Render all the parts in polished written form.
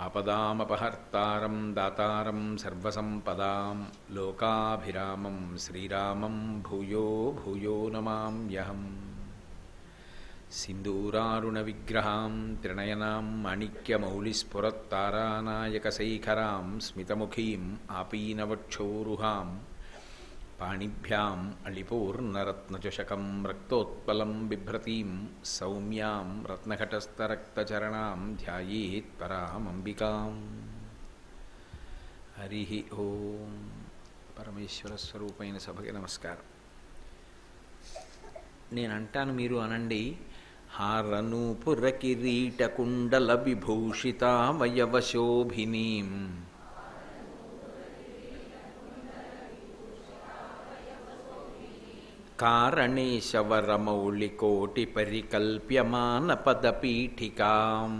ఆపదామపహర్తారం దాతారం సర్వసంపదాం లోకాభిరామం శ్రీరామం భూయో భూయో నమామ్యహం. సింధూరారుణవిగ్రహాం త్రినయనాం మాణిక్యమౌళిస్ఫురత్తారానాయకశైఖరాం స్మితముఖీం ఆపీనవక్షోరుహాం పాణిభ్యాం అళిపూర్ణరత్నచషకం రక్తోత్పలం బిభ్రతీం సౌమ్యాం రత్నఘటస్థరక్తచరణాం ధ్యాయేత్ పరామంబికాం. హరి ఓం. పరమేశ్వర స్వరూపైన సభకి నమస్కారం. నేనంటాను, మీరు అనండి. హారనూపుర కిరీట కుండల విభూషితావయవశోభినీం కారణేశవరమౌళికోటి పరికల్ప్యమాన పదపీఠికాం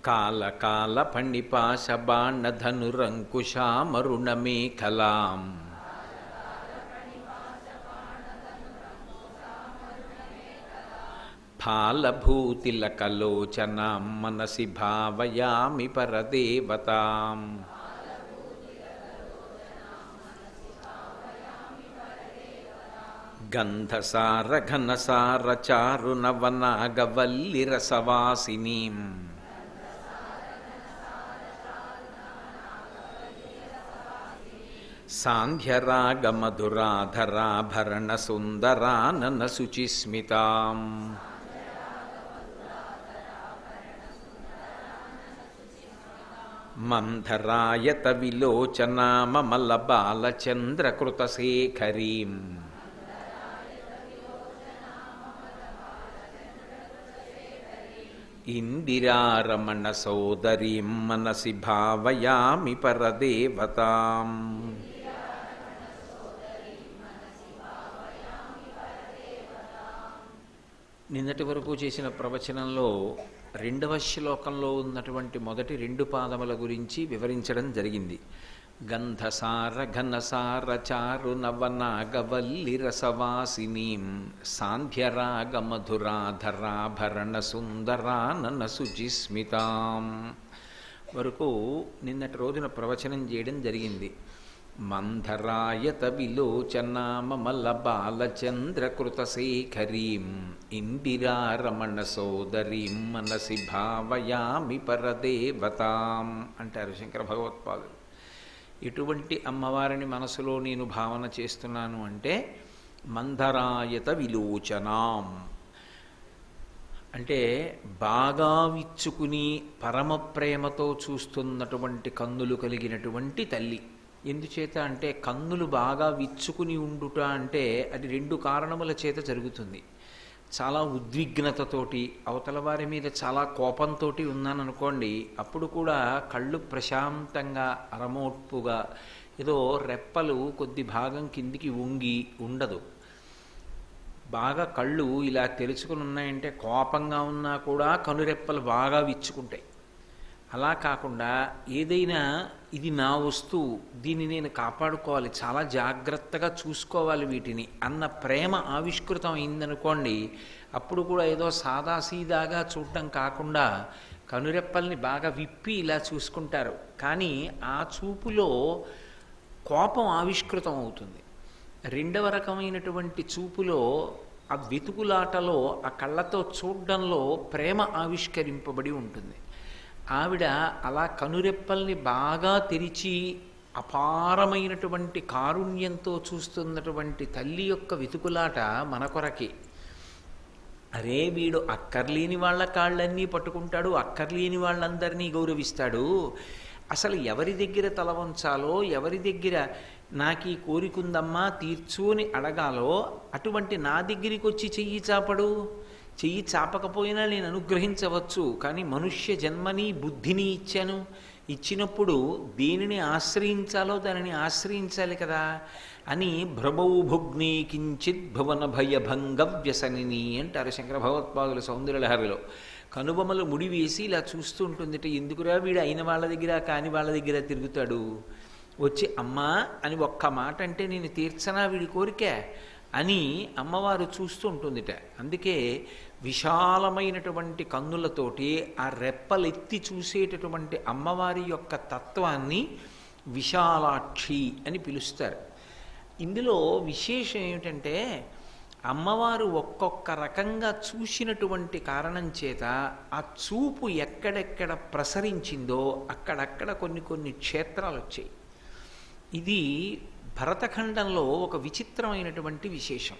కాలకాల ఫణిపాశబాణధనురంకుశామరుణమేఖలాం ఫాలభూతిలకలోచనాం మనసి భావయామి పరదేవతాం. గంధసార ఘనసార చారునవనాగవల్లిరసవాసినీం సాంధ్యరాగమధురాధరాభరణ సుందరానన శుచిస్మితాం మంధరాయత విలోచనామలబాలచంద్రకృతశేఖరీం ఇందిరారమణ సోదరీం మనసి భావయామి పరదేవతాం. నిన్నటి వరకు చేసిన ప్రవచనంలో రెండవ శ్లోకంలో ఉన్నటువంటి మొదటి రెండు పాదముల గురించి వివరించడం జరిగింది. గంధసార ఘనసార చారు నవనాగవల్లిరసవాసినీం సాంధ్యరాగమధురాధరాభరణ సుందరానన శుచిస్మితాం వరకు నిన్నటి రోజున ప్రవచనం చేయడం జరిగింది. మంధరాయత విలోచనామల బాలచంద్రకృతశేఖరీం ఇందిరారమణ సోదరీం మనసి భావయామి పరదేవతాం అంటారు శంకర భగవత్పాదులు. ఎటువంటి అమ్మవారిని మనసులో నేను భావన చేస్తున్నాను అంటే మంధరాయత విలోచనాం అంటే బాగా విచ్చుకుని పరమ ప్రేమతో చూస్తున్నటువంటి కన్నులు కలిగినటువంటి తల్లి. ఎందుచేత అంటే కన్నులు బాగా విచ్చుకుని ఉండుట అంటే అది రెండు కారణముల చేత జరుగుతుంది. చాలా ఉద్విగ్నతతోటి అవతల వారి మీద చాలా కోపంతో ఉన్నాననుకోండి, అప్పుడు కూడా కళ్ళు ప్రశాంతంగా అరమోట్పుగా ఏదో రెప్పలు కొద్ది భాగం కిందికి వంగి ఉండదు. బాగా కళ్ళు ఇలా తెరుచుకుని ఉన్నాయంటే కోపంగా ఉన్నా కూడా కనురెప్పలు బాగా విచ్చుకుంటాయి. అలా కాకుండా ఏదైనా ఇది నా వస్తువు, దీన్ని నేను కాపాడుకోవాలి, చాలా జాగ్రత్తగా చూసుకోవాలి వీటిని అన్న ప్రేమ ఆవిష్కృతం అయిందనుకోండి, అప్పుడు కూడా ఏదో సాదాసీదాగా చూడటం కాకుండా కనురెప్పల్ని బాగా విప్పి ఇలా చూసుకుంటారు. కానీ ఆ చూపులో కోపం ఆవిష్కృతం అవుతుంది. రెండవ రకమైనటువంటి చూపులో ఆ వెతుకులాటలో ఆ కళ్ళతో చూడడంలో ప్రేమ ఆవిష్కరింపబడి ఉంటుంది. ఆవిడ అలా కనురెప్పల్ని బాగా తెరిచి అపారమైనటువంటి కారుణ్యంతో చూస్తున్నటువంటి తల్లి యొక్క వెతుకులాట మన కొరకే. అరే వీడు అక్కర్లేని వాళ్ళ కాళ్ళన్నీ పట్టుకుంటాడు, అక్కర్లేని వాళ్ళందరినీ గౌరవిస్తాడు, అసలు ఎవరి దగ్గర తల వంచాలో, ఎవరి దగ్గర నాకు ఈ కోరికుందమ్మా తీర్చు అని అడగాలో అటువంటి నా దగ్గరికి వచ్చి చెయ్యి చాపడు. చెయ్యి చాపకపోయినా నేను అనుగ్రహించవచ్చు, కానీ మనుష్య జన్మని బుద్ధిని ఇచ్చాను. ఇచ్చినప్పుడు దేనిని ఆశ్రయించాలో దానిని ఆశ్రయించాలి కదా అని భ్రమౌ భుగ్ని కించిత్ భువన భయభంగ వ్యసనిని అంటారు శంకర భగవత్పాదుల సౌందర్యలహరిలో. కనుబొమ్మలు ముడివేసి ఇలా చూస్తూ ఉంటుంది. ఎందుకురా వీడు అయిన వాళ్ళ దగ్గర కాని వాళ్ళ దగ్గర తిరుగుతాడు, వచ్చి అమ్మా అని ఒక్క మాట అంటే నేను తీర్చనా వీడి కోరిక అని అమ్మవారు చూస్తూ ఉంటుందిట. అందుకే విశాలమైనటువంటి కన్నులతోటి ఆ రెప్పలెత్తి చూసేటటువంటి అమ్మవారి యొక్క తత్వాన్ని విశాలాక్షి అని పిలుస్తారు. ఇందులో విశేషం ఏమిటంటే అమ్మవారు ఒక్కొక్క రకంగా చూసినటువంటి కారణం చేత ఆ చూపు ఎక్కడెక్కడ ప్రసరించిందో అక్కడక్కడ కొన్ని కొన్ని క్షేత్రాలు వచ్చాయి. ఇది భరతఖండంలో ఒక విచిత్రమైనటువంటి విశేషం.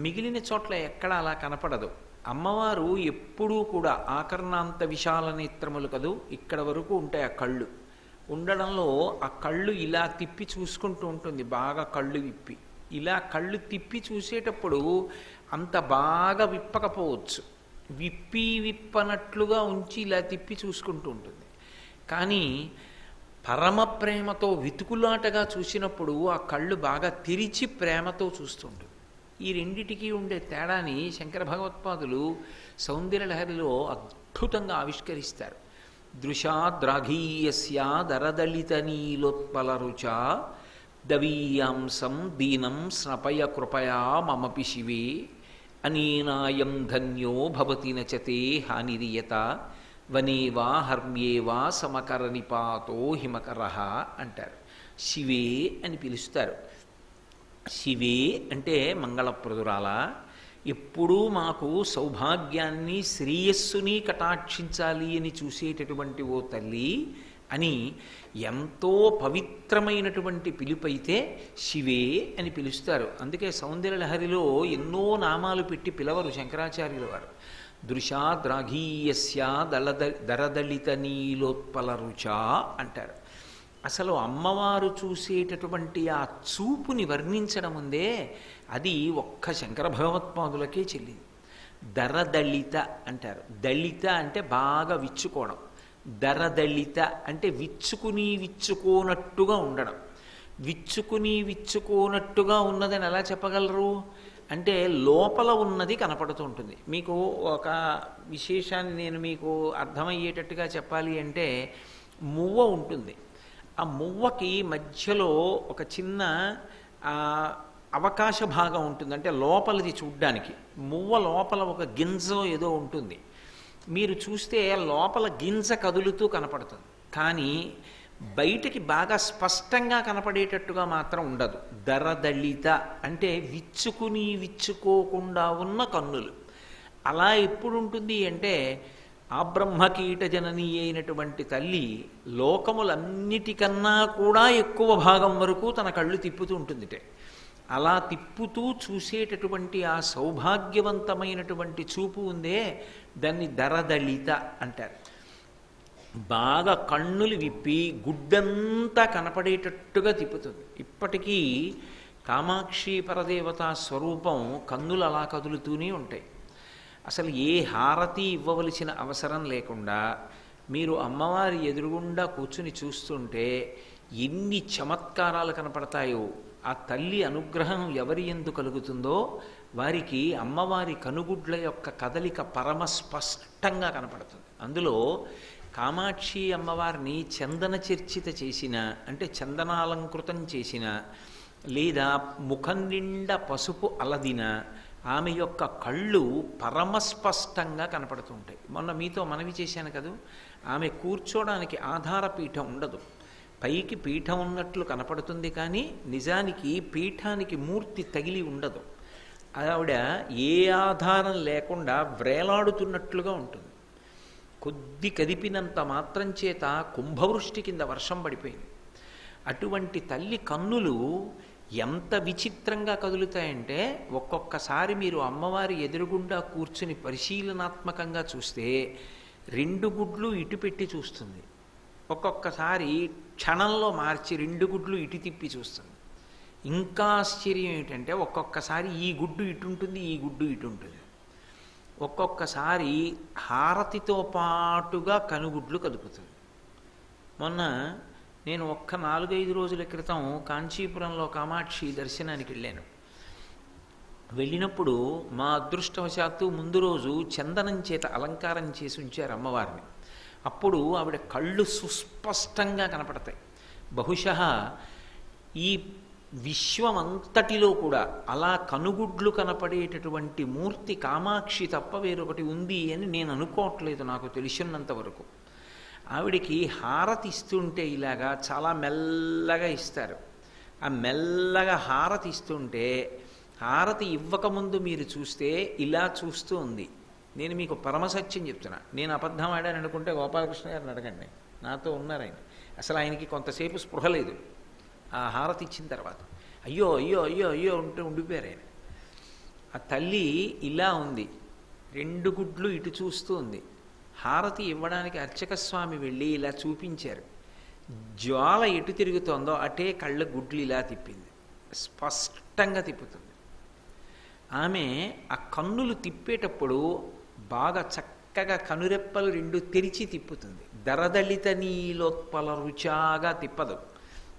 మిగిలిన చోట్ల ఎక్కడ అలా కనపడదు. అమ్మవారు ఎప్పుడూ కూడా ఆకర్ణాంత విశాల నేత్రములు కదూ, ఇక్కడ వరకు ఉంటాయి ఆ కళ్ళు. ఉండడంలో ఆ కళ్ళు ఇలా తిప్పి చూసుకుంటూ ఉంటుంది, బాగా కళ్ళు విప్పి. ఇలా కళ్ళు తిప్పి చూసేటప్పుడు అంత బాగా విప్పకపోవచ్చు, విప్పనట్లుగా ఉంచి ఇలా తిప్పి చూసుకుంటూ ఉంటుంది. కానీ పరమ ప్రేమతో వెతుకులాటగా చూసినప్పుడు ఆ కళ్ళు బాగా తెరిచి ప్రేమతో చూస్తుంటుంది. ఈ రెండిటికి ఉండే తేడాని శంకర భగవత్పాదులు సౌందర్యలహరిలో అద్భుతంగా ఆవిష్కరిస్తారు. దృశాద్రాఘీయస్య దరదళిత నీలోత్పలరుచ దవీయాంసం దీనం స్నపయ కృపయా మమపి శివే అనేనాయం ధన్యో భవతి నచతే హానిరియత వనేవా హర్మ్యేవా సమకర నిపాతో హిమకర అంటారు. శివే అని పిలుస్తారు. శివే అంటే మంగళప్రదురాల, ఎప్పుడూ మాకు సౌభాగ్యాన్ని శ్రేయస్సుని కటాక్షించాలి అని చూసేటటువంటి ఓ తల్లి అని ఎంతో పవిత్రమైనటువంటి పిలుపైతే శివే అని పిలుస్తారు. అందుకే సౌందర్యలహరిలో ఎన్నో నామాలు పెట్టి పిలవరు శంకరాచార్యుల వారు. దృశాద్రాఘీయస్య దరదళిత నీలోత్పలరుచ అంటారు. అసలు అమ్మవారు చూసేటటువంటి ఆ చూపుని వర్ణించడం ఉందే, అది ఒక్క శంకర భగవత్పాదులకే చెల్లింది. దరదళిత అంటారు. దళిత అంటే బాగా విచ్చుకోవడం, దరదళిత అంటే విచ్చుకోనట్టుగా ఉండడం. విచ్చుకోనట్టుగా ఉన్నదని ఎలా చెప్పగలరు అంటే లోపల ఉన్నది కనపడుతూ ఉంటుంది. మీకు ఒక విశేషాన్ని నేను మీకు అర్థమయ్యేటట్టుగా చెప్పాలి అంటే, మువ్వ ఉంటుంది. ఆ మువ్వకి మధ్యలో ఒక చిన్న అవకాశ భాగం ఉంటుంది, అంటే లోపలిది చూడ్డానికి. మువ్వ లోపల ఒక గింజ ఏదో ఉంటుంది. మీరు చూస్తే లోపల గింజ కదులుతూ కనపడుతుంది, కానీ బయటికి బాగా స్పష్టంగా కనపడేటట్టుగా మాత్రం ఉండదు. దరదళిత అంటే విచ్చుకోకుండా ఉన్న కన్నులు. అలా ఎప్పుడు ఉంటుంది అంటే ఆ బ్రహ్మకీట జనని అయినటువంటి తల్లి లోకములన్నిటికన్నా కూడా ఎక్కువ భాగం వరకు తన కళ్ళు తిప్పుతూ ఉంటుందిటే. అలా తిప్పుతూ చూసేటటువంటి ఆ సౌభాగ్యవంతమైనటువంటి చూపు ఉందే, దాన్ని దరదళిత అంటారు. బాగా కన్నులు విప్పి గుడ్డంతా కనపడేటట్టుగా తిప్పుతుంది. ఇప్పటికీ కామాక్షి పరదేవతా స్వరూపం కన్నులు అలా కదులుతూనే ఉంటాయి. అసలు ఏ హారతి ఇవ్వవలసిన అవసరం లేకుండా మీరు అమ్మవారి ఎదురుగుండా కూర్చుని చూస్తుంటే ఎన్ని చమత్కారాలు కనపడతాయో. ఆ తల్లి అనుగ్రహం ఎవరి యందు కలుగుతుందో వారికి అమ్మవారి కనుగుడ్ల యొక్క కదలిక పరమ స్పష్టంగా కనపడుతుంది. అందులో కామాక్షి అమ్మవారిని చందన చర్చిత చేసిన, అంటే చందనాలంకృతం చేసిన, లేదా ముఖం నిండా పసుపు అలదిన ఆమె యొక్క కళ్ళు పరమస్పష్టంగా కనపడుతుంటాయి. మొన్న మీతో మనవి చేశాను కదూ, ఆమె కూర్చోడానికి ఆధారపీఠం ఉండదు. పైకి పీఠం ఉన్నట్లు కనపడుతుంది, కానీ నిజానికి పీఠానికి మూర్తి తగిలి ఉండదు. ఆవిడ ఏ ఆధారం లేకుండా వ్రేలాడుతున్నట్లుగా ఉంటుంది. కొద్ది కదిపినంత మాత్రం చేత కుంభవృష్టి కింద వర్షం పడిపోయింది. అటువంటి తల్లి కన్నులు ఎంత విచిత్రంగా కదులుతాయంటే, ఒక్కొక్కసారి మీరు అమ్మవారి ఎదురుగుండా కూర్చుని పరిశీలనాత్మకంగా చూస్తే 2 గుడ్లు ఇటు పెట్టి చూస్తుంది. ఒక్కొక్కసారి క్షణంలో మార్చి 2 గుడ్లు ఇటు తిప్పి చూస్తుంది. ఇంకా ఆశ్చర్యం ఏంటంటే, ఒక్కొక్కసారి ఈ గుడ్డు ఇటు ఉంటుంది, ఈ గుడ్డు ఇటు ఉంటుంది. ఒక్కొక్కసారి హారతితో పాటుగా కనుగుడ్లు కదుపుతుంది. మొన్న నేను 4-5 రోజుల క్రితం కాంచీపురంలో కామాక్షి దర్శనానికి వెళ్ళాను. వెళ్ళినప్పుడు మా అదృష్టవశాత్తు ముందు రోజు చందనం చేత అలంకారం చేసి ఉంచారు అమ్మవారిని. అప్పుడు ఆవిడ కళ్ళు సుస్పష్టంగా కనపడతాయి. బహుశः ఈ విశ్వమంతటిలో కూడా అలా కనుగుడ్లు కనపడేటటువంటి మూర్తి కామాక్షి తప్ప వేరొకటి ఉంది అని నేను అనుకోవట్లేదు, నాకు తెలిసినంత వరకు. ఆవిడికి హారతి ఇస్తుంటే ఇలాగా చాలా మెల్లగా ఇస్తారు. ఆ మెల్లగా హారతి ఇస్తుంటే హారతి ఇవ్వకముందు మీరు చూస్తే ఇలా చూస్తూ ఉంది. నేను మీకు పరమసత్యం చెప్తున్నా, నేను అబద్ధం ఆడాను అనుకుంటే గోపాలకృష్ణ గారిని అడగండి, నాతో ఉన్నారు ఆయన. అసలు ఆయనకి కొంతసేపు స్పృహ లేదు ఆ హారతి ఇచ్చిన తర్వాత. అయ్యో అయ్యో అయ్యో అయ్యో ఉంటూ ఉండిపోయారు ఆయన. ఆ తల్లి ఇలా ఉంది, 2 గుడ్లు ఇటు చూస్తూ ఉంది. హారతి ఇవ్వడానికి అర్చక స్వామి వెళ్ళి ఇలా చూపించారు. జ్వాల ఎటు తిరుగుతోందో అటే కళ్ళ గుడ్లు ఇలా తిప్పింది, స్పష్టంగా తిప్పుతుంది. ఆమె ఆ కన్నులు తిప్పేటప్పుడు బాగా చక్కగా కనురెప్పలు 2 తెరిచి తిప్పుతుంది. దరదళిత నీలోత్పల రుచాగా తిప్పదు.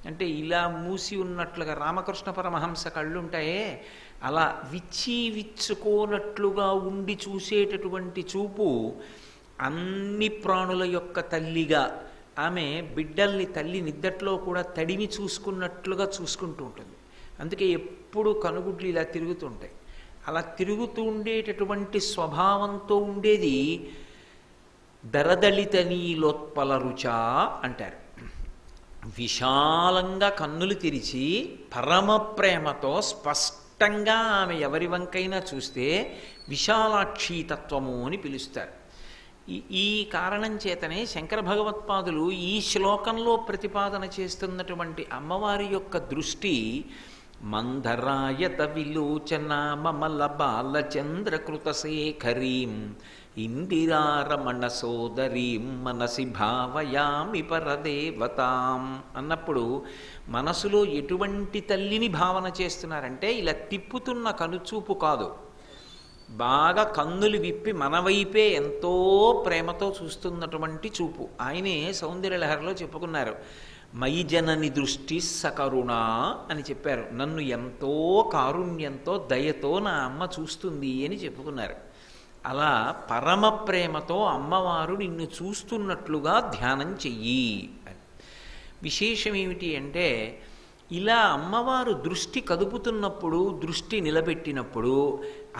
అంటే ఇలా మూసి ఉన్నట్లుగా రామకృష్ణ పరమహంస కళ్ళుంటాయే అలా విచ్చుకోనట్లుగా ఉండి చూసేటటువంటి చూపు అన్ని ప్రాణుల యొక్క తల్లిగా ఆమె బిడ్డల్ని తల్లి నిద్దట్లో కూడా తడిమి చూసుకున్నట్లుగా చూసుకుంటూ ఉంటుంది. అందుకే ఎప్పుడు కనుగుడ్లు ఇలా తిరుగుతుంటాయి. అలా తిరుగుతూ ఉండేటటువంటి స్వభావంతో ఉండేది దరదళిత నీలోత్పల రుచా అంటారు. విశాలంగా కన్నులు తెరిచి పరమ ప్రేమతో స్పష్టంగా ఆమె ఎవరి వంకైనా చూస్తే విశాలాక్షీతత్వము అని పిలుస్తారు. ఈ కారణం చేతనే శంకర భగవత్పాదులు ఈ శ్లోకంలో ప్రతిపాదన చేస్తున్నటువంటి అమ్మవారి యొక్క దృష్టి మందరాయత విలోచన మమల బాలచంద్రకృత శేఖరీం ఇందిరారమణ సోదరీం మనసి భావయామి పరదేవతాం అన్నప్పుడు మనసులో ఎటువంటి తల్లిని భావన చేస్తున్నారంటే ఇలా తిప్పుతున్న కనుచూపు కాదు, బాగా కన్నులు విప్పి మన వైపే ఎంతో ప్రేమతో చూస్తున్నటువంటి చూపు. ఆయనే సౌందర్యలహరిలో చెప్పుకున్నారు, మయి జనని దృష్టి సకరుణ అని చెప్పారు. నన్ను ఎంతో కారుణ్యంతో దయతో నా అమ్మ చూస్తుంది అని చెప్పుకున్నారు. అలా పరమ ప్రేమతో అమ్మవారు నిన్ను చూస్తున్నట్లుగా ధ్యానం చెయ్యి అని. విశేషం ఏమిటి అంటే ఇలా అమ్మవారు దృష్టి కదుపుతున్నప్పుడు, దృష్టి నిలబెట్టినప్పుడు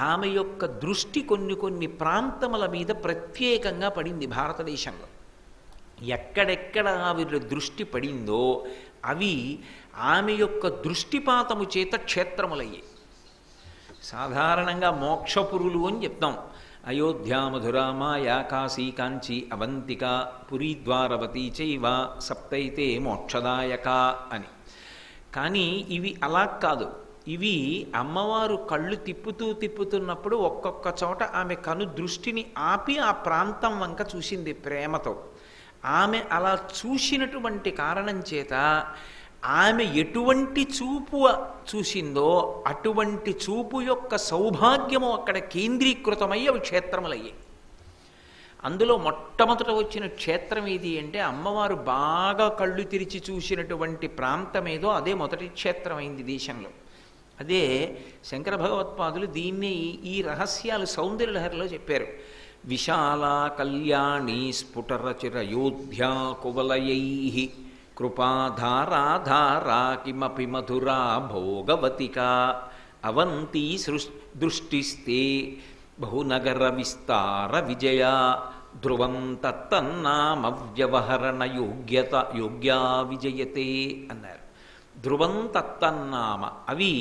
ఆమె యొక్క దృష్టి కొన్ని ప్రాంతముల మీద ప్రత్యేకంగా పడింది భారతదేశంలో. ఎక్కడెక్కడ ఆవిడ దృష్టి పడిందో అవి ఆమె యొక్క దృష్టిపాతము చేత క్షేత్రములయ్యాయి. సాధారణంగా మోక్షపురులు అని చెప్తాం. అయోధ్య, మధుర, మాయా, కాశీ, కాంచి, అవంతిక, పురీద్వారవతి చైవ సప్తైతే మోక్షదాయక అని. కానీ ఇవి అలా కాదు. ఇవి అమ్మవారు కళ్ళు తిప్పుతున్నప్పుడు ఒక్కొక్క చోట ఆమె కను దృష్టిని ఆపి ఆ ప్రాంతం వంక చూసింది ప్రేమతో. ఆమె అలా చూసినటువంటి కారణం చేత ఆమె ఎటువంటి చూపు చూసిందో అటువంటి చూపు యొక్క సౌభాగ్యము అక్కడ కేంద్రీకృతమై అవి క్షేత్రములయ్యాయి. అందులో మొట్టమొదట వచ్చిన క్షేత్రం ఏది అంటే అమ్మవారు బాగా కళ్ళు తెరిచి చూసినటువంటి ప్రాంతం ఏదో అదే మొదటి క్షేత్రమైంది దేశంలో. అదే శంకర భగవత్పాదులు దీన్ని ఈ రహస్యాలు సౌందర్యలహరిలో చెప్పారు. విశాల కళ్యాణి స్ఫుటరచిరయోధ్యా కువలయైః కృపాధారాధారా కిమపి మధురా భోగవతికా అవంతి దృష్టిస్తే బహునగర విస్తార విజయ ధ్రువం తత్తన్నామవ్యవహరణ యోగ్యా విజయతే అన్నారు. ధ్రువం తత్తన్నామ అవి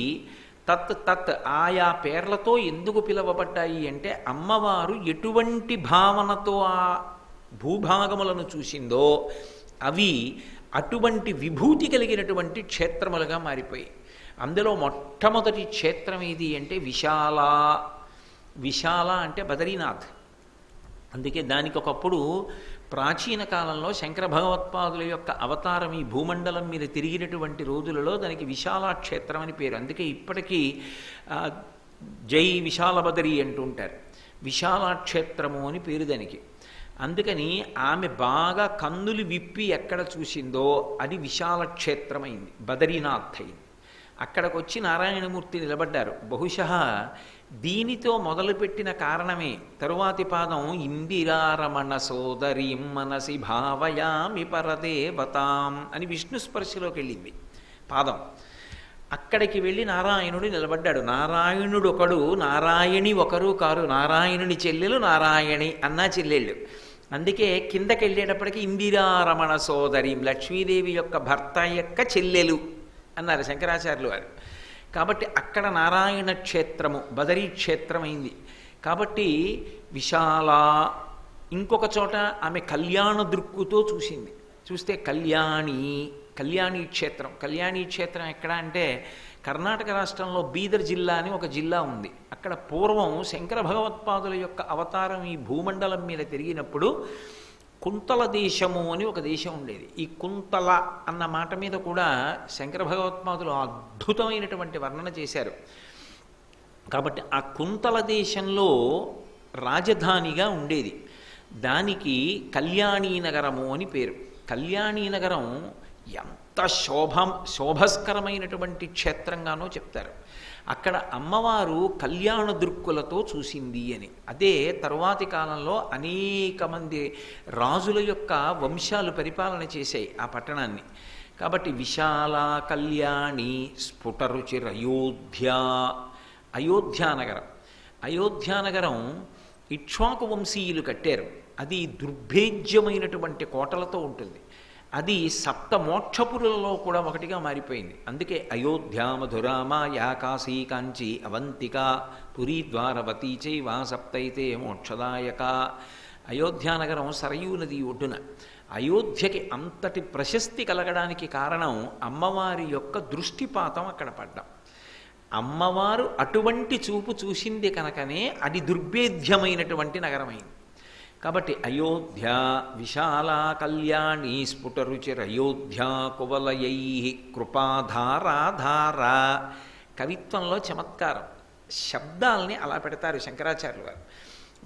తత్ ఆయా పేర్లతో ఎందుకు పిలవబడ్డాయి అంటే అమ్మవారు ఎటువంటి భావనతో ఆ భూభాగములను చూసిందో అవి అటువంటి విభూతి కలిగినటువంటి క్షేత్రములుగా మారిపోయాయి. అందులో మొట్టమొదటి క్షేత్రం ఏది అంటే విశాల అంటే బదరీనాథ్. అందుకే దానికి ఒకప్పుడు ప్రాచీన కాలంలో శంకర భగవత్పాదుల యొక్క అవతారం ఈ భూమండలం మీద తిరిగినటువంటి రోజులలో దానికి విశాల క్షేత్రం అని పేరు. అందుకే ఇప్పటికీ జై విశాల బదరి అంటుంటారు. విశాల క్షేత్రము అని పేరు దానికి. అందుకని ఆమె బాగా కన్నులు విప్పి ఎక్కడ చూసిందో అది విశాల క్షేత్రమైంది, బదరీనాథ్ అయింది. అక్కడికి వచ్చి నారాయణమూర్తి నిలబడ్డారు. బహుశः దీనితో మొదలుపెట్టిన కారణమే తరువాతి పాదం ఇందిరారమణ సోదరీం మనసి భావయామి పరదేవతాం అని విష్ణు స్పర్శలోకి వెళ్ళింది పాదం. అక్కడికి వెళ్ళి నారాయణుడు నిలబడ్డాడు. నారాయణుడు ఒకడు, నారాయణి ఒకరు కారు, నారాయణుని చెల్లెలు నారాయణి అన్నా చెల్లెళ్ళు. అందుకే కిందకి వెళ్ళేటప్పటికి ఇందిరారమణ సోదరి, లక్ష్మీదేవి యొక్క భర్త యొక్క చెల్లెలు అన్నారు శంకరాచార్యులు వారు. కాబట్టి అక్కడ నారాయణ క్షేత్రము బదరీ క్షేత్రమైంది. కాబట్టి విశాల, ఇంకొక చోట ఆమె కళ్యాణ దృక్కుతో చూసింది. చూస్తే కళ్యాణి క్షేత్రం. కళ్యాణి క్షేత్రం ఎక్కడ అంటే కర్ణాటక రాష్ట్రంలో బీదర్ జిల్లా అని ఒక జిల్లా ఉంది. అక్కడ పూర్వం శంకర భగవత్పాదుల యొక్క అవతారం ఈ భూమండలం మీద తిరిగినప్పుడు కుంతల దేశము అని ఒక దేశం ఉండేది. ఈ కుంతల అన్న మాట మీద కూడా శంకర భగవత్పాదులు అద్భుతమైనటువంటి వర్ణన చేశారు. కాబట్టి ఆ కుంతల దేశంలో రాజధానిగా ఉండేది. దానికి కళ్యాణీ నగరము అని పేరు. కళ్యాణీ నగరం ఎంత శోభస్కరమైనటువంటి క్షేత్రంగానో చెప్తారు. అక్కడ అమ్మవారు కళ్యాణ దృక్కులతో చూసింది అని. అదే తరువాతి కాలంలో అనేక మంది రాజుల యొక్క వంశాలు పరిపాలన చేశాయి ఆ పట్టణాన్ని. కాబట్టి విశాల కళ్యాణి అయోధ్యానగరం. అయోధ్యానగరం ఇక్ష్వాకు వంశీయులు కట్టారు. అది దుర్భేద్యమైనటువంటి కోటలతో ఉంటుంది. అది సప్తమోక్షపురులలో కూడా ఒకటిగా మారిపోయింది. అందుకే అయోధ్య, మధుర, మాయా, కాశీ, కాంచి, అవంతిక, పురీ, ద్వారవతీ చైవ సప్తైతే మోక్షదాయక. అయోధ్యానగరం సరయూ నది ఒడ్డున. అయోధ్యకి అంతటి ప్రశస్తి కలగడానికి కారణం అమ్మవారి యొక్క దృష్టిపాతం అక్కడ పడ్డం. అమ్మవారు అటువంటి చూపు చూసింది కనుకనే అది దుర్భేద్యమైనటువంటి నగరమైంది. కాబట్టి అయోధ్య విశాల కళ్యాణి స్ఫుటరుచిరయోధ్య కువలయై కృపాధారాధార. కవిత్వంలో చమత్కారం. శబ్దాల్ని అలా పెడతారు శంకరాచార్యులు వారు.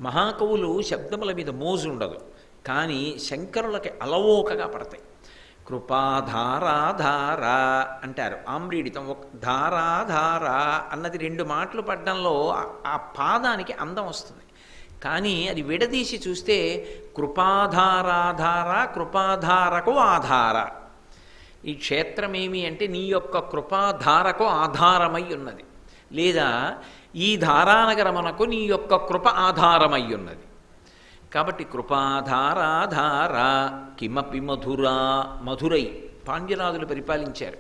మహాకవులు శబ్దముల మీద మోజు ఉండదు, కానీ శంకరులకి అలవోకగా పడతాయి. కృపాధారాధార అంటారు. ఆమ్రీడితం ధారాధార అన్నది రెండు మాటలు పడ్డంలో ఆ పాదానికి అందం వస్తుంది. కానీ అది విడదీసి చూస్తే కృపాధారాధార, కృపాధారకు ఆధార. ఈ క్షేత్రమేమి అంటే నీ యొక్క కృపాధారకు ఆధారమై ఉన్నది, లేదా ఈ ధారానగరమునకు నీ యొక్క కృప ఆధారమై ఉన్నది. కాబట్టి కృపాధారాధార కిమపి మధురై పాండ్యరాజులు పరిపాలించారు.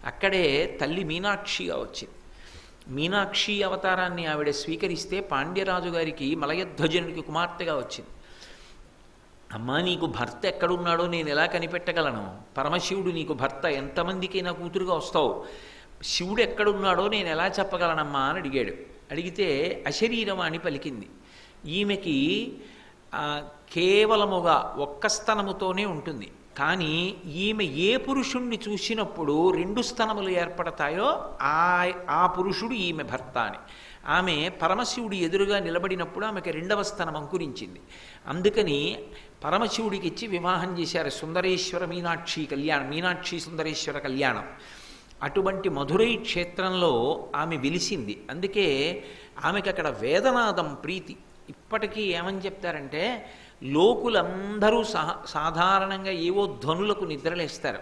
అక్కడే తల్లి మీనాక్షిగా వచ్చింది. మీనాక్షి అవతారాన్ని ఆవిడ స్వీకరిస్తే పాండ్యరాజు గారికి మలయధ్వజనుడికి కుమార్తెగా వచ్చింది. అమ్మా, నీకు భర్త ఎక్కడున్నాడో నేను ఎలా కనిపెట్టగలను? పరమశివుడు నీకు భర్త, ఎంతమందికైనా కూతురుగా వస్తావు. శివుడు ఎక్కడున్నాడో నేను ఎలా చెప్పగలనమ్మా అని అడిగాడు. అడిగితే అశరీరవాణి పలికింది. ఈమెకి కేవలముగా ఒక్క స్తనముతోనే ఉంటుంది, కానీ ఈమె ఏ పురుషుణ్ణి చూసినప్పుడు రెండు స్తనములు ఏర్పడతాయో ఆ పురుషుడు ఈమె భర్త అని. ఆమె పరమశివుడి ఎదురుగా నిలబడినప్పుడు ఆమెకి రెండవ స్తనం అంకురించింది. అందుకని పరమశివుడికి ఇచ్చి వివాహం చేశారు. సుందరేశ్వర మీనాక్షి కళ్యాణం, మీనాక్షి సుందరేశ్వర కళ్యాణం. అటువంటి మధురై క్షేత్రంలో ఆమె వెలిసింది. అందుకే ఆమెకి అక్కడ వేదనాదం ప్రీతి. ఇప్పటికీ ఏమని చెప్తారంటే, లోకులందరూ సాధారణంగా ఏవో ధ్వనులకు నిద్రలేస్తారు,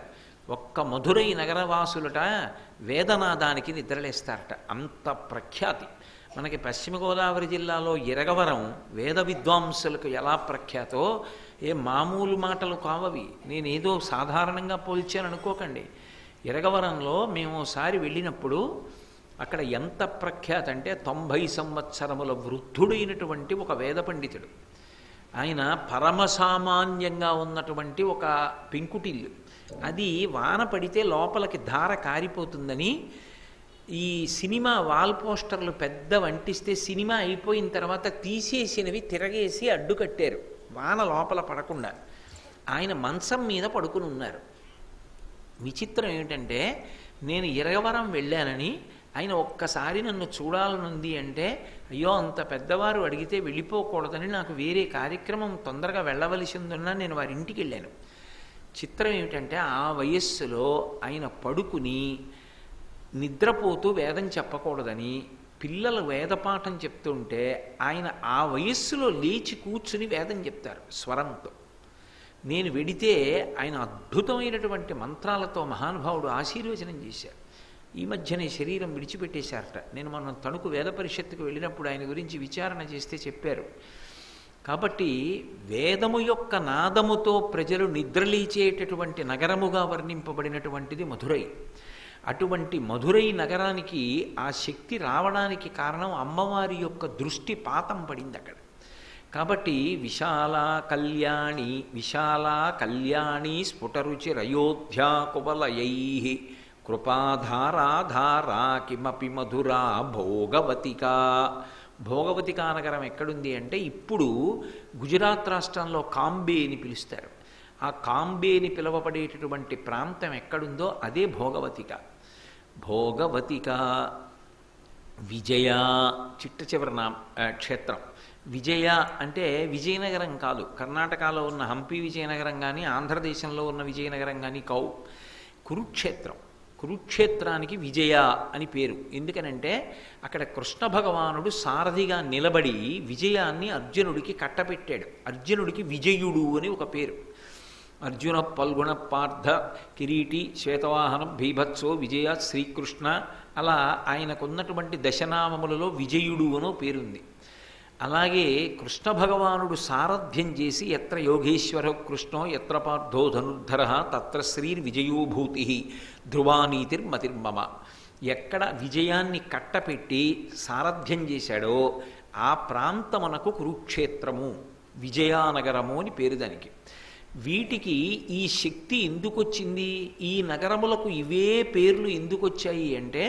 ఒక్క మధురై నగరవాసులట వేదనాదానికి నిద్రలేస్తారట. అంత ప్రఖ్యాతి. మనకి పశ్చిమ గోదావరి జిల్లాలో ఇరగవరం వేద విద్వాంసులకు ఎలా ప్రఖ్యాతో ఏ మామూలు మాటలు కావవి. నేనేదో సాధారణంగా పోల్చాను అనుకోకండి. ఇరగవరంలో మేము ఒకసారి వెళ్ళినప్పుడు అక్కడ ఎంత ప్రఖ్యాతి అంటే 90 సంవత్సరముల వృద్ధుడైనటువంటి ఒక వేద పండితుడు. ఆయన పరమసామాన్యంగా ఉన్నటువంటి ఒక పెంకుటిల్లు. అది వాన పడితే లోపలికి ధార కారిపోతుందని ఈ సినిమా వాల్ పోస్టర్లు పెద్ద వంటిస్తే సినిమా అయిపోయిన తర్వాత తీసేసినవి తిరగేసి అడ్డుకట్టారు వాన లోపల పడకుండా. ఆయన మంచం మీద పడుకుని ఉన్నారు. విచిత్రం ఏమిటంటే, నేను ఇరగవరం వెళ్ళానని ఆయన ఒక్కసారి నన్ను చూడాలనుంది అంటే, అయ్యో అంత పెద్దవారు అడిగితే వెళ్ళిపోకూడదని నాకు వేరే కార్యక్రమం తొందరగా వెళ్ళవలసి ఉందన్నా నేను వారి ఇంటికి వెళ్ళాను. చిత్రం ఏమిటంటే, ఆ వయస్సులో ఆయన పడుకుని నిద్రపోతూ వేదం చెప్పకూడదని పిల్లలు వేదపాఠం చెప్తుంటే ఆయన ఆ వయస్సులో లేచి కూర్చుని వేదం చెప్తారు స్వరంతో. నేను వెడితే ఆయన అద్భుతమైనటువంటి మంత్రాలతో మహానుభావుడు ఆశీర్వచనం చేశారు. ఈ మధ్యనే శరీరం విడిచిపెట్టేశారట. నేను మనం తణుకు వేద పరిషత్తుకు వెళ్ళినప్పుడు ఆయన గురించి విచారణ చేస్తే చెప్పారు. కాబట్టి వేదము యొక్క నాదముతో ప్రజలు నిద్రలీచేటటువంటి నగరముగా వర్ణింపబడినటువంటిది మధురై. అటువంటి మధురై నగరానికి ఆ శక్తి రావడానికి కారణం అమ్మవారి యొక్క దృష్టిపాతం పడింది అక్కడ. కాబట్టి విశాల కళ్యాణి స్ఫుటరుచిరయోధ్యా కువలయై కృపాధారాధారా కిమపి మధురా భోగవతికా. భోగవతికా నగరం ఎక్కడుంది అంటే ఇప్పుడు గుజరాత్ రాష్ట్రంలో కాంబే అని పిలుస్తారు. ఆ కాంబే అని పిలువబడేటటువంటి ప్రాంతం ఎక్కడుందో అదే భోగవతిక. భోగవతిక విజయ చిట్ట చివరి క్షేత్రం. విజయ అంటే విజయనగరం కాదు, కర్ణాటకలో ఉన్న హంపి విజయనగరం కానీ ఆంధ్రదేశంలో ఉన్న విజయనగరం కానీ కావు. కురుక్షేత్రం. కురుక్షేత్రానికి విజయ అని పేరు. ఎందుకనంటే అక్కడ కృష్ణ భగవానుడు సారథిగా నిలబడి విజయాన్ని అర్జునుడికి కట్టపెట్టాడు. అర్జునుడికి విజయుడు అని ఒక పేరు. అర్జున పల్గుణ పార్థ కిరీటి శ్వేతవాహనం భీభత్సో విజయ శ్రీకృష్ణ, అలా ఆయనకున్నటువంటి దశనామములలో విజయుడు అనో పేరుంది. అలాగే కృష్ణ భగవానుడు సారథ్యం చేసి ఎత్ర యోగేశ్వర కృష్ణో ఎత్ర పార్థో ధనుర్ధర తత్ర శ్రీర్విజయోభూతి ధ్రువానీతిర్మతిర్మమ. ఎక్కడ విజయాన్ని కట్టపెట్టి సారథ్యం చేశాడో ఆ ప్రాంతమునకు కురుక్షేత్రము విజయానగరము అని పేరు దానికి. వీటికి ఈ శక్తి ఎందుకు వచ్చింది, ఈ నగరములకు ఇవే పేర్లు ఎందుకు వచ్చాయి అంటే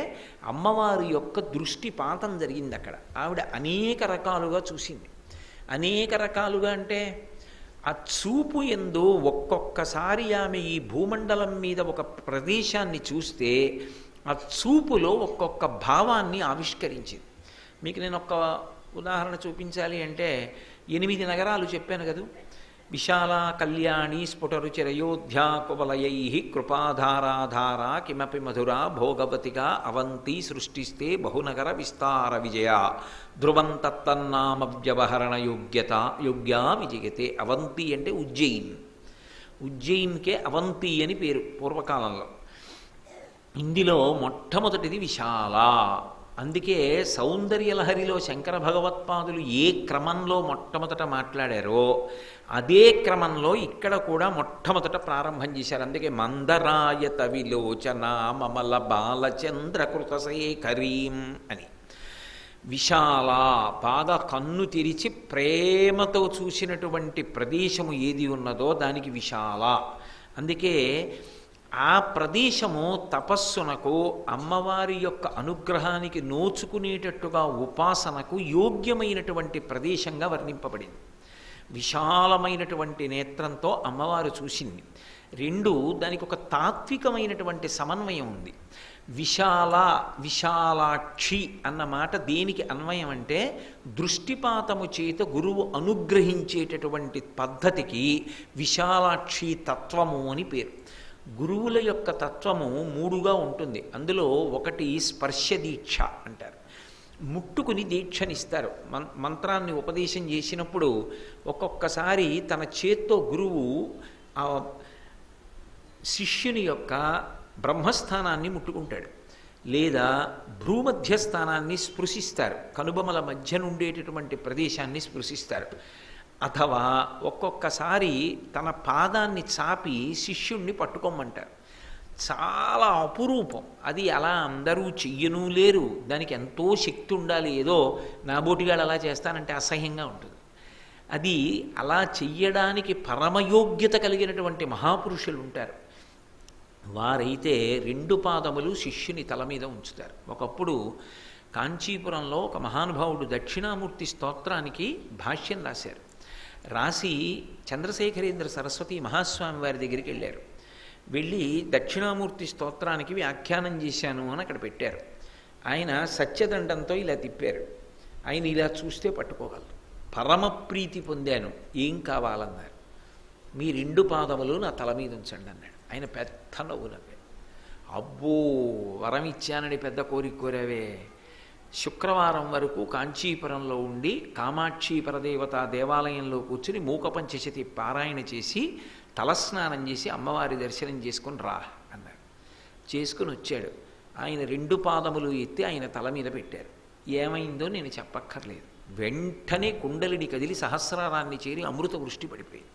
అమ్మవారి యొక్క దృష్టిపాతం జరిగింది అక్కడ. ఆవిడ అనేక రకాలుగా చూసింది. అనేక రకాలుగా అంటే ఆ చూపు ఎందు ఒక్కొక్కసారి ఆమె ఈ భూమండలం మీద ఒక ప్రదేశాన్ని చూస్తే ఆ చూపులో ఒక్కొక్క భావాన్ని ఆవిష్కరించింది. మీకు నేను ఒక ఉదాహరణ చూపించాలి అంటే 8 నగరాలు చెప్పాను కదా. విశాల కళ్యాణి స్ఫుటరుచిరయోధ్యా కువలయై కృపాధారాధారా కిమపి మధురా భోగవతిగా అవంతి సృష్టిస్తే బహునగర విస్తార విజయ ధ్రువం తత్తన్నామ వ్యవహరణ యోగ్యా విజయతే. అవంతి అంటే ఉజ్జయిన్. ఉజ్జయిన్కే అవంతి అని పేరు పూర్వకాలంలో. ఇందులో మొట్టమొదటిది విశాల. అందుకే సౌందర్యలహరిలో శంకర భగవత్పాదులు ఏ క్రమంలో మొట్టమొదట మాట్లాడారో అదే క్రమంలో ఇక్కడ కూడా మొట్టమొదట ప్రారంభం చేశారు. అందుకే మందరాయత విలోచన మమల బాలచంద్రకృతశేఖరీం అని. విశాల బాగా కన్ను తెరిచి ప్రేమతో చూసినటువంటి ప్రదేశము ఏది ఉన్నదో దానికి విశాల. అందుకే ఆ ప్రదేశము తపస్సునకు అమ్మవారి యొక్క అనుగ్రహానికి నోచుకునేటట్టుగా ఉపాసనకు యోగ్యమైనటువంటి ప్రదేశంగా వర్ణింపబడింది. విశాలమైనటువంటి నేత్రంతో అమ్మవారు చూసింది. 2 దానికి ఒక తాత్వికమైనటువంటి సమన్వయం ఉంది. విశాలాక్షి అన్న మాట దేనికి అన్వయం అంటే దృష్టిపాతము చేత గురువు అనుగ్రహించేటటువంటి పద్ధతికి విశాలాక్షి తత్వము అని పేరు. గురువుల యొక్క తత్వము 3గా ఉంటుంది. అందులో ఒకటి స్పర్శ దీక్ష అంటారు. ముట్టుకుని దీక్షనిస్తారు. మంత్రాన్ని ఉపదేశం చేసినప్పుడు ఒక్కొక్కసారి తన చేత్తో గురువు ఆ శిష్యుని యొక్క బ్రహ్మస్థానాన్ని ముట్టుకుంటాడు, లేదా భ్రూమధ్యస్థానాన్ని స్పృశిస్తారు, కనుబొమల మధ్య నుండేటటువంటి ప్రదేశాన్ని స్పృశిస్తారు. అథవా ఒక్కొక్కసారి తన పాదాన్ని చాపి శిష్యుణ్ణి పట్టుకోమంటారు. చాలా అపురూపం అది. అలా అందరూ చెయ్యనూ లేరు. దానికి ఎంతో శక్తి ఉండాలి. ఏదో నాబోటిగాడు అలా చేస్తానంటే అసహ్యంగా ఉంటుంది. అది అలా చెయ్యడానికి పరమయోగ్యత కలిగినటువంటి మహాపురుషులు ఉంటారు. వారైతే 2 పాదములు శిష్యుని తల మీద ఉంచుతారు. ఒకప్పుడు కాంచీపురంలో ఒక మహానుభావుడు దక్షిణామూర్తి స్తోత్రానికి భాష్యం రాశారు. రాసి చంద్రశేఖరేంద్ర సరస్వతి మహాస్వామి వారి దగ్గరికి వెళ్ళారు. వెళ్ళి దక్షిణామూర్తి స్తోత్రానికి వ్యాఖ్యానం చేశాను అని అక్కడ పెట్టారు. ఆయన సత్యదండంతో ఇలా తిప్పారు. ఆయన ఇలా చూస్తే పట్టుకోగలరు. పరమప్రీతి పొందాను, ఏం కావాలన్నారు. మీ 2 పాదములు నా తల మీద ఉంచండి అన్నాడు. ఆయన పెద్ద నవ్వు నవ్వాడు. అబ్బో, వరం ఇచ్చానని పెద్ద కోరిక కోరావే. శుక్రవారం వరకు కాంచీపురంలో ఉండి కామాక్షి పరదేవత దేవాలయంలో కూర్చుని మూకపంచశతి పారాయణ చేసి తలస్నానం చేసి అమ్మవారి దర్శనం చేసుకుని రా అన్నాడు. చేసుకుని వచ్చాడు. ఆయన 2 పాదములు ఎత్తి ఆయన తల మీద పెట్టారు. ఏమైందో నేను చెప్పక్కర్లేదు. వెంటనే కుండలిని కదిలి సహస్రారాన్ని చేరి అమృత వృష్టి పడిపోయింది.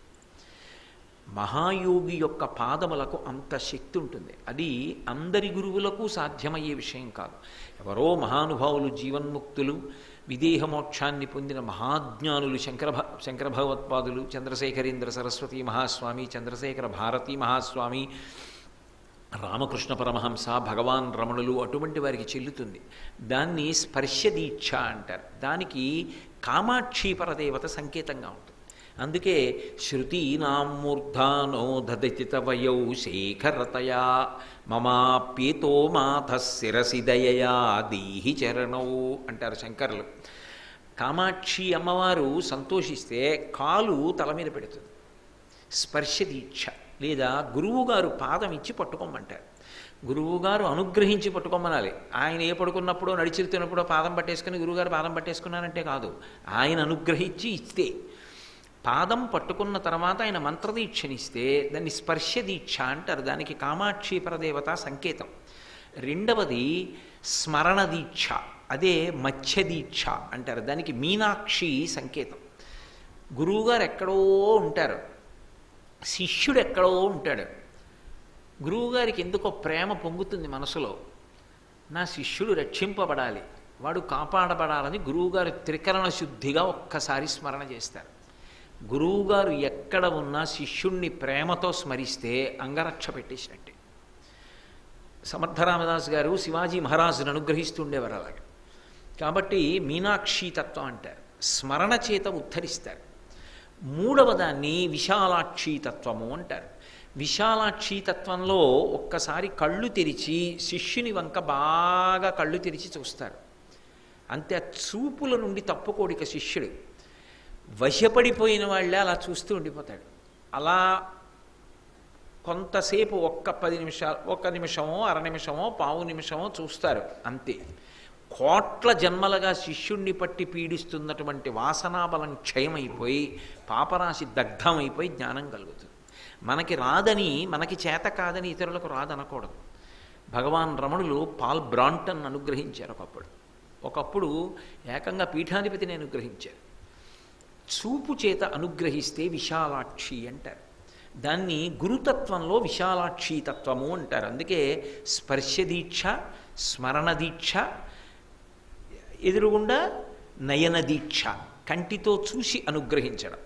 మహాయోగి యొక్క పాదములకు అంత శక్తి ఉంటుంది. అది అందరి గురువులకు సాధ్యమయ్యే విషయం కాదు. ఎవరో మహానుభావులు, జీవన్ముక్తులు, విదేహ మోక్షాన్ని పొందిన మహాజ్ఞానులు, శంకర భగవత్పాదులు, చంద్రశేఖరేంద్ర సరస్వతి మహాస్వామి, చంద్రశేఖర భారతీ మహాస్వామి, రామకృష్ణ పరమహంస, భగవాన్ రమణులు, అటువంటి వారికి చెల్లుతుంది. దాన్ని స్పర్శ దీక్ష అంటారు. దానికి కామాక్షి పరదేవత సంకేతంగా ఉంటుంది. అందుకే శృతీనాం మూర్ధానో దదతి తవయౌ శేఖరతయా మమాప్యేతో మాథ శిరసి దయయా దీహి చరణౌ అంటారు శంకరులు. కామాక్షి అమ్మవారు సంతోషిస్తే కాలు తల మీద పెడుతుంది. స్పర్శ దీక్ష, లేదా గురువుగారు పాదం ఇచ్చి పట్టుకోమంటారు. గురువుగారు అనుగ్రహించి పట్టుకోమనాలి. ఆయన ఏ పడుకున్నప్పుడో నడిచిరుతున్నప్పుడో పాదం పట్టేసుకుని గురువుగారు పాదం పట్టేసుకున్నారంటే కాదు, ఆయన అనుగ్రహించి ఇస్తే. పాదం పట్టుకున్న తర్వాత ఆయన మంత్రదీక్షనిస్తే దాన్ని స్పర్శ దీక్ష అంటారు. దానికి కామాక్షి పరదేవత సంకేతం. రెండవది స్మరణ దీక్ష, అదే మత్స్య దీక్ష అంటారు. దానికి మీనాక్షి సంకేతం. గురువుగారు ఎక్కడో ఉంటారు, శిష్యుడు ఎక్కడో ఉంటాడు. గురువుగారికి ఎందుకో ప్రేమ పొంగుతుంది మనసులో. నా శిష్యుడు రక్షింపబడాలి, వాడు కాపాడబడాలని గురువుగారు త్రికరణ శుద్ధిగా ఒక్కసారి స్మరణ చేస్తారు. గురువుగారు ఎక్కడ ఉన్నా శిష్యుణ్ణి ప్రేమతో స్మరిస్తే అంగరక్ష పెట్టేసినట్టే. సమర్థరామదాస్ గారు శివాజీ మహారాజును అనుగ్రహిస్తుండేవారు అలాగే. కాబట్టి మీనాక్షి తత్వం అంటారు. స్మరణ చేత ఉద్ధరిస్తారు. మూడవ దాన్ని విశాలాక్షి తత్వము అంటారు. విశాలాక్షి తత్వంలో ఒక్కసారి కళ్ళు తెరిచి శిష్యుని వంక బాగా కళ్ళు తెరిచి చూస్తారు. అంతే. ఆ చూపుల నుండి తప్పుకోడిక శిష్యుడు వశపడిపోయిన వాళ్ళే అలా చూస్తూ ఉండిపోతాడు. అలా కొంతసేపు 10 నిమిషాలు, 1 నిమిషమో, అర నిమిషమో, పావు నిమిషమో చూస్తారు అంతే. కోట్ల జన్మలుగా శిష్యుణ్ణి పట్టి పీడిస్తున్నటువంటి వాసనాబలం క్షయమైపోయి పాపరాశి దగ్ధమైపోయి జ్ఞానం కలుగుతుంది. మనకి రాదని, మనకి చేత కాదని ఇతరులకు రాదనకూడదు. భగవాన్ రమణులు పాల్ బ్రాంటన్ అనుగ్రహించారు ఒకప్పుడు ఏకంగా పీఠాధిపతిని అనుగ్రహించారు. చూపు చేత అనుగ్రహిస్తే విశాలాక్షి అంటారు. దాన్ని గురుతత్వంలో విశాలాక్షి తత్వము అంటారు. అందుకే స్పర్శ దీక్ష, స్మరణ దీక్ష, ఎదురుగుండా నయన దీక్ష, కంటితో చూసి అనుగ్రహించడం.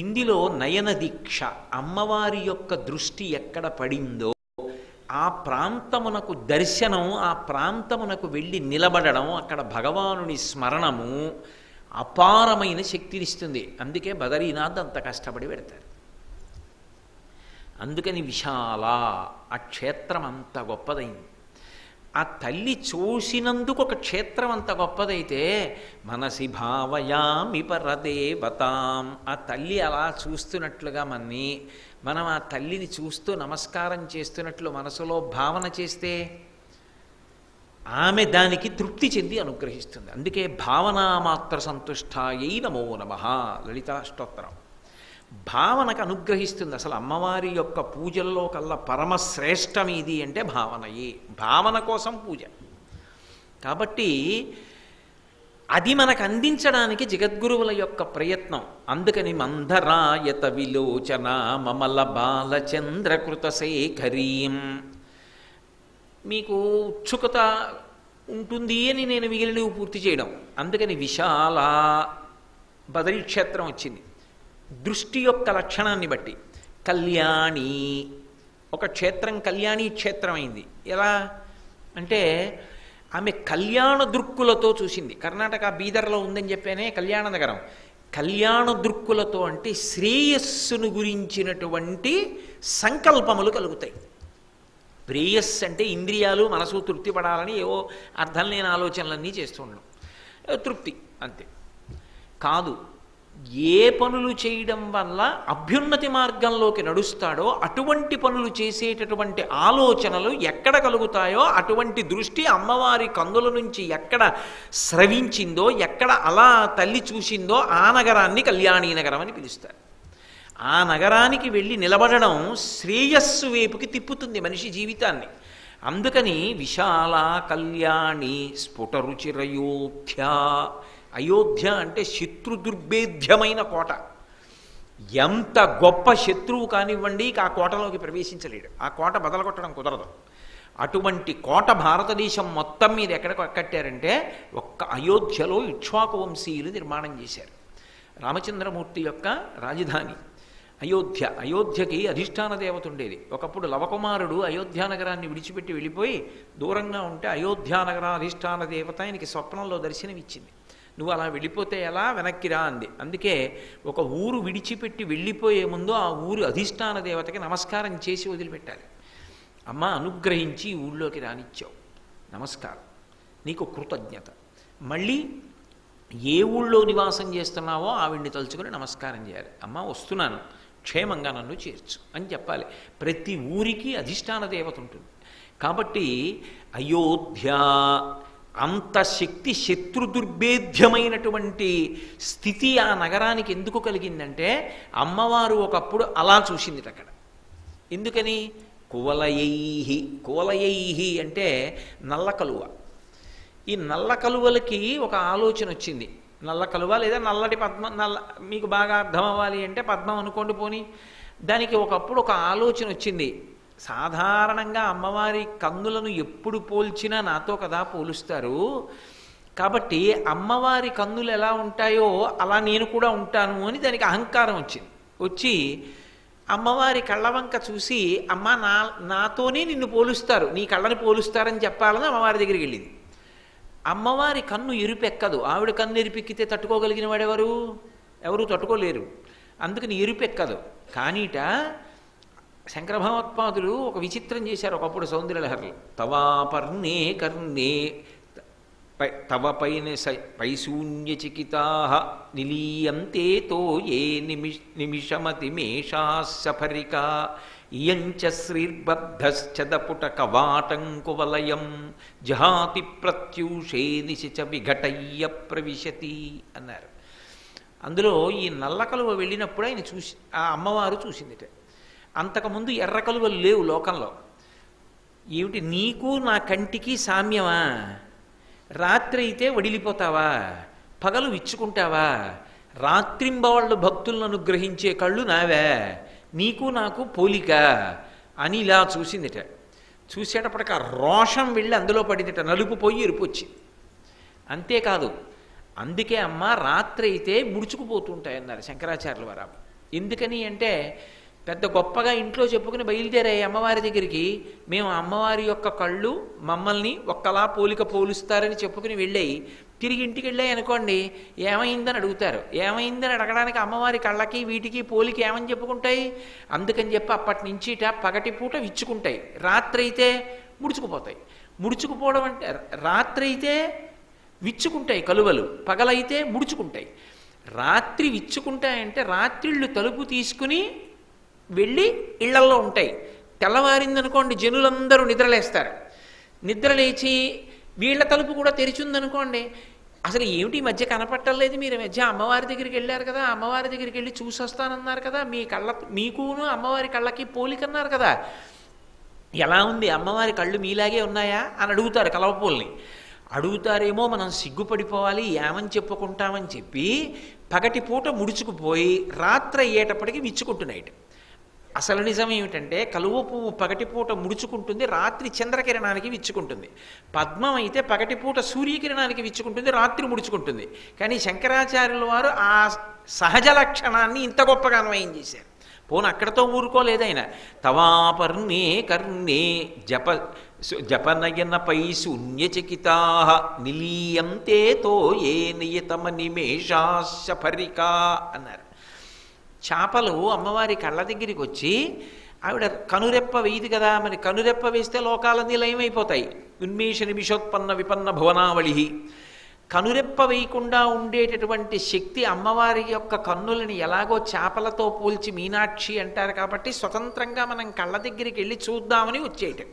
ఇందులో నయన దీక్ష, అమ్మవారి యొక్క దృష్టి ఎక్కడ పడిందో ఆ ప్రాంతమునకు దర్శనం, ఆ ప్రాంతమునకు వెళ్ళి నిలబడడం, అక్కడ భగవానుని స్మరణము అపారమైన శక్తినిస్తుంది. అందుకే బదరీనాథ్ అంత కష్టపడి పెడతారు. అందుకని విశాల, ఆ క్షేత్రం అంత గొప్పదైంది. ఆ తల్లి చూసినందుకు ఒక క్షేత్రం అంత గొప్పదైతే మనసి భావయామి పరదేవతాం, ఆ తల్లి అలా చూస్తున్నట్లుగా మనం ఆ తల్లిని చూస్తూ నమస్కారం చేస్తున్నట్లు మనసులో భావన చేస్తే ఆమె దానికి తృప్తి చెంది అనుగ్రహిస్తుంది. అందుకే భావనామాత్ర సంతుష్టాయై నమో నమః లలితాష్టోత్తరం భావనకు అనుగ్రహిస్తుంది. అసలు అమ్మవారి యొక్క పూజల్లో కల్లా పరమశ్రేష్టమేది అంటే భావనయే. భావన కోసం పూజ. కాబట్టి అది మనకు అందించడానికి జగద్గురువుల యొక్క ప్రయత్నం. అందుకని మందరాయత విలోచన మమల బాలచంద్రకృత శేఖరీం. మీకు ఉత్సుకత ఉంటుంది అని నేను మిగిలినవి పూర్తి చేయడం. అందుకని విశాల బదరీ క్షేత్రం వచ్చింది. దృష్టి యొక్క లక్షణాన్ని బట్టి కళ్యాణి, ఒక క్షేత్రం కళ్యాణి క్షేత్రం అయింది. ఎలా అంటే ఆమె కళ్యాణ దృక్కులతో చూసింది. కర్ణాటక బీదర్లో ఉందని చెప్పానే కళ్యాణ నగరం. కళ్యాణ దృక్కులతో అంటే శ్రేయస్సును గురించినటువంటి సంకల్పములు కలుగుతాయి. ప్రేయస్ అంటే ఇంద్రియాలు మనసు తృప్తి పడాలని ఏవో అర్థం లేని ఆలోచనలన్నీ చేస్తూ ఉండడం, తృప్తి అంతే కాదు. ఏ పనులు చేయడం వల్ల అభ్యున్నతి మార్గంలోకి నడుస్తాడో అటువంటి పనులు చేసేటటువంటి ఆలోచనలు ఎక్కడ కలుగుతాయో అటువంటి దృష్టి అమ్మవారి కందుల నుంచి ఎక్కడ స్రవించిందో, ఎక్కడ అలా తల్లి చూసిందో ఆ నగరాన్ని కళ్యాణీ నగరం అని పిలుస్తారు. ఆ నగరానికి వెళ్ళి నిలబడడం శ్రేయస్సు వైపుకి తిప్పుతుంది మనిషి జీవితాన్ని. అందుకని విశాల కళ్యాణి స్ఫుటరుచిరయోధ్య. అయోధ్య అంటే శత్రుదుర్భేద్యమైన కోట. ఎంత గొప్ప శత్రువు కానివ్వండి ఆ కోటలోకి ప్రవేశించలేడు, ఆ కోట బదలగొట్టడం కుదరదు. అటువంటి కోట భారతదేశం మొత్తం మీద ఎక్కడ కట్టారంటే ఒక్క అయోధ్యలో ఇక్ష్వాకు వంశీయులు నిర్మాణం చేశారు. రామచంద్రమూర్తి యొక్క రాజధాని అయోధ్య. అయోధ్యకి అధిష్టాన దేవత ఉండేది. ఒకప్పుడు లవకుమారుడు అయోధ్యానగరాన్ని విడిచిపెట్టి వెళ్ళిపోయి దూరంగా ఉంటే అయోధ్యానగర అధిష్టాన దేవత ఆయనకి స్వప్నంలో దర్శనమిచ్చింది. నువ్వు అలా వెళ్ళిపోతే ఎలా, వెనక్కి రా అంది. అందుకే ఒక ఊరు విడిచిపెట్టి వెళ్ళిపోయే ముందు ఆ ఊరు అధిష్టాన దేవతకి నమస్కారం చేసి వదిలిపెట్టాలి. అమ్మ అనుగ్రహించి ఊళ్ళోకి రానిచ్చావు, నమస్కారం, నీకు కృతజ్ఞత. మళ్ళీ ఏ ఊళ్ళో నివాసం చేస్తున్నావో ఆవిడ్ని తలుచుకొని నమస్కారం చేయాలి. అమ్మ వస్తున్నాను, క్షేమంగా నన్ను చేర్చు అని చెప్పాలి. ప్రతి ఊరికి అధిష్టాన దేవత ఉంటుంది. కాబట్టి అయోధ్య అంత శక్తి, శత్రుదుర్భేద్యమైనటువంటి స్థితి ఆ నగరానికి ఎందుకు కలిగిందంటే అమ్మవారు ఒకప్పుడు అలా చూసింది అక్కడ. ఎందుకని? కువలయైహి. కువలయైహి అంటే నల్ల కలువ. ఈ నల్ల కలువలకి ఒక ఆలోచన వచ్చింది. నల్ల కలువ లేదా నల్లటి పద్మం, మీకు బాగా అర్థం అవ్వాలి అంటే పద్మం అనుకోండి పోని. దానికి ఒకప్పుడు ఒక ఆలోచన వచ్చింది. సాధారణంగా అమ్మవారి కన్నులను ఎప్పుడు పోల్చినా నాతో కదా పోలుస్తారు, కాబట్టి అమ్మవారి కన్నులు ఎలా ఉంటాయో అలా నేను కూడా ఉంటాను అని దానికి అహంకారం వచ్చింది. వచ్చి అమ్మవారి కళ్ళవంక చూసి అమ్మ నాతోనే నిన్ను పోలుస్తారు, నీ కళ్ళని పోలుస్తారని చెప్పాలని అమ్మవారి దగ్గరికి వెళ్ళింది. అమ్మవారి కన్ను ఎరుపెక్కదు. ఆవిడ కన్ను ఎరుపెక్కితే తట్టుకోగలిగిన వాడెవరు? ఎవరు తట్టుకోలేరు. అందుకని ఎరుపెక్కదు. కానీట శంకర భగవత్పాదులు ఒక విచిత్రం చేశారు ఒకప్పుడు సౌందర్యలహరిలో. తవాపర్ణే కర్ణే తవ పైన పైశూన్యచికితా నిలీయంతే తో ఏ నిమిషమతి మేషాశఫరికా ఇయంచ శ్రీర్బద్ధశ్చదపుట కవాటంకువలయం జహాతి ప్రత్యూషే నిశిచ విఘటయ్య ప్రవిశతి అన్నారు. అందులో ఈ నల్ల కలువ వెళ్ళినప్పుడు ఆయన చూసి, ఆ అమ్మవారు చూసిందిట. అంతకుముందు ఎర్ర కలువలు లేవు లోకంలో. ఏమిటి నీకు నా కంటికి సామ్యమా? రాత్రి అయితే వడిలిపోతావా, పగలు విచ్చుకుంటావా? రాత్రింబవాళ్ళు భక్తులను అనుగ్రహించే కళ్ళు నావే, నీకు నాకు పోలిక అని ఇలా చూసిందిట. చూసేటప్పటికి ఆ రోషం వెళ్ళి అందులో పడిందిట, నలుపు పోయి ఎరుపు వచ్చింది. అంతేకాదు, అందుకే అమ్మ రాత్రి అయితే ముడుచుకుపోతుంటాయన్నారు శంకరాచార్యుల వారు. ఎందుకని అంటే పెద్ద గొప్పగా ఇంట్లో చెప్పుకుని బయలుదేరాయి అమ్మవారి దగ్గరికి. మేము అమ్మవారి యొక్క కళ్ళు మమ్మల్ని ఒక్కలా పోలుస్తారని చెప్పుకుని వెళ్ళాయి. తిరిగి ఇంటికి వెళ్ళాయి అనుకోండి, ఏమైందని అడుగుతారు. ఏమైందని అడగడానికి అమ్మవారి కళ్ళకి వీటికి పోలిక ఏమని చెప్పుకుంటాయి? అందుకని చెప్పి అప్పటి నుంచి పగటిపూట విచ్చుకుంటాయి, రాత్రి అయితే ముడుచుకుపోతాయి. ముడుచుకుపోవడం అంటే రాత్రి అయితే విచ్చుకుంటాయి కలువలు, పగలైతే ముడుచుకుంటాయి. రాత్రి విచ్చుకుంటాయంటే రాత్రిళ్ళు తలుపు తీసుకుని వెళ్ళి ఇళ్లల్లో ఉంటాయి. తెల్లవారిందనుకోండి జనులందరూ నిద్రలేస్తారు. నిద్రలేచి వీళ్ళ తలుపు కూడా తెరిచిందనుకోండి, అసలు ఏమిటి ఈ మధ్య కనపట్టలేదు, మీరు మధ్య అమ్మవారి దగ్గరికి వెళ్ళారు కదా, అమ్మవారి దగ్గరికి వెళ్ళి చూసి వస్తానన్నారు కదా, మీకును అమ్మవారి కళ్ళకి పోలికన్నారు కదా, ఎలా ఉంది అమ్మవారి కళ్ళు మీలాగే ఉన్నాయా అని అడుగుతారు కలవపూల్ని. అడుగుతారేమో మనం సిగ్గుపడిపోవాలి, ఏమని చెప్పుకుంటామని చెప్పి పగటిపూట ముడుచుకుపోయి రాత్రి అయ్యేటప్పటికి విచ్చుకుంటున్నాయి. అసలు నిజం ఏమిటంటే కలువ పువ్వు పగటిపూట ముడుచుకుంటుంది, రాత్రి చంద్రకిరణానికి విచ్చుకుంటుంది. పద్మం అయితే పగటిపూట సూర్యకిరణానికి విచ్చుకుంటుంది, రాత్రి ముడుచుకుంటుంది. కానీ శంకరాచార్యుల వారు ఆ సహజ లక్షణాన్ని ఇంత గొప్పగా అన్వయం చేశారు. పోను అక్కడతో ఊరుకోలేదైన. తవాపర్ణే కర్ణే జపనయనపై శూన్యచకితా నిలీయంతే తో ఏ నియతమ నిమేషాశఫరికా అన్నారు. చేపలు అమ్మవారి కళ్ళ దగ్గరికి వచ్చి ఆవిడ కనురెప్ప వేయదు కదా, మరి కనురెప్ప వేస్తే లోకాలన్నీ లయమైపోతాయి. ఉన్మేష నిమిషోత్పన్న విపన్న భువనావళి. కనురెప్ప వేయకుండా ఉండేటటువంటి శక్తి అమ్మవారి యొక్క కన్నులని ఎలాగో చేపలతో పోల్చి మీనాక్షి అంటారు కాబట్టి స్వతంత్రంగా మనం కళ్ళ దగ్గరికి వెళ్ళి చూద్దామని వచ్చేయటం.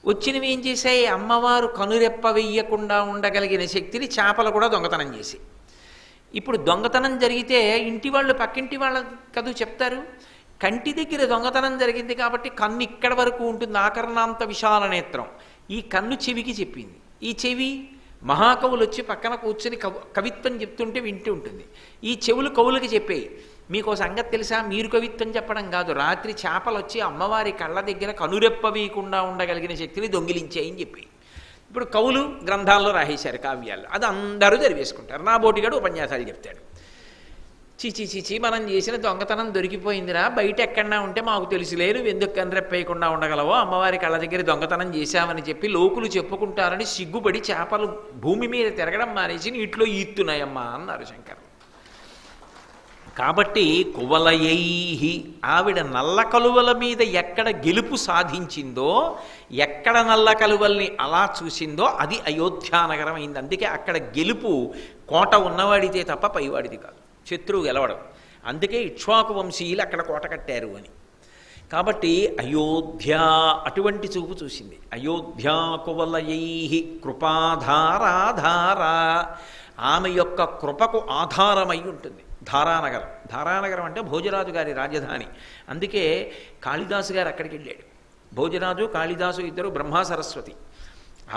వచ్చినవి ఏం చేశాయి? అమ్మవారు కనురెప్ప వెయ్యకుండా ఉండగలిగిన శక్తిని చేపలు కూడా దొంగతనం చేసి. ఇప్పుడు దొంగతనం జరిగితే ఇంటి వాళ్ళు పక్కింటి వాళ్ళ కదూ చెప్తారు. కంటి దగ్గర దొంగతనం జరిగింది కాబట్టి కన్ను ఇక్కడ వరకు ఉంటుంది, ఆకర్ణాంత విశాల నేత్రం. ఈ కన్ను చెవికి చెప్పింది. ఈ చెవి మహాకవులు వచ్చి పక్కన కూర్చొని కవిత్వం చెప్తుంటే వింటూ ఉంటుంది. ఈ చెవులు కవులకి చెప్పేయి. మీకు సంగతి తెలుసా, మీరు కవిత్వం చెప్పడం కాదు, రాత్రి చేపలు వచ్చి అమ్మవారి కళ్ళ దగ్గర కనురెప్ప వేయకుండా ఉండగలిగిన శక్తిని దొంగిలించాయని చెప్పి. ఇప్పుడు కవులు గ్రంథాల్లో రాసేశారు కావ్యాలు, అది అందరూ చదివేసుకుంటారు. నా బోటిగాడు ఉపన్యాసాలు చెప్తాడు. చీచి చీచి మనం చేసిన దొంగతనం దొరికిపోయిందిరా, బయట ఎక్కడన్నా ఉంటే మాకు తెలుసులే, నువ్వు ఎందుకు కనిరెప్పేయకుండా ఉండగలవో, అమ్మవారి కళ్ళ దగ్గర దొంగతనం చేశామని చెప్పి లోకులు చెప్పుకుంటారని సిగ్గుపడి చేపలు భూమి మీద తిరగడం మానేసి నీటిలో ఈత్తున్నాయమ్మా అన్నారు శంకర్. కాబట్టి కువలయైహి, ఆవిడ నల్ల కలువల మీద ఎక్కడ గెలుపు సాధించిందో, ఎక్కడ నల్ల కలువల్ని అలా చూసిందో అది అయోధ్యానగరం అయింది. అందుకే అక్కడ గెలుపు కోట ఉన్నవాడితే తప్ప పైవాడిది కాదు, శత్రువు గెలవడం. అందుకే ఇక్ష్వాకు వంశీయులు అక్కడ కోట కట్టారు అని. కాబట్టి అయోధ్య అటువంటి చూపు చూసింది. అయోధ్యా కువలయైహి కృపాధారాధార, ఆమె యొక్క కృపకు ఆధారమై ఉంటుంది ధారానగరం. ధారానగరం అంటే భోజరాజు గారి రాజధాని. అందుకే కాళిదాసు గారు అక్కడికి వెళ్ళాడు. భోజరాజు కాళిదాసు ఇద్దరు బ్రహ్మ సరస్వతి.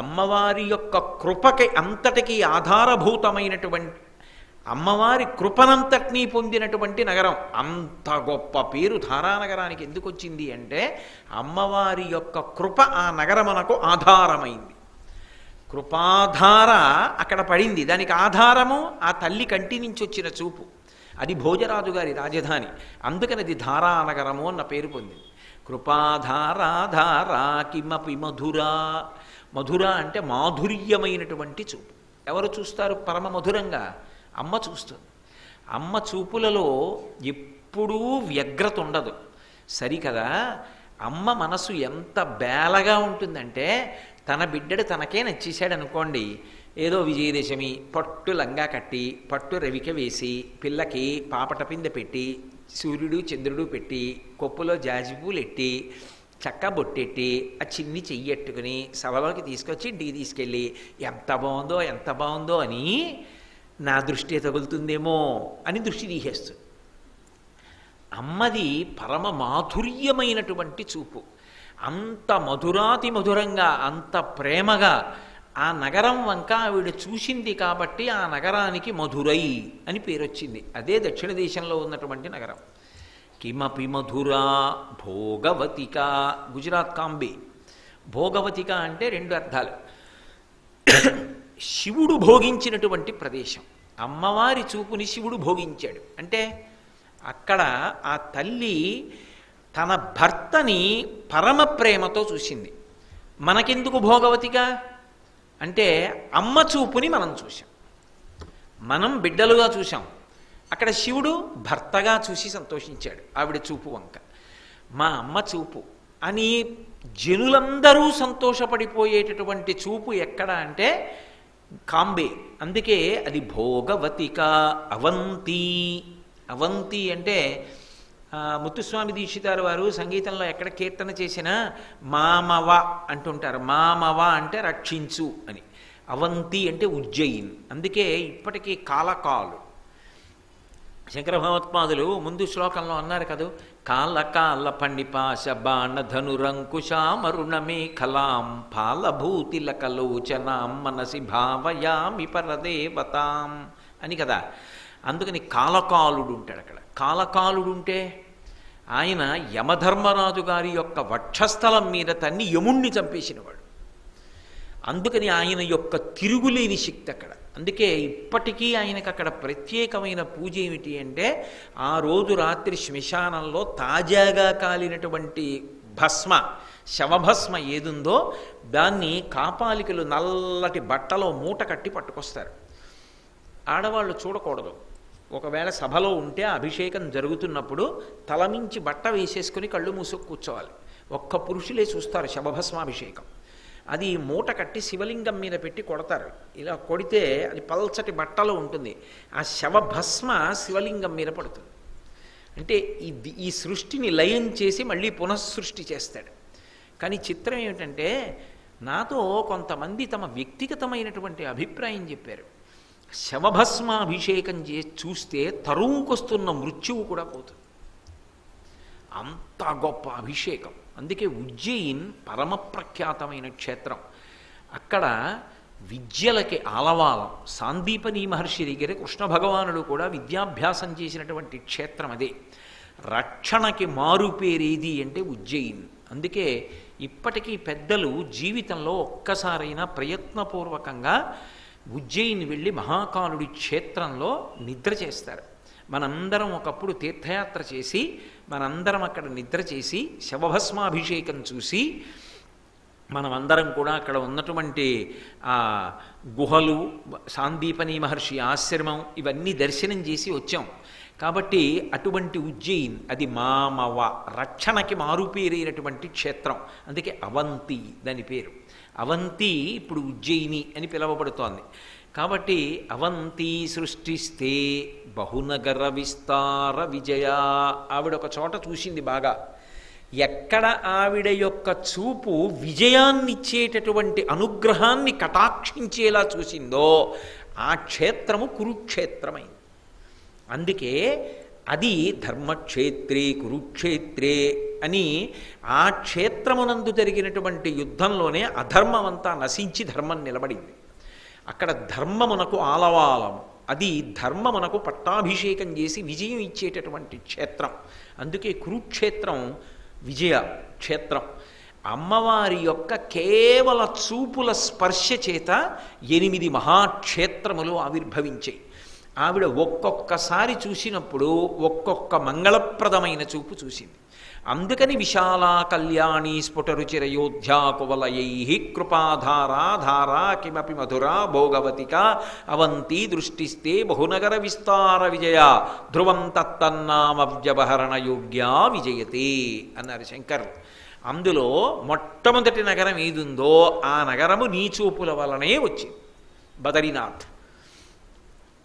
అమ్మవారి యొక్క కృపకి అంతటికీ ఆధారభూతమైనటువంటి, అమ్మవారి కృపనంతటినీ పొందినటువంటి నగరం. అంత గొప్ప పేరు ధారానగరానికి ఎందుకు వచ్చింది అంటే అమ్మవారి యొక్క కృప ఆ నగరమునకు ఆధారమైంది. కృపాధార అక్కడ పడింది, దానికి ఆధారము ఆ తల్లి కంటి నుంచి వచ్చిన చూపు. అది భోజరాజు గారి రాజధాని, అందుకని అది ధారానగరము అన్న పేరు పొందింది. కృపాధారాధారా కిమపి మధురా, మధుర అంటే మాధుర్యమైనటువంటి చూపు. ఎవరు చూస్తారు పరమ మధురంగా? అమ్మ చూస్తుంది. అమ్మ చూపులలో ఎప్పుడూ వ్యగ్రత ఉండదు, సరికదా. అమ్మ మనసు ఎంత బేలగా ఉంటుందంటే, తన బిడ్డడు తనకే నచ్చేశాడు అనుకోండి, ఏదో విజయదశమి పట్టు లంగా కట్టి పట్టు రవిక వేసి పిల్లకి పాపట పిందె పెట్టి సూర్యుడు చంద్రుడు పెట్టి కొప్పులో జాజిపూలు ఎట్టి చక్క బొట్టెట్టి ఆ చిన్ని చెయ్యెట్టుకుని సభలోకి తీసుకొచ్చి ఇంటికి తీసుకెళ్ళి ఎంత బాగుందో ఎంత బాగుందో అని నా దృష్టి తగులుతుందేమో అని దృష్టి తీసేస్తుంది. అమ్మది పరమ మాధుర్యమైనటువంటి చూపు. అంత మధురాతి మధురంగా అంత ప్రేమగా ఆ నగరం వంక ఆవిడ చూసింది కాబట్టి ఆ నగరానికి మధురై అని పేరు వచ్చింది. అదే దక్షిణ దేశంలో ఉన్నటువంటి నగరం. కిమపి మధురా భోగవతిక, గుజరాత్ కాంబే. భోగవతిక అంటే రెండు అర్థాలు. శివుడు భోగించినటువంటి ప్రదేశం. అమ్మవారి చూపుని శివుడు భోగించాడు అంటే అక్కడ ఆ తల్లి తన భర్తని పరమ ప్రేమతో చూసింది. మనకెందుకు భోగవతిగా అంటే అమ్మ చూపుని మనం చూసాం, మనం బిడ్డలుగా చూసాం. అక్కడ శివుడు భర్తగా చూసి సంతోషించాడు ఆవిడ చూపు వంక. మా అమ్మ చూపు అని జనులందరూ సంతోషపడిపోయేటటువంటి చూపు ఎక్కడ అంటే కాంబే. అందుకే అది భోగవతిక. అవంతి, అవంతి అంటే ముత్తుస్వామి దీక్షితారు వారు సంగీతంలో ఎక్కడ కీర్తన చేసినా మామవ అంటుంటారు. మామవ అంటే రక్షించు అని. అవంతి అంటే ఉజ్జయిన్. అందుకే ఇప్పటికీ కాలకాలు. శంకర భగవత్పాదులు ముందు శ్లోకంలో అన్నారు కదా, కాల కాల పండిపాశ బాణ ధనురంకుశామరుణమే కలాం పాలభూతిల కలోచనాం మనసి భావయామి పరదేవతాం అని కదా. అందుకని కాలకాలుడు ఉంటాడు అక్కడ. కాలకాలుడు ఉంటే ఆయన యమధర్మరాజు గారి యొక్క వక్షస్థలం మీద తన్ని యముణ్ణి చంపేసినవాడు. అందుకని ఆయన యొక్క తిరుగులేని శక్తి అక్కడ. అందుకే ఇప్పటికీ ఆయనకు అక్కడ ప్రత్యేకమైన పూజ ఏమిటి అంటే ఆ రోజు రాత్రి శ్మశానంలో తాజాగా కాలినటువంటి భస్మ, శవభస్మ ఏదుందో దాన్ని కాపాలికలు నల్లటి బట్టలో మూట కట్టి పట్టుకొస్తారు. ఆడవాళ్ళు చూడకూడదు. ఒకవేళ సభలో ఉంటే అభిషేకం జరుగుతున్నప్పుడు తలమించి బట్ట వేసేసుకుని కళ్ళు మూసుకు కూర్చోవాలి. ఒక్క పురుషులే చూస్తారు శవభస్మాభిషేకం. అది మూట కట్టి శివలింగం మీద పెట్టి కొడతారు. ఇలా కొడితే అది పల్చటి బట్టలో ఉంటుంది. ఆ శవభస్మ శివలింగం మీద పడుతుంది. అంటే ఈ సృష్టిని లయం చేసి మళ్ళీ పునఃసృష్టి చేస్తాడు. కానీ చిత్రం ఏమిటంటే నాతో కొంతమంది తమ వ్యక్తిగతమైనటువంటి అభిప్రాయం చెప్పారు. శవభస్మాభిషేకం చేసి చూస్తే తరువుకొస్తున్న మృత్యువు కూడా పోతుంది. అంత గొప్ప అభిషేకం. అందుకే ఉజ్జయిన్ పరమ ప్రఖ్యాతమైన క్షేత్రం. అక్కడ విద్యలకి ఆలవాలం. సాందీపని మహర్షి దగ్గర కృష్ణ భగవానుడు కూడా విద్యాభ్యాసం చేసినటువంటి క్షేత్రం అదే. రక్షణకి మారుపేరేది అంటే ఉజ్జయిన్. అందుకే ఇప్పటికీ పెద్దలు జీవితంలో ఒక్కసారైనా ప్రయత్నపూర్వకంగా ఉజ్జయిని వెళ్ళి మహాకాలుడి క్షేత్రంలో నిద్ర చేస్తారు. మనందరం ఒకప్పుడు తీర్థయాత్ర చేసి మనందరం అక్కడ నిద్ర చేసి శవభస్మాభిషేకం చూసి మనమందరం కూడా అక్కడ ఉన్నటువంటి ఆ గుహలు, సాందీపని మహర్షి ఆశ్రమం ఇవన్నీ దర్శనం చేసి వచ్చాం. కాబట్టి అటువంటి ఉజ్జయిన్ అది మామవ, రక్షణకి మారుపేరైనటువంటి క్షేత్రం. అందుకే అవంతి దాని పేరు. అవంతి ఇప్పుడు ఉజ్జయిని అని పిలువబడుతోంది. కాబట్టి అవంతి సృష్టిస్తే బహునగర విస్తార విజయ. ఆవిడ ఒక చోట చూసింది బాగా. ఎక్కడ ఆవిడ యొక్క చూపు విజయాన్నిచ్చేటటువంటి అనుగ్రహాన్ని కటాక్షించేలా చూసిందో ఆ క్షేత్రము కురుక్షేత్రమైంది. అందుకే అది ధర్మక్షేత్రే కురుక్షేత్రే అని ఆ క్షేత్రమునందు జరిగినటువంటి యుద్ధంలోనే అధర్మమంతా నశించి ధర్మం నిలబడింది. అక్కడ ధర్మమునకు ఆలవాలము. అది ధర్మమునకు పట్టాభిషేకం చేసి విజయం ఇచ్చేటటువంటి క్షేత్రం. అందుకే కురుక్షేత్రం విజయ క్షేత్రం. అమ్మవారి యొక్క కేవల చూపుల స్పర్శ చేత 8 మహాక్షేత్రములు ఆవిర్భవించాయి. ఆవిడ ఒక్కొక్కసారి చూసినప్పుడు ఒక్కొక్క మంగళప్రదమైన చూపు చూసింది. అందుకని విశాలా కళ్యాణి స్ఫుటరుచిరయోధ్యా కువలయై కృపాధారా ధారా కిమపి మధురా భోగవతిక అవంతి దృష్టిస్తే బహునగర విస్తార విజయ ధ్రువం తత్తన్నామవ్యవహరణ యోగ్యా విజయతే అన్నారు శంకర్. అందులో మొట్టమొదటి నగరం ఏదుందో ఆ నగరము నీ చూపుల వలనే వచ్చింది, బదరీనాథ్.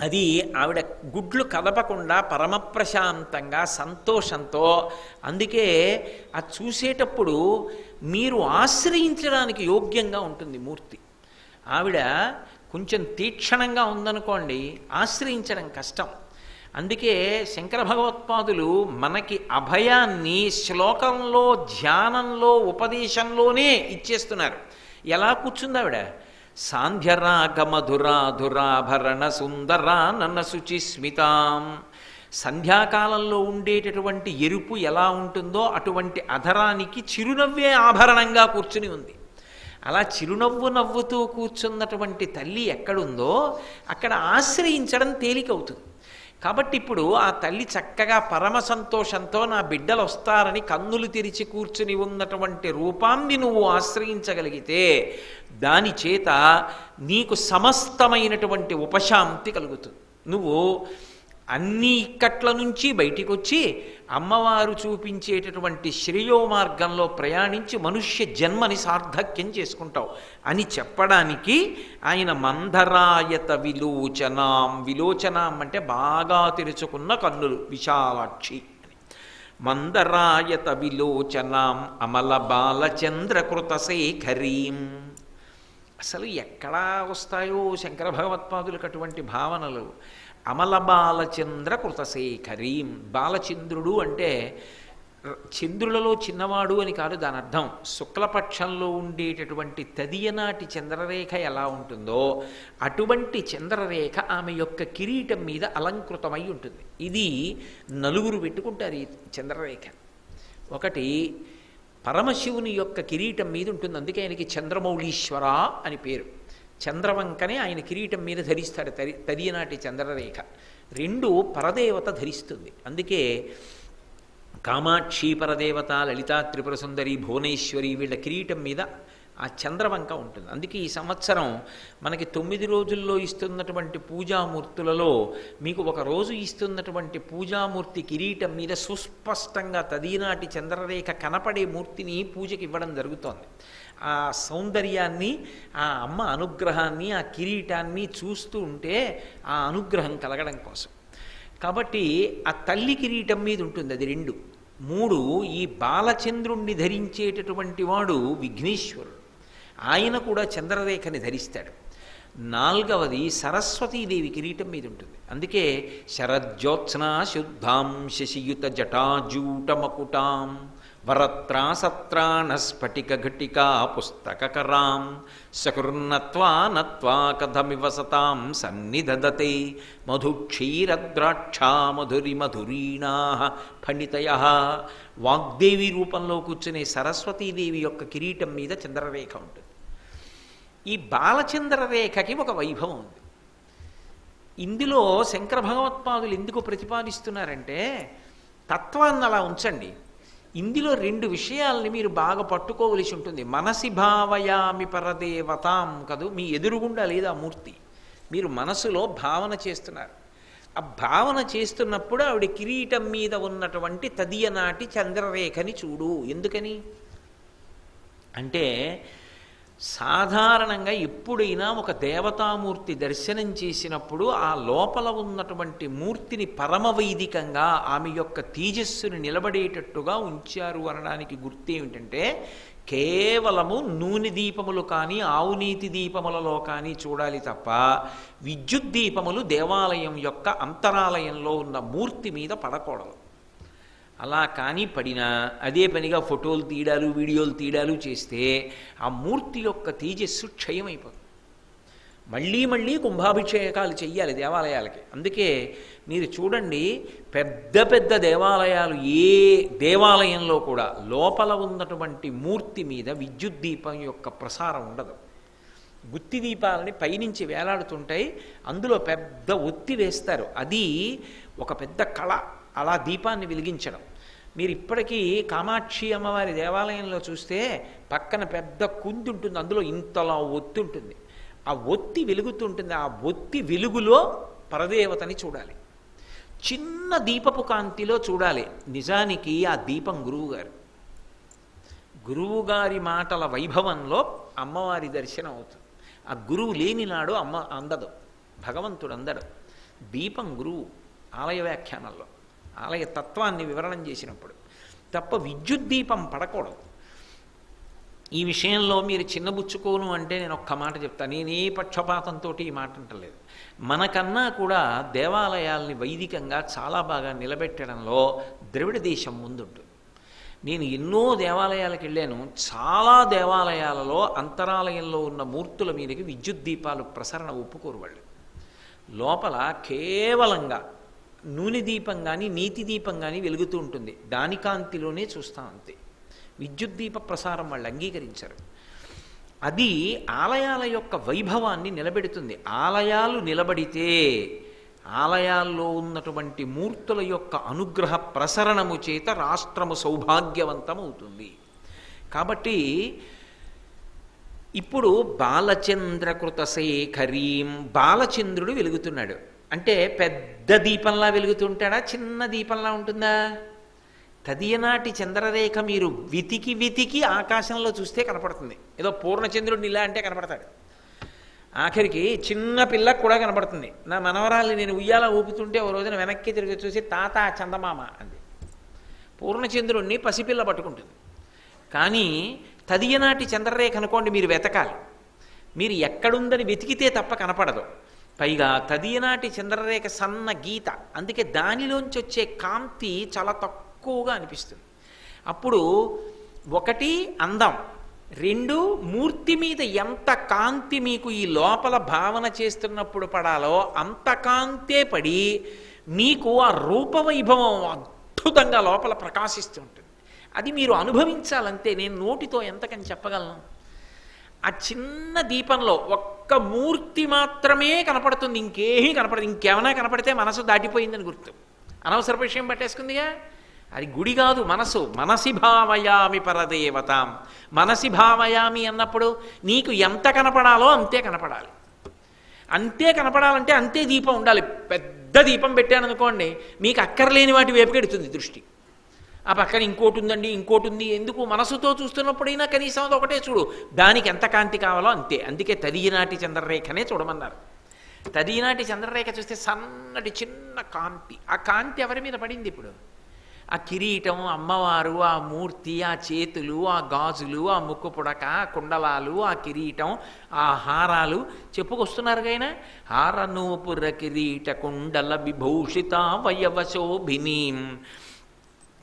అది ఆవిడ గుడ్లు కదపకుండా పరమప్రశాంతంగా సంతోషంతో. అందుకే అది చూసేటప్పుడు మీరు ఆశ్రయించడానికి యోగ్యంగా ఉంటుంది మూర్తి. ఆవిడ కొంచెం తీక్షణంగా ఉందనుకోండి, ఆశ్రయించడం కష్టం. అందుకే శంకర భగవత్పాదులు మనకి అభయాన్ని శ్లోకంలో, ధ్యానంలో, ఉపదేశంలోనే ఇచ్చేస్తున్నారు. ఎలా కూర్చుంది ఆవిడ? సాంధ్యరాగ మధురాధురాభరణ సుందరా నన్న శుచిస్మితాం. సంధ్యాకాలంలో ఉండేటటువంటి ఎరుపు ఎలా ఉంటుందో అటువంటి అధరానికి చిరునవ్వే ఆభరణంగా కూర్చుని ఉంది. అలా చిరునవ్వు నవ్వుతూ కూర్చున్నటువంటి తల్లి ఎక్కడుందో అక్కడ ఆశ్రయించడం తేలికవుతుంది. కాబట్టి ఇప్పుడు ఆ తల్లి చక్కగా పరమ సంతోషంతో నా బిడ్డలు వస్తారని కన్నులు తెరిచి కూర్చుని ఉన్నటువంటి రూపాన్ని నువ్వు ఆశ్రయించగలిగితే దాని చేత నీకు సమస్తమైనటువంటి ఉపశాంతి కలుగుతుంది. నువ్వు అన్ని ఇక్కట్ల నుంచి బయటికి వచ్చి అమ్మవారు చూపించేటటువంటి శ్రేయో మార్గంలో ప్రయాణించి మనుష్య జన్మని సార్థక్యం చేసుకుంటావు అని చెప్పడానికి ఆయన మందరాయత విలోచనాం. విలోచనాం అంటే బాగా తెరుచుకున్న కన్నులు, విశాలాక్షి అని. మందరాయత విలోచనాం అమల బాలచంద్రకృత శేఖరీం. అసలు ఎక్కడా వస్తాయో శంకర భగవత్పాదులకు అటువంటి భావనలు. అమల బాలచంద్ర కృతశేఖరీం. బాలచంద్రుడు అంటే చంద్రులలో చిన్నవాడు అని కాదు దాని అర్థం. శుక్లపక్షంలో ఉండేటటువంటి తదియనాటి చంద్రరేఖ ఎలా ఉంటుందో అటువంటి చంద్రరేఖ ఆమె యొక్క కిరీటం మీద అలంకృతమై ఉంటుంది. ఇది నలుగురు పెట్టుకుంటారు ఈ చంద్రరేఖ. ఒకటి పరమశివుని యొక్క కిరీటం మీద ఉంటుంది, అందుకే ఆయనకి చంద్రమౌళీశ్వర అని పేరు. చంద్రవంకనే ఆయన కిరీటం మీద ధరిస్తాడు తదియనాటి చంద్రరేఖ. 2 పరదేవత ధరిస్తుంది, అందుకే కామాక్షి పరదేవత, లలితా త్రిపుర సుందరి, భువనేశ్వరి వీళ్ళ కిరీటం మీద ఆ చంద్రవంక ఉంటుంది. అందుకే ఈ సంవత్సరం మనకి 9 రోజుల్లో ఇస్తున్నటువంటి పూజామూర్తులలో మీకు ఒక రోజు ఇస్తున్నటువంటి పూజామూర్తి కిరీటం మీద సుస్పష్టంగా తదినాటి చంద్రరేఖ కనపడే మూర్తిని పూజకి ఇవ్వడం జరుగుతోంది. ఆ సౌందర్యాన్ని, ఆ అమ్మ అనుగ్రహాన్ని, ఆ కిరీటాన్ని చూస్తూ ఉంటే ఆ అనుగ్రహం కలగడం కోసం. కాబట్టి ఆ తల్లి కిరీటం మీద ఉంటుంది అది 2. 3 ఈ బాలచంద్రుణ్ణి ధరించేటటువంటి వాడు విఘ్నేశ్వరుడు. ఆయన కూడా చంద్రరేఖని ధరిస్తాడు. నాలుగవది సరస్వతీదేవి కిరీటం మీద ఉంటుంది. అందుకే శరజ్యోత్స్నా శుద్ధాం శశియుత జటాజూటమకుటాం వరత్రాసత్రాణ స్ఫటిక ఘటికా పుస్తకరాం సకృన్నత్వా నత్వా కథమివ సతాం సన్నిధదతే మధుక్షీరద్రాక్షా మధురి మధురీణా ఫణితయ. వాగ్దేవి రూపంలో కూర్చునే సరస్వతీదేవి యొక్క కిరీటం మీద చంద్రరేఖ ఉంటుంది. ఈ బాలచంద్రరేఖకి ఒక వైభవం ఉంది. ఇందులో శంకర భగవత్పాదులు ఎందుకు ప్రతిపాదిస్తున్నారంటే, తత్వాన్ని అలా ఉంచండి, ఇందులో రెండు విషయాల్ని మీరు బాగా పట్టుకోవలసి ఉంటుంది. మనసి భావయామి పరదేవతాం కదూ, మీ ఎదురుగుండా లేదా మూర్తి, మీరు మనసులో భావన చేస్తున్నారు. ఆ భావన చేస్తున్నప్పుడు ఆవిడ కిరీటం మీద ఉన్నటువంటి తదియనాటి చంద్రరేఖని చూడు. ఎందుకని అంటే, సాధారణంగా ఎప్పుడైనా ఒక దేవతామూర్తి దర్శనం చేసినప్పుడు ఆ లోపల ఉన్నటువంటి మూర్తిని పరమవైదికంగా ఆమె యొక్క తేజస్సుని నిలబడేటట్టుగా ఉంచారు అనడానికి గుర్తేమిటంటే, కేవలము నూనె దీపములు కానీ ఆవునీతి దీపములలో కానీ చూడాలి తప్ప విద్యుత్ దీపములు దేవాలయం యొక్క అంతరాలయంలో ఉన్న మూర్తి మీద పడకూడదు. అలా కానీ పడినా అదే పనిగా ఫోటోలు తీయడాలు వీడియోలు తీయడాలు చేస్తే ఆ మూర్తి యొక్క తేజస్సు క్షయమైపోతుంది. మళ్ళీ మళ్ళీ కుంభాభిషేకాలు చెయ్యాలి దేవాలయాలకి. అందుకే మీరు చూడండి, పెద్ద పెద్ద దేవాలయాలు ఏ దేవాలయంలో కూడా లోపల ఉన్నటువంటి మూర్తి మీద విద్యుత్ దీపం యొక్క ప్రసారం ఉండదు. గుత్తి దీపాలని పైనుంచి వేలాడుతుంటాయి, అందులో పెద్ద ఒత్తి వేస్తారు. అది ఒక పెద్ద కళ, అలా దీపాన్ని వెలిగించడం. మీరు ఇప్పటికీ కామాక్షి అమ్మవారి దేవాలయంలో చూస్తే పక్కన పెద్ద కుంది ఉంటుంది, అందులో ఇంతలా ఒత్తి ఉంటుంది. ఆ ఒత్తి వెలుగుతుంటుంది. ఆ ఒత్తి వెలుగులో పరదేవతని చూడాలి, చిన్న దీపపు కాంతిలో చూడాలి. నిజానికి ఆ దీపం గురువుగారు. గురువుగారి మాటల వైభవంలో అమ్మవారి దర్శనం అవుతుంది. ఆ గురువు లేనినాడు అమ్మ అందదు, భగవంతుడు అందడు. దీపం గురువు ఆలయ వ్యాఖ్యానంలో, ఆలయ తత్వాన్ని వివరణం చేసినప్పుడు తప్ప విద్యుత్ దీపం పడకూడదు. ఈ విషయంలో మీరు చిన్నబుచ్చుకోను అంటే నేను ఒక్క మాట చెప్తాను. నేనే పక్షపాతంతో ఈ మాట అంటలేదు. మనకన్నా కూడా దేవాలయాల్ని వైదికంగా చాలా బాగా నిలబెట్టడంలో ద్రవిడ దేశం ముందుంటుంది. నేను ఎన్నో దేవాలయాలకు వెళ్ళాను. చాలా దేవాలయాలలో అంతరాలయంలో ఉన్న మూర్తుల మీదకి విద్యుత్ దీపాలు ప్రసరణ ఒప్పుకోరు వాళ్ళు. లోపల కేవలంగా నూనె దీపం కానీ నీతి దీపం కానీ వెలుగుతూ ఉంటుంది, దాని కాంతిలోనే చూస్తాం అంతే. విద్యుత్ దీప ప్రసారం వాళ్ళు అంగీకరించారు. అది ఆలయాల యొక్క వైభవాన్ని నిలబెడుతుంది. ఆలయాలు నిలబడితే ఆలయాల్లో ఉన్నటువంటి మూర్తుల యొక్క అనుగ్రహ ప్రసరణము చేత రాష్ట్రము సౌభాగ్యవంతం అవుతుంది. కాబట్టి ఇప్పుడు బాలచంద్రకృత శేఖరీం, బాలచంద్రుడు వెలుగుతున్నాడు అంటే పెద్ద దీపంలా వెలుగుతుంటాడా, చిన్న దీపంలా ఉంటుందా? తదియనాటి చంద్రరేఖ మీరు వెతికి వెతికి ఆకాశంలో చూస్తే కనపడుతుంది. ఏదో పూర్ణచంద్రుడిని ఇలా అంటే కనపడతాడు. ఆఖరికి చిన్న పిల్లకు కూడా కనపడుతుంది. నా మనవరాల్ని నేను ఉయ్యాల ఊపుతుంటే ఓ రోజున వెనక్కి తిరిగి చూసి తాత చందమామ అంది. పూర్ణచంద్రుడిని పసిపిల్ల పట్టుకుంటుంది. కానీ తదియనాటి చంద్రరేఖ అనుకోండి, మీరు వెతకాలి. మీరు ఎక్కడుందని వెతికితే తప్ప కనపడదు. పైగా తదియనాటి చంద్రరేఖ సన్న గీత, అందుకే దానిలోంచి వచ్చే కాంతి చాలా తక్కువగా అనిపిస్తుంది. అప్పుడు ఒకటి అందం, రెండు మూర్తి మీద ఎంత కాంతి మీకు ఈ లోపల భావన చేస్తున్నప్పుడు పడాలో అంత కాంతే పడి మీకు ఆ రూపవైభవం అద్భుతంగా లోపల ప్రకాశిస్తూ ఉంటుంది. అది మీరు అనుభవించాలంతే. నేను నోటితో ఎంతకని చెప్పగలను? ఆ చిన్న దీపంలో ఒక్క మూర్తి మాత్రమే కనపడుతుంది, ఇంకేమీ కనపడదు. ఇంకేమైనా కనపడితే మనసు దాటిపోయిందని గుర్తు. అనవసర విషయం పట్టేసుకుందిగా. అది గుడి కాదు, మనసు. మనసి భావయామి పరదేవతాం. మనసి భావయామి అన్నప్పుడు నీకు ఎంత కనపడాలో అంతే కనపడాలి. అంతే కనపడాలంటే అంతే దీపం ఉండాలి. పెద్ద దీపం పెట్టాననుకోండి, మీకు అక్కర్లేని వాటి వైపుకెడుతుంది దృష్టి. ఆ పక్కన ఇంకోటి ఉందండి, ఇంకోటి ఉంది. ఎందుకు? మనసుతో చూస్తున్నప్పుడైనా కనీసం అది ఒకటే చూడు, దానికి ఎంత కాంతి కావాలో అంతే. అందుకే తదియనాటి చంద్రరేఖనే చూడమన్నారు. తదియనాటి చంద్రరేఖ చూస్తే సన్నటి చిన్న కాంతి. ఆ కాంతి ఎవరి మీద పడింది? ఇప్పుడు ఆ కిరీటం, అమ్మవారు, ఆ మూర్తి, ఆ చేతులు, ఆ గాజులు, ఆ ముక్కు పుడక, ఆ కుండలాలు, ఆ కిరీటం, ఆ హారాలు చెప్పుకొస్తున్నారుగైనా. హారనూపుర కిరీట కుండల విభూషిత వయవశోభినీం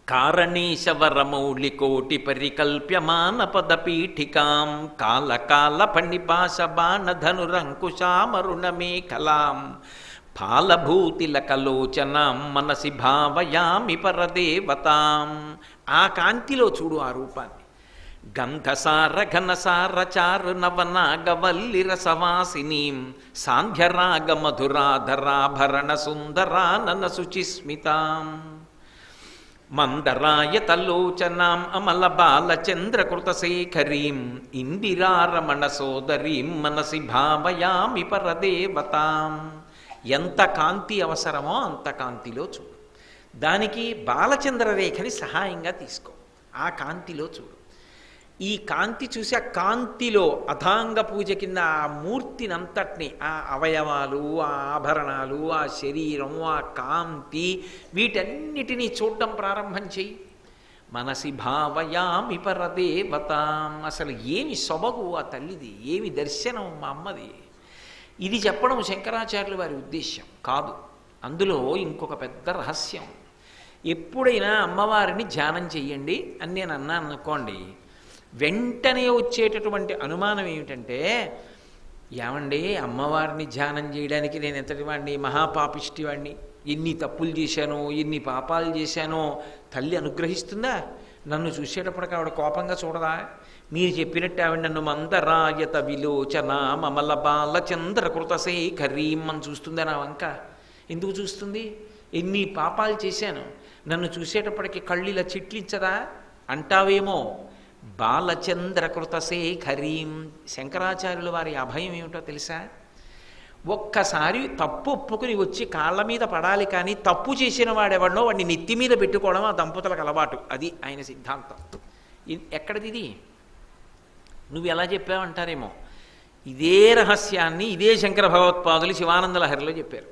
కారణీశవరమౌళికోటి పరికల్ప్యమాన పదపీఠికాం కాలకాల ఫణిపాశ బాణధనురంకుశామరుణమేఖలాం ఫాలభూతిలకలోచనాం మనసి భావయామి పరదేవతాం. ఆ కాంతిలో చూడు ఆ రూపాన్ని. గంధసార ఘనసార చారు నవనాగవల్లి రసవాసినీం సాంధ్యరాగ మధురాధరాభరణ సుందరానన శుచిస్మితాం మందరాయతలోచనాం అమల బాలచంద్రకృతశేఖరీం ఇందిరారమణ సోదరీం మనసి భావయామి పరదేవతాం. ఎంత కాంతి అవసరమో అంత కాంతిలో చూడు. దానికి బాలచంద్రరేఖని సహాయంగా తీసుకో. ఆ కాంతిలో చూడు. ఈ కాంతి చూసి ఆ కాంతిలో అథాంగ పూజ కింద ఆ మూర్తినంతటిని, ఆ అవయవాలు, ఆ ఆభరణాలు, ఆ శరీరం, ఆ కాంతి, వీటన్నిటినీ చూడడం ప్రారంభం చెయ్యి. మనసి భావయామి పరదేవతాం. అసలు ఏమి సొబగు ఆ తల్లిది, ఏమి దర్శనం మా అమ్మది. ఇది చెప్పడం శంకరాచార్యుల వారి ఉద్దేశ్యం కాదు. అందులో ఇంకొక పెద్ద రహస్యం. ఎప్పుడైనా అమ్మవారిని ధ్యానం చెయ్యండి అని నేను అన్నాను అనుకోండి, వెంటనే వచ్చేటటువంటి అనుమానం ఏమిటంటే, ఏమండి అమ్మవారిని ధ్యానం చేయడానికి నేను ఎంతటి వాడిని, మహాపాపిష్టి వాడిని, ఎన్ని తప్పులు చేశానో, ఎన్ని పాపాలు చేశానో తల్లి అనుగ్రహిస్తుందా? నన్ను చూసేటప్పటికి ఆవిడ కోపంగా చూడదా? మీరు చెప్పినట్టు ఆవిడ నన్ను మందరాయత విలోచన మమల బాలచంద్రకృతశేఖరీం అని చూస్తుందా నా వంక? ఎందుకు చూస్తుంది? ఎన్ని పాపాలు చేశాను, నన్ను చూసేటప్పటికి కళ్ళిలా చిట్లించదా అంటావేమో. బాలచంద్రకృతశేఖరీం. శంకరాచార్యుల వారి అభయం ఏమిటో తెలుసా? ఒక్కసారి తప్పు ఒప్పుకుని వచ్చి కాళ్ళ మీద పడాలి, కానీ తప్పు చేసిన వాడెవడనో వాడిని నెత్తి మీద పెట్టుకోవడం ఆ దంపతులకు అలవాటు. అది ఆయన సిద్ధాంతం. ఎక్కడిది ఇది? నువ్వు ఎలా చెప్పావంటారేమో. ఇదే రహస్యాన్ని ఇదే శంకర భగవత్పాదులు శివానంద లహరిలో చెప్పారు.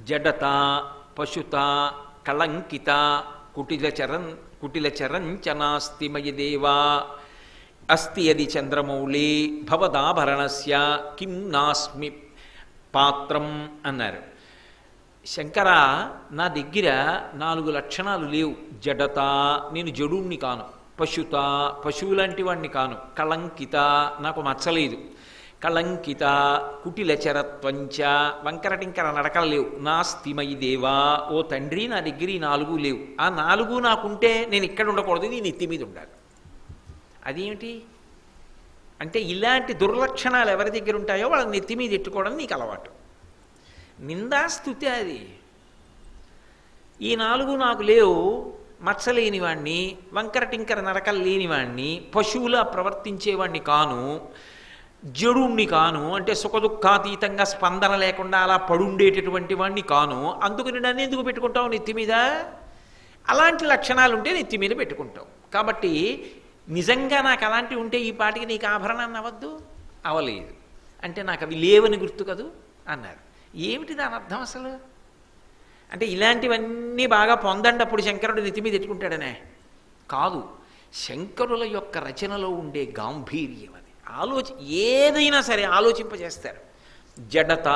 జడత పశుత కళంకిత కుటిల చరంచనాస్తి మయి దేవా అస్తి యది చంద్రమౌళి భవదాభరణస్య కిం నాస్మి పాత్రం అన్నారు. శంకర, నా దగ్గర 4 లక్షణాలు లేవు. జడత, నేను జడుణ్ణి కాను. పశుత, పశువు లాంటి వాణ్ణి కాను. కళంకిత, నాకు మచ్చలేదు. కళంకిత కుటిలచరత్వంచ, వంకరటింకర నడకలు లేవు. నాస్తిమయి దేవా, ఓ తండ్రి నా దగ్గర ఈ 4 లేవు. ఆ 4 నాకుంటే నేను ఇక్కడ ఉండకూడదు, నీ నెత్తి మీద ఉండాలి. అదేమిటి అంటే, ఇలాంటి దుర్లక్షణాలు ఎవరి దగ్గర ఉంటాయో వాళ్ళ నెత్తి మీద ఎట్టుకోవడం నీకు అలవాటు. నిందాస్తుతి అది. ఈ 4 నాకు లేవు, మచ్చలేనివాణ్ణి, వంకర టింకర నరకలు లేనివాణ్ణి, పశువులా ప్రవర్తించేవాణ్ణి కాను, జడుణ్ణి కాను, అంటే సుఖదుఖాతీతంగా స్పందన లేకుండా అలా పడుండేటటువంటి వాణ్ణి కాను. అందుకని నన్ను ఎందుకు పెట్టుకుంటావు నెత్తి మీద? అలాంటి లక్షణాలు ఉంటే నెత్తి మీద పెట్టుకుంటావు. కాబట్టి నిజంగా నాకు అలాంటివి ఉంటే ఈ పాటికి నీకు ఆభరణాన్ని అవ్వద్దు. అవలేదు అంటే నాకు అవి లేవని గుర్తు కదూ అన్నారు. ఏమిటి దాని అర్థం అసలు? అంటే ఇలాంటివన్నీ బాగా పొందండి అప్పుడు శంకరుడు నెత్తి మీద ఎట్టుకుంటాడనే కాదు. శంకరుల యొక్క రచనలో ఉండే గాంభీర్యం అది. ఏదైనా సరే ఆలోచింపజేస్తారు. జడత,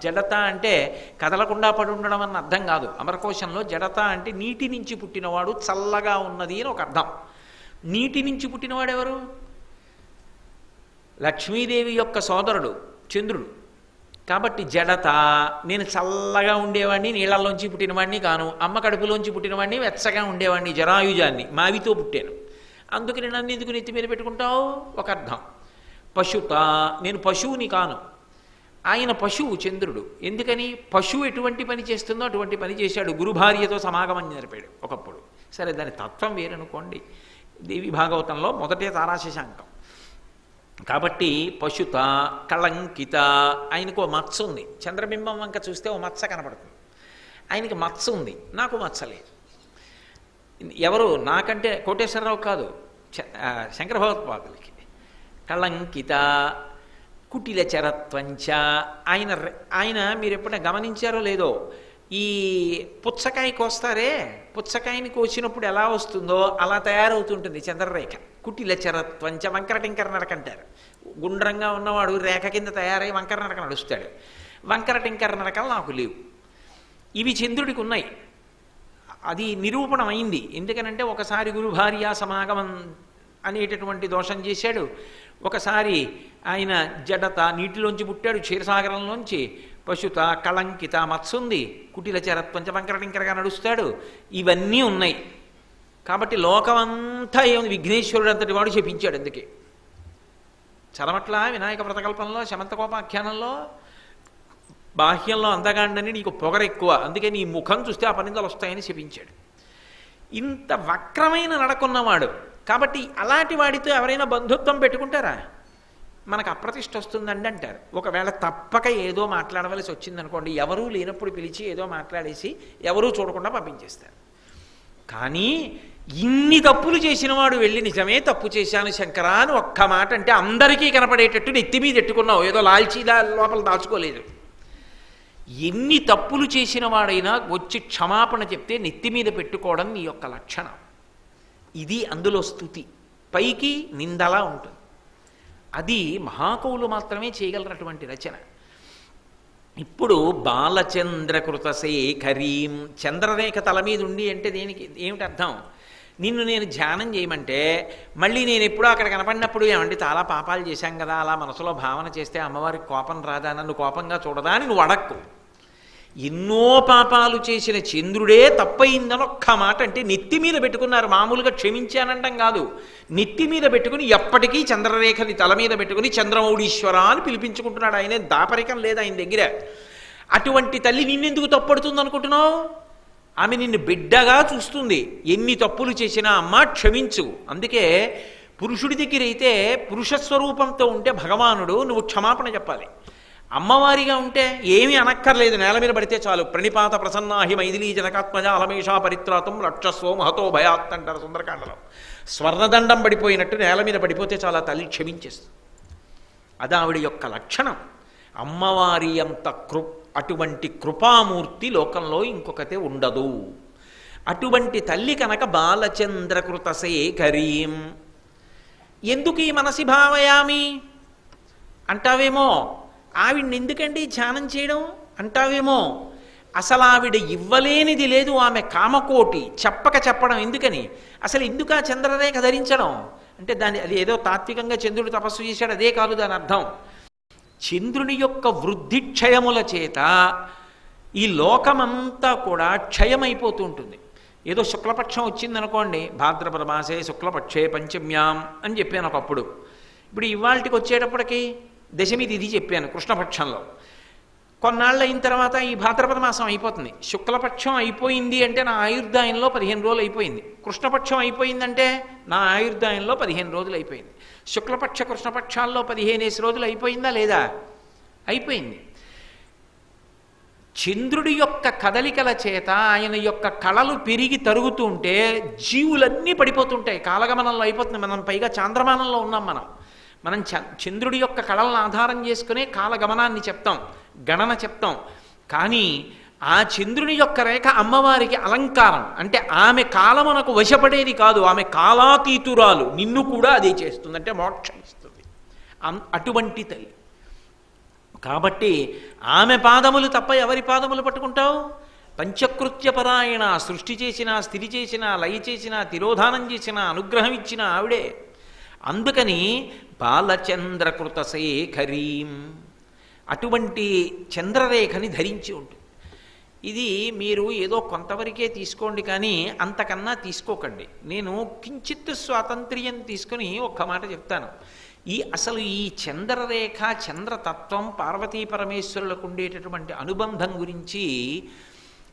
జడత అంటే కదలకుండా పడి ఉండడం అన్న అర్థం కాదు. అమరకోశంలో జడత అంటే నీటి నుంచి పుట్టినవాడు, చల్లగా ఉన్నది అని ఒక అర్థం. నీటి నుంచి పుట్టినవాడెవరు? లక్ష్మీదేవి యొక్క సోదరుడు చంద్రుడు. కాబట్టి జడత, నేను చల్లగా ఉండేవాడిని, నీళ్ళల్లోంచి పుట్టినవాడిని కాను. అమ్మ కడుపులోంచి పుట్టినవాడిని, వెచ్చగా ఉండేవాడిని, జరాయుజాన్ని, మావితో పుట్టాను. అందుకని నన్ను ఎందుకు నెత్తి మీద పెట్టుకుంటావు? ఒక అర్థం. పశుత, నేను పశువుని కాను. ఆయన పశువు చంద్రుడు. ఎందుకని? పశువు ఎటువంటి పని చేస్తుందో అటువంటి పని చేశాడు. గురుభార్యతో సమాగమం జరిపాడు ఒకప్పుడు. సరే, దాని తత్వం వేరనుకోండి. దేవి భాగవతంలో మొదటే తారాశశాంకం. కాబట్టి పశుత, కళంకిత, ఆయనకు ఓ మచ్చ ఉంది. చంద్రబింబం వంక చూస్తే ఓ మచ్చ కనపడుతుంది. ఆయనకి మచ్చ ఉంది, నాకు మచ్చ లేదు. ఎవరు? నాకంటే కోటేశ్వరరావు కాదు, శంకర భగవత్పాదులకి. కళంకిత కుటిల చరత్వంచ. ఆయన మీరు ఎప్పుడైనా గమనించారో లేదో, ఈ ఈ పుచ్చకాయ కోస్తారే, పుచ్చకాయని కోసినప్పుడు ఎలా వస్తుందో అలా తయారవుతుంటుంది చంద్రరేఖ. కుటిల చరత్వంచ వంకర టింకర నడక అంటారు. గుండ్రంగా ఉన్నవాడు రేఖ కింద తయారై వంకర నడక నడుస్తాడు. వంకర టింకర నడకలు నాకు లేవు. ఇవి చంద్రుడికి ఉన్నాయి. అది నిరూపణం అయింది. ఎందుకనంటే ఒకసారి గురు భార్య సమాగమం అనేటటువంటి దోషం చేశాడు. ఒకసారి ఆయన జడత నీటిలోంచి పుట్టాడు, క్షీరసాగరంలోంచి. పశుత కళంకిత మత్సుంది, కుటిల చరత్వంచ వంకరటింకరగా నడుస్తాడు. ఇవన్నీ ఉన్నాయి. కాబట్టి లోకమంతా ఏముంది, విఘ్నేశ్వరుడు అంతటి వాడు చెప్పించాడు. అందుకే చరమట్ల వినాయక వ్రతకల్పంలో శమంతకోపాఖ్యానంలో బాహ్యంలో అందగాండని నీకు పొగర ఎక్కువ, అందుకే నీ ముఖం చూస్తే ఆ పనిందలు వస్తాయని చెప్పించాడు. ఇంత వక్రమైన నడకున్నవాడు కాబట్టి అలాంటి వాడితో ఎవరైనా బంధుత్వం పెట్టుకుంటారా? మనకు అప్రతిష్ట వస్తుందండి అంటారు. ఒకవేళ తప్పక ఏదో మాట్లాడవలసి వచ్చిందనుకోండి, ఎవరూ లేనప్పుడు పిలిచి ఏదో మాట్లాడేసి ఎవరూ చూడకుండా పంపించేస్తారు. కానీ ఇన్ని తప్పులు చేసిన వాడు వెళ్ళి నిజమే తప్పు చేశాను శంకరా అని ఒక్క మాట అంటే అందరికీ కనపడేటట్టు నెత్తి మీద ఎట్టుకున్నావు, ఏదో లాల్చీలా లోపల దాచుకోలేదు. ఎన్ని తప్పులు చేసిన వాడైనా వచ్చి క్షమాపణ చెప్తే నెత్తి మీద పెట్టుకోవడం నీ యొక్క లక్షణం. ఇది అందులో స్థుతి, పైకి నిందలా ఉంటుంది. అది మహాకవులు మాత్రమే చేయగలరటువంటి రచన. ఇప్పుడు బాలచంద్రకృత శేఖరీం, చంద్రరేఖ తల మీద ఉండి అంటే దేనికి ఏమిటి అర్థం? నిన్ను నేను ధ్యానం చేయమంటే మళ్ళీ నేను ఎప్పుడో అక్కడ కనపడినప్పుడు ఏమంటే చాలా పాపాలు చేశాం కదా, అలా మనసులో భావన చేస్తే అమ్మవారికి కోపం రాదా, నన్ను కోపంగా చూడదా అని నువ్వు అడక్కు. ఎన్నో పాపాలు చేసిన చంద్రుడే తప్పయిందని ఒక్క మాట అంటే నెత్తి మీద పెట్టుకున్నారు. మామూలుగా క్షమించానండం కాదు, నెత్తి మీద పెట్టుకుని ఎప్పటికీ చంద్రరేఖని తల మీద పెట్టుకుని చంద్రమౌళీశ్వర అని పిలిపించుకుంటున్నాడు. ఆయనే దాపరికం లేదు ఆయన దగ్గర. అటువంటి తల్లి నిన్నెందుకు తప్పడుతుంది అనుకుంటున్నావు? ఆమె నిన్ను బిడ్డగా చూస్తుంది. ఎన్ని తప్పులు చేసినా అమ్మ క్షమించు. అందుకే పురుషుడి దగ్గర అయితే పురుషస్వరూపంతో ఉంటే భగవానుడు నువ్వు క్షమాపణ చెప్పాలి. అమ్మవారిగా ఉంటే ఏమీ అనక్కర్లేదు, నేల మీద పడితే చాలు. ప్రణిపాత ప్రసన్నాహి మైథిలీ జనకాత్మజ అలమేషా పరిత్రాతం రక్షస్వో మహతో భయాత్ అంటారు సుందరకాండలో. స్వర్ణదండం పడిపోయినట్టు నేల మీద పడిపోతే చాలా తల్లి క్షమించేస్తుంది. అది ఆవిడ యొక్క లక్షణం. అమ్మవారి అంత అటువంటి కృపామూర్తి లోకంలో ఇంకొకతే ఉండదు. అటువంటి తల్లి కనుక బాలచంద్రకృత శేఖరీం. ఎందుకు ఈ మనసి భావయామి అంటావేమో, ఆవిడ్ని ఎందుకండి ధ్యానం చేయడం అంటావేమో. అసలు ఆవిడ ఇవ్వలేనిది లేదు, ఆమె కామకోటి. చెప్పడం ఎందుకని? అసలు ఎందుకు ఆ చంద్రరేఖ ధరించడం అంటే దాని అది ఏదో తాత్వికంగా చంద్రుడు తపస్సు చేశాడు అదే కాదు దాని అర్థం. చంద్రుని యొక్క వృద్ధి క్షయముల చేత ఈ లోకమంతా కూడా క్షయమైపోతూ ఉంటుంది. ఏదో శుక్లపక్షం వచ్చిందనుకోండి, భాద్రపద మాసే శుక్లపక్షే పంచమ్యాం అని చెప్పాను ఒకప్పుడు. ఇప్పుడు ఇవాళకి వచ్చేటప్పటికి దశమి తిథి చెప్పాను కృష్ణపక్షంలో. కొన్నాళ్ళు అయిన తర్వాత ఈ భాద్రపద మాసం అయిపోతుంది. శుక్లపక్షం అయిపోయింది అంటే నా ఆయుర్దాయంలో 15 రోజులు అయిపోయింది. కృష్ణపక్షం అయిపోయిందంటే నా ఆయుర్దాయంలో 15 రోజులు అయిపోయింది. శుక్లపక్ష కృష్ణపక్షాల్లో 15 రోజులు అయిపోయిందా లేదా? అయిపోయింది. చంద్రుడి యొక్క కదలికల చేత ఆయన యొక్క కళలు పెరిగి తరుగుతూ ఉంటే జీవులన్నీ పడిపోతుంటాయి. కాలగమనంలో అయిపోతుంది. మనం పైగా చాంద్రమానంలో ఉన్నాం. మనం చంద్రుడి యొక్క కళలను ఆధారం చేసుకునే కాలగమనాన్ని చెప్తాం, గణన చెప్తాం. కానీ ఆ చంద్రుని యొక్క రేఖ అమ్మవారికి అలంకారం. అంటే ఆమె కాలమునకు వశపడేది కాదు, ఆమె కాలాతీతురాలు. నిన్ను కూడా అదే చేస్తుంది, అంటే మోక్షం ఇస్తుంది. అటువంటి తల్లి కాబట్టి ఆమె పాదములు తప్ప ఎవరి పాదములు పట్టుకుంటావు? పంచకృత్యపరాయణ, సృష్టి చేసిన, స్థితి చేసిన, లయ చేసిన, తిరోధానం చేసిన, అనుగ్రహం ఇచ్చిన ఆవిడే. అందుకని బాలచంద్రకృత శేఖరీం, అటువంటి చంద్రరేఖని ధరించి ఉంటుంది. ఇది మీరు ఏదో కొంతవరకే తీసుకోండి, కానీ అంతకన్నా తీసుకోకండి. నేను కించిత్ స్వాతంత్ర్యం తీసుకుని ఒక్క మాట చెప్తాను. అసలు ఈ చంద్రరేఖ, చంద్రతత్వం, పార్వతీ పరమేశ్వరులకు ఉండేటటువంటి అనుబంధం గురించి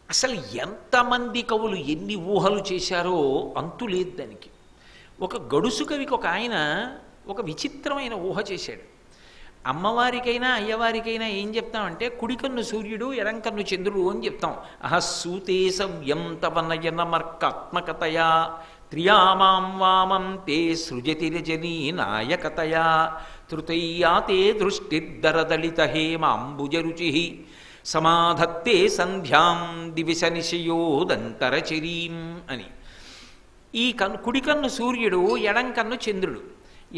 అసలు ఎంతమంది కవులు ఎన్ని ఊహలు చేశారో అంతు లేదు దానికి. ఒక గడుసు కవికి ఒక ఆయన ఒక విచిత్రమైన ఊహ చేశాడు. అమ్మవారికైనా అయ్యవారికైనా ఏం చెప్తామంటే కుడికన్ను సూర్యుడు, ఎడంకన్ను చంద్రుడు అని చెప్తాం. అహస్సూతే సవ్యం తవ నయనమర్కాత్మకతయా త్రియామాం వామం తే సృజతి రజనీ నాయకతయా తృతయ్యా తే దృష్టిర్దరదళిత హేమాంబుజరుచి సమాధత్తే సంధ్యాం దివిశనిశయోదంతరచరీం అని. ఈ కుడి కన్ను సూర్యుడు, ఎడం కన్ను చంద్రుడు.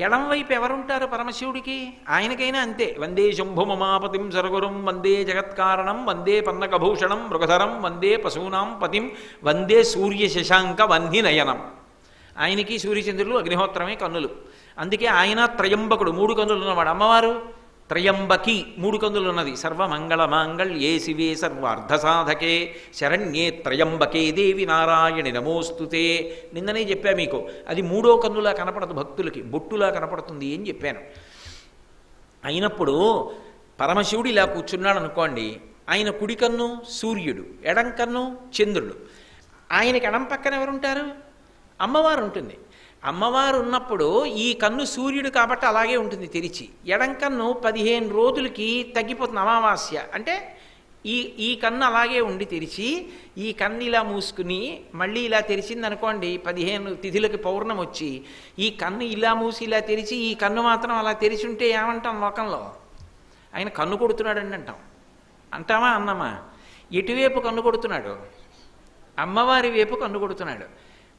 ఎడం వైపు ఎవరుంటారు పరమశివుడికి? ఆయనకైనా అంతే. వందే శంభుమమాపతిం సరగురుం వందే జగత్కారణం వందే పన్నకభూషణం మృగధరం వందే పశూనాం పతిం వందే సూర్య శశాంక వహ్ని నయనం. ఆయనకి సూర్యచంద్రులు అగ్నిహోత్రమే కన్నులు. అందుకే ఆయన త్రయంబకుడు, 3 కన్నులు ఉన్నవాడు. అమ్మవారు త్రయంబకి, 3 కన్నులు ఉన్నది. సర్వమంగళ మాంగళ్యే శివే సర్వార్ధసాధకే శరణ్యే త్రయంబకే దేవి నారాయణి నమోస్తుతే. నిన్ననే చెప్పా మీకు, అది 3వ కన్నులా కనపడదు భక్తులకి, బొట్టులా కనపడుతుంది అని చెప్పాను. అయినప్పుడు పరమశివుడు ఇలా కూర్చున్నాడు అనుకోండి, ఆయన కుడి కన్ను సూర్యుడు, ఎడం కన్ను చంద్రుడు. ఆయనకి ఎడం పక్కన ఎవరుంటారు? అమ్మవారు ఉంటుంది. అమ్మవారు ఉన్నప్పుడు ఈ కన్ను సూర్యుడు కాబట్టి అలాగే ఉంటుంది తెరిచి. ఎడం కన్ను 15 రోజులకి తగ్గిపోతుంది. అమావాస్య అంటే ఈ కన్ను అలాగే ఉండి తెరిచి, ఈ కన్ను ఇలా మూసుకుని మళ్ళీ ఇలా తెరిచింది అనుకోండి, 15 తిథులకి పౌర్ణమి వచ్చి ఈ కన్ను ఇలా మూసి ఇలా తెరిచి, ఈ కన్ను మాత్రం అలా తెరిచి ఉంటే ఏమంటాం లోకంలో? ఆయన కన్ను కొడుతున్నాడండి అంటాం. అంటామా అన్నమా? ఎటువైపు కన్ను కొడుతున్నాడు? అమ్మవారి వైపు కన్ను కొడుతున్నాడు.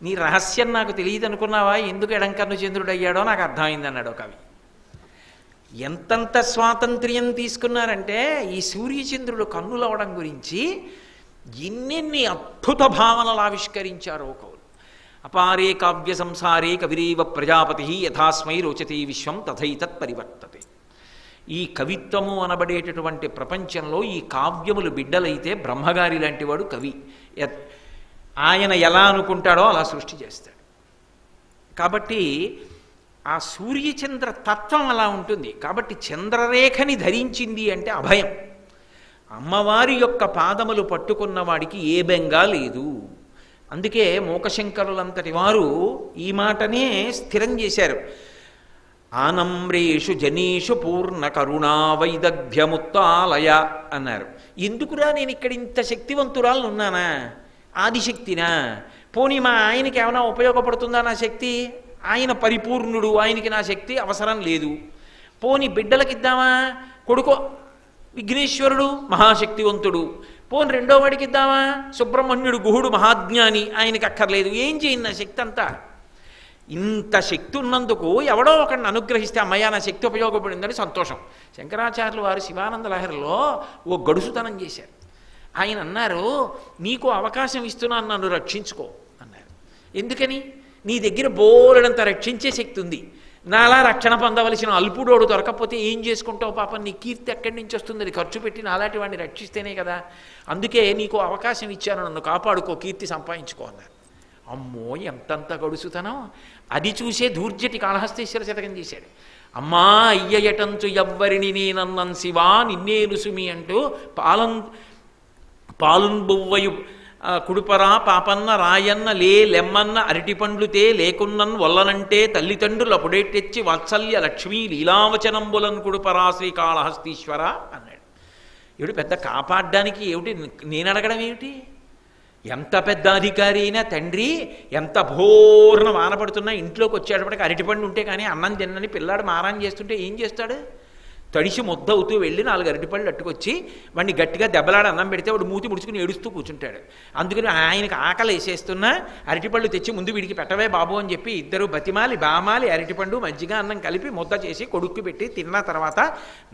నీ రహస్యం నాకు తెలియదు అనుకున్నావా? ఎందుకు ఎడంకన్ను చంద్రుడు అయ్యాడో నాకు అర్థమైంది అన్నాడు కవి. ఎంతంత స్వాతంత్ర్యం తీసుకున్నారంటే ఈ సూర్యచంద్రుడు కన్నులవడం గురించి ఎన్నెన్ని అద్భుత భావనలు ఆవిష్కరించారో కవులు. అపారే కావ్య సంసారే కవిరేవ ప్రజాపతి యథాస్మై రోచతే విశ్వం తథైతత్ పరివర్తతే. ఈ కవిత్వము అనబడేటటువంటి ప్రపంచంలో ఈ కావ్యములు బిడ్డలైతే బ్రహ్మగారి లాంటి వాడు కవి. ఆయన ఎలా అనుకుంటాడో అలా సృష్టి చేస్తాడు. కాబట్టి ఆ సూర్యచంద్ర తత్వం అలా ఉంటుంది. కాబట్టి చంద్రరేఖని ధరించింది అంటే అభయం. అమ్మవారి యొక్క పాదములు పట్టుకున్న వాడికి ఏ బెంగా లేదు. అందుకే మూకశంకరులంతటి వారు ఈ మాటనే స్థిరం చేశారు. ఆనమ్రేషు జనేషు పూర్ణ కరుణా వైదగ్ధ్యముత్తాలయ అన్నారు. ఎందుకురా నేను ఇక్కడ ఇంత శక్తివంతురాలు ఉన్నానా? ఆదిశక్తినా? పోనీ మా ఆయనకి ఏమైనా ఉపయోగపడుతుందా నా శక్తి? ఆయన పరిపూర్ణుడు, ఆయనకి నా శక్తి అవసరం లేదు. పోనీ బిడ్డలకిద్దామా? కొడుకు విఘ్నేశ్వరుడు మహాశక్తివంతుడు. పోనీ రెండో వాడికి ఇద్దామా? సుబ్రహ్మణ్యుడు గుహుడు మహాజ్ఞాని, ఆయనకి అక్కర్లేదు. ఏం చేయండి నా శక్తి అంతా? ఇంత శక్తి ఉన్నందుకు ఎవడో ఒకడిని అనుగ్రహిస్తే అమ్మయ్య నా శక్తి ఉపయోగపడిందని సంతోషం. శంకరాచార్యులు వారు శివానంద లహరిలో ఓ గడుసుతనం చేశారు. ఆయన అన్నారు, నీకు అవకాశం ఇస్తున్నాను, నన్ను రక్షించుకో అన్నారు. ఎందుకని? నీ దగ్గర బోలెడంత రక్షించే శక్తి ఉంది. నాలా రక్షణ పొందవలసిన అల్పుడోడు దొరకకపోతే ఏం చేసుకుంటావు? పాపం నీ కీర్తి ఎక్కడి నుంచి వస్తుంది? అది ఖర్చు పెట్టి నాలాంటి వాడిని రక్షిస్తేనే కదా. అందుకే నీకు అవకాశం ఇచ్చాను, నన్ను కాపాడుకో, కీర్తి సంపాదించుకో అన్నారు. అమ్మో ఎంతంత గడుసుతనం! అది చూసే దూర్జటి కాళహస్తీశ్వర శతకం చేశాడు. అమ్మా అయ్యయటంచు ఎవ్వరిని నేనన్నం శివా నిన్నేను సుమి అంటూ పాలున్ బువ్వయు కుడుపరా పాపన్న రాయన్న లెమ్మన్న అరటిపండ్లు తే లేకున్నన్ వల్లనంటే తల్లిదండ్రులు అప్పుడే తెచ్చి వాత్సల్య లక్ష్మీ లీలావచనంబులను కుడుపరా శ్రీకాళహస్తీశ్వర అన్నాడు. ఏమిటి పెద్ద కాపాడడానికి ఏమిటి నేను అడగడం ఏమిటి? ఎంత పెద్ద అధికారి అయినా తండ్రి ఎంత భోర్న వానపడుతున్నా ఇంట్లోకి వచ్చేటప్పటికి అరటిపండు ఉంటే కానీ అన్నం తిన్నని పిల్లాడు మారాన్ చేస్తుంటే ఏం చేస్తాడు? తడిసి ముద్దవుతూ వెళ్ళి 4 అరటిపళ్ళు అట్టుకొచ్చి వాడిని గట్టిగా దెబ్బలాడి అన్నం పెడితే వాడు మూతి ముడుచుకుని ఏడుస్తూ కూర్చుంటాడు. అందుకని ఆయనకు ఆకలి వేసేస్తున్నా అరటిపళ్ళు తెచ్చి ముందు వీడికి పెట్టవే బాబు అని చెప్పి ఇద్దరు బతిమాలి బామాలి అరటిపండు మజ్జిగ అన్నం కలిపి ముద్ద చేసి కొడుక్కి పెట్టి తిన్న తర్వాత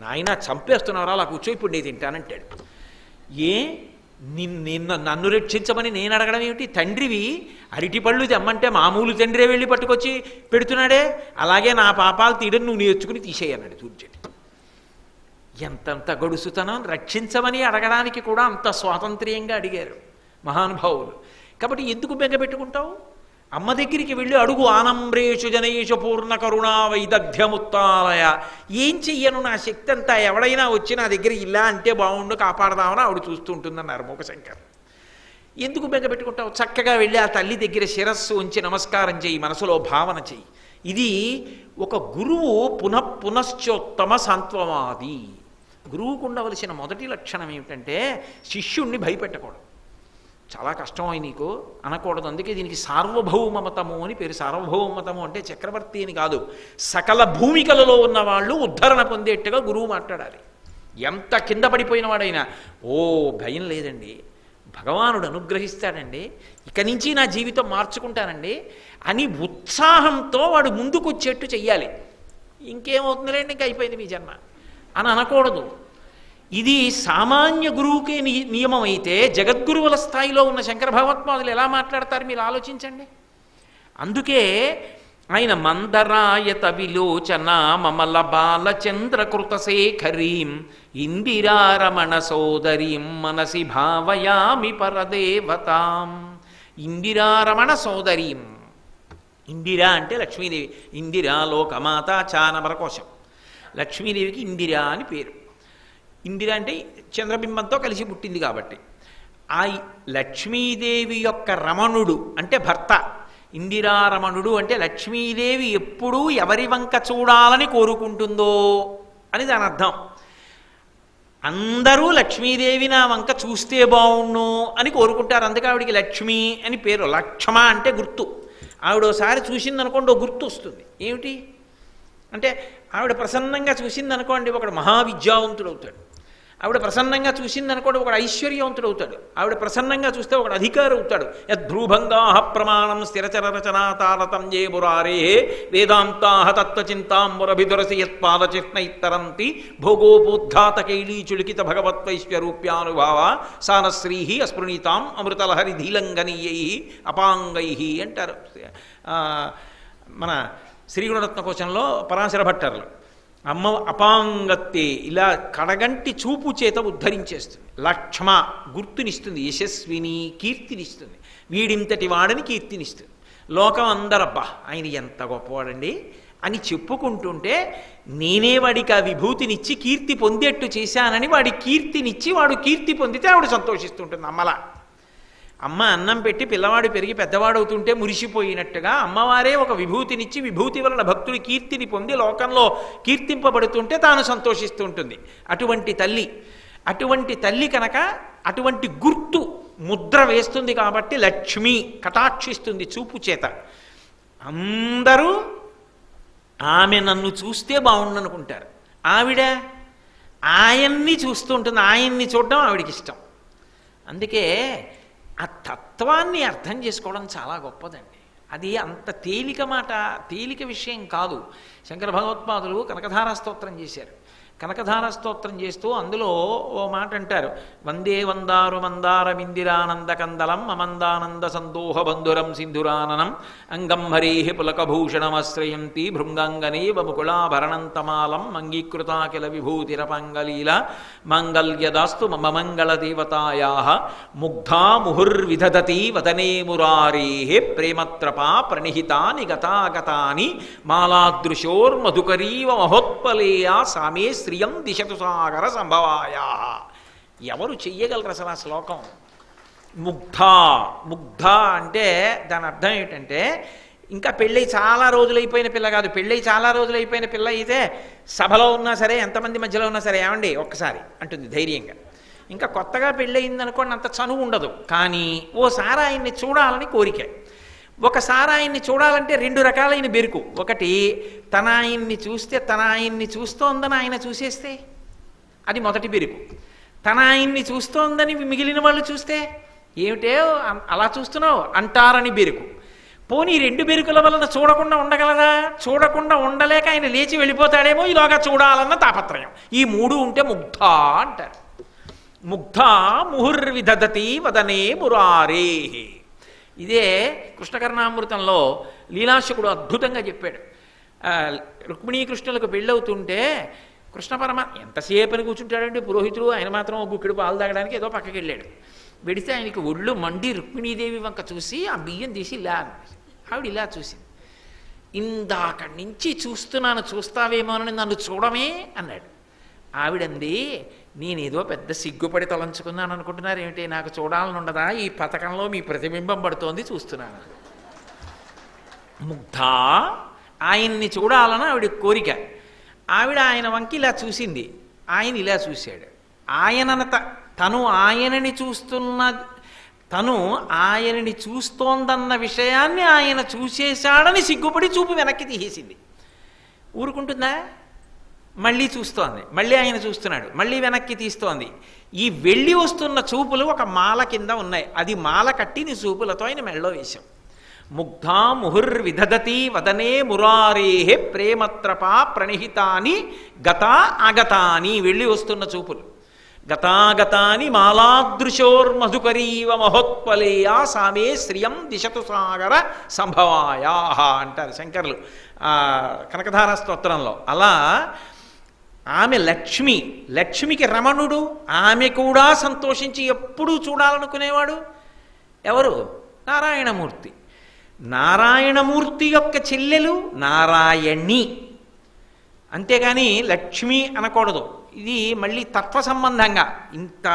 నాయన చంపేస్తున్నారా అలా కూర్చో ఇప్పుడు నేను తింటానంటాడు. నన్ను రక్షించమని నేను అడగడం ఏమిటి? తండ్రివి అరటిపళ్ళు తెమ్మంటే మామూలు తండ్రే వెళ్ళి పట్టుకొచ్చి పెడుతున్నాడే, అలాగే నా పాపాలు తీయడం నువ్వు నేర్చుకుని తీసేయన్నాడు దూర్జటి. ఎంతంత గడుసుతనం! రక్షించమని అడగడానికి కూడా అంత స్వాతంత్ర్యంగా అడిగారు మహానుభావులు. కాబట్టి ఎందుకు బెంగపెట్టుకుంటావు? అమ్మ దగ్గరికి వెళ్ళి అడుగు. ఆనమ్రేషు జనేషు పూర్ణ కరుణా వైదగ్ధ్యముత్తాలయ. ఏం చెయ్యను, నా శక్తి అంతా ఎవడైనా వచ్చి నా దగ్గర ఇలా అంటే బాగుండు కాపాడదామని ఆవిడ చూస్తూ ఉంటుందన్నారు మూకశంకర్. ఎందుకు బెంగపెట్టుకుంటావు? చక్కగా వెళ్ళి ఆ తల్లి దగ్గర శిరస్సు ఉంచి నమస్కారం చెయ్యి, మనసులో భావన చెయ్యి. ఇది ఒక గురువు పునశ్చోత్తమ సాంత్వమాది. గురువుకు ఉండవలసిన మొదటి లక్షణం ఏమిటంటే శిష్యుణ్ణి భయపెట్టకూడదు. చాలా కష్టమై నీకు అనకూడదు. అందుకే దీనికి సార్వభౌమమతము అని పేరు. సార్వభౌమతము అంటే చక్రవర్తి అని కాదు, సకల భూమికలలో ఉన్న వాళ్ళు ఉద్ధరణ పొందేట్టుగా గురువు మాట్లాడాలి. ఎంత కింద పడిపోయిన వాడైనా ఓ భయం లేదండి, భగవానుడు అనుగ్రహిస్తాడండి, ఇక నుంచి నా జీవితం మార్చుకుంటానండి అని ఉత్సాహంతో వాడు ముందుకొచ్చేట్టు చెయ్యాలి. ఇంకేమవుతుందిలేండి, ఇంక అయిపోయింది మీ జన్మ అని అనకూడదు. ఇది సామాన్య గురువుకే నియమం అయితే జగద్గురువుల స్థాయిలో ఉన్న శంకర భగవత్పాదులు ఎలా మాట్లాడతారు మీరు ఆలోచించండి. అందుకే ఆయన మందరాయత విలోచన మమల బాలచంద్రకృతశేఖరీం ఇందిరారమణ సోదరీం మనసి భావయామి పరదేవతాం. ఇందిరారమణ సోదరీం, ఇందిరా అంటే లక్ష్మీదేవి, ఇందిరా లోకమాత చానమర కోశం, లక్ష్మీదేవికి ఇందిరా అని పేరు. ఇందిరా అంటే చంద్రబింబంతో కలిసి పుట్టింది కాబట్టి ఆ లక్ష్మీదేవి యొక్క రమణుడు అంటే భర్త, ఇందిరారమణుడు అంటే లక్ష్మీదేవి ఎప్పుడూ ఎవరి వంక చూడాలని కోరుకుంటుందో అని దాని అర్థం. అందరూ లక్ష్మీదేవి నా వంక చూస్తే బావుణ్ణు అని కోరుకుంటారు, అందుకే ఆవిడికి లక్ష్మి అని పేరు. లక్ష్మ అంటే గుర్తు. ఆవిడోసారి చూసిందనుకోండి ఓ గుర్తు వస్తుంది. ఏమిటి అంటే ఆవిడ ప్రసన్నంగా చూసిందనుకోండి ఒకడు మహావిద్యావంతుడు అవుతాడు, ఆవిడ ప్రసన్నంగా చూసిందనుకోండి ఒకడు ఐశ్వర్యవంతుడు అవుతాడు, ఆవిడ ప్రసన్నంగా చూస్తే ఒకడు అధికారి అవుతాడు. యద్భ్రూభంగాః ప్రమాణం స్థిరచర రచనా తారతం ఏ మురారే వేదాంతాః తత్వచింతాంబురభిదురసి యత్పాదచిహ్నైత్తరంతి భోగోపోద్ఘాతకైలీచులికిత భగవత్వైశ్వర్యూప్యానుభావ సానశ్రీః అస్పృణీతాం అమృతలహరి ధీలంగనీయై అపాంగైః అంటారు మన శ్రీగుణరత్న కోశంలో పరాశర భట్టర్లు. అమ్మ అపాంగత్తే ఇలా కడగంటి చూపు చేత ఉద్ధరించేస్తుంది. లక్ష్మ గుర్తునిస్తుంది, యశస్విని కీర్తినిస్తుంది, వీడింతటి వాడని కీర్తినిస్తుంది. లోకం అందరబ్బా ఆయన ఎంత గొప్పవాడండి అని చెప్పుకుంటుంటే నేనే వాడికి ఆ విభూతినిచ్చి కీర్తి పొందేట్టు చేశానని వాడి కీర్తినిచ్చి వాడు కీర్తి పొందితే ఆవిడ సంతోషిస్తుంటుంది. అమ్మలా అమ్మ అన్నం పెట్టి పిల్లవాడు పెరిగి పెద్దవాడవుతుంటే మురిసిపోయినట్టుగా అమ్మవారే ఒక విభూతినిచ్చి విభూతి వలన భక్తుడి కీర్తిని పొంది లోకంలో కీర్తింపబడుతుంటే తాను సంతోషిస్తూ ఉంటుంది. అటువంటి తల్లి కనుక అటువంటి గుర్తు ముద్ర వేస్తుంది కాబట్టి లక్ష్మి కటాక్షిస్తుంది చూపు చేత. అందరూ ఆమె నన్ను చూస్తే బాగుండనుకుంటారు, ఆవిడ ఆయన్ని చూస్తూ ఉంటుంది, ఆయన్ని చూడడం ఆవిడికి ఇష్టం. అందుకే ఆ తత్వాన్ని అర్థం చేసుకోవడం చాలా గొప్పదండి. అది అంత తేలిక మాట, తేలిక విషయం కాదు. శంకర భగవత్పాదులు కనకధార స్తోత్రం చేశారు. కనకధార స్తోత్రం చేస్తూ అందులో ఓ మాట అంటారు, వందే వందారు మందారమిందిరానంద కందలం అమందానంద సందోహ బంధురం సింధురాననం అంగం హరేహి పులకభూషణమశ్రయంతి భృంగాంగనేవ ముకుళాభరణంతమాలం మంగీకృతాకిల విభూతిరపంగలీల మాంగళ్యదాస్తు మమ మంగళదేవతాయాః ముగ్ధా ముహుర్విదధతి వదనే మురారేః ప్రేమత్రపా ప్రణిహితాని గతాగతాని మాలాదృశోర్మధుకరీవ మహోత్పలేయా సామే శ్రియం దిశతు సాగర సంభవాయా. ఎవరు చెయ్యగలరు అసలు ఆ శ్లోకం? ముగ్ధ అంటే దాని అర్థం ఏంటంటే ఇంకా పెళ్ళై చాలా రోజులైపోయిన పిల్ల కాదు. పెళ్ళై చాలా రోజులైపోయిన పిల్ల అయితే సభలో ఉన్నా సరే ఎంతమంది మధ్యలో ఉన్నా సరే ఏమండి ఒక్కసారి అంటుంది ధైర్యంగా. ఇంకా కొత్తగా పెళ్ళయిందనుకోండి అంత చనువు ఉండదు, కానీ ఓసారి ఆయన్ని చూడాలని కోరిక. ఒకసారి ఆయన్ని చూడాలంటే రెండు రకాలైన బెరుకు. ఒకటి తన ఆయన్ని చూస్తే తన ఆయన్ని చూస్తోందని ఆయన చూసేస్తే అది మొదటి బెరుకు. తన ఆయన్ని చూస్తోందని మిగిలిన వాళ్ళు చూస్తే ఏమిటే అలా చూస్తున్నావు అంటారని బెరుకు. పోనీ రెండు బెరుకుల వలన చూడకుండా ఉండగలరా? చూడకుండా ఉండలేక ఆయన లేచి వెళ్ళిపోతాడేమో, ఈలోగా చూడాలన్న తాపత్రయం. ఈ మూడు ఉంటే ముగ్ధ అంటారు. ముగ్ధ ముహుర్విదధతి వదనే మురారే. ఇదే కృష్ణకర్ణామృతంలో లీలాశకుడు అద్భుతంగా చెప్పాడు. రుక్మిణీకృష్ణులకు పెళ్ళవుతుంటే కృష్ణ ఎంతసేపని కూర్చుంటాడంటే పురోహితుడు, ఆయన మాత్రం గుక్కిడు పాలు తాగడానికి ఏదో పక్కకి వెళ్ళాడు. వెడితే ఆయనకి ఒళ్ళు మండి రుక్మిణీదేవి వంక చూసి ఆ బియ్యం తీసి ఇలా ఆవిడ ఇలా చూసింది. ఇందాకడి నుంచి చూస్తున్నాను, చూస్తావేమోనని నన్ను చూడమే అన్నాడు. ఆవిడంది, నేనేదో పెద్ద సిగ్గుపడి తలంచుకున్నాను అనుకుంటున్నారు ఏమిటి? నాకు చూడాలని ఉండదా? ఈ పథకంలో మీ ప్రతిబింబం పడుతోంది, చూస్తున్నాను. ముగ్ధ ఆయన్ని చూడాలని ఆవిడ కోరిక. ఆవిడ ఆయన వంకి ఇలా చూసింది, ఆయన ఇలా చూశాడు. తను ఆయనని చూస్తోందన్న విషయాన్ని ఆయన చూసేశాడని సిగ్గుపడి చూపు వెనక్కి తీసేసింది. ఊరుకుంటుందా? మళ్ళీ చూస్తోంది, మళ్ళీ ఆయన చూస్తున్నాడు, మళ్ళీ వెనక్కి తీస్తోంది. ఈ వెళ్ళి వస్తున్న చూపులు ఒక మాల కింద ఉన్నాయి. అది మాల కట్టిన చూపులతో ఆయన మెళ్ళో వేశాం. ముగ్ధా ముహుర్విదధతి వదనే మురారేహే ప్రేమత్రపా ప్రణిహితాని గతా ఆగతాని, వెళ్ళి వస్తున్న చూపులు. గతాగతాని మాలాదృశోర్మధుకరీవ మహోత్పలేయా సామే శ్రియం దిశతు సాగర సంభవాయా అంటారు శంకర్లు కనకధార స్తోత్రంలో. అలా ఆమె లక్ష్మి, లక్ష్మికి రమణుడు, ఆమె కూడా సంతోషించి ఎప్పుడూ చూడాలనుకునేవాడు ఎవరు? నారాయణమూర్తి. నారాయణమూర్తి యొక్క చెల్లెలు నారాయణి, అంతేగాని లక్ష్మి అనకూడదు. ఇది మళ్ళీ తత్వ సంబంధంగా ఇంత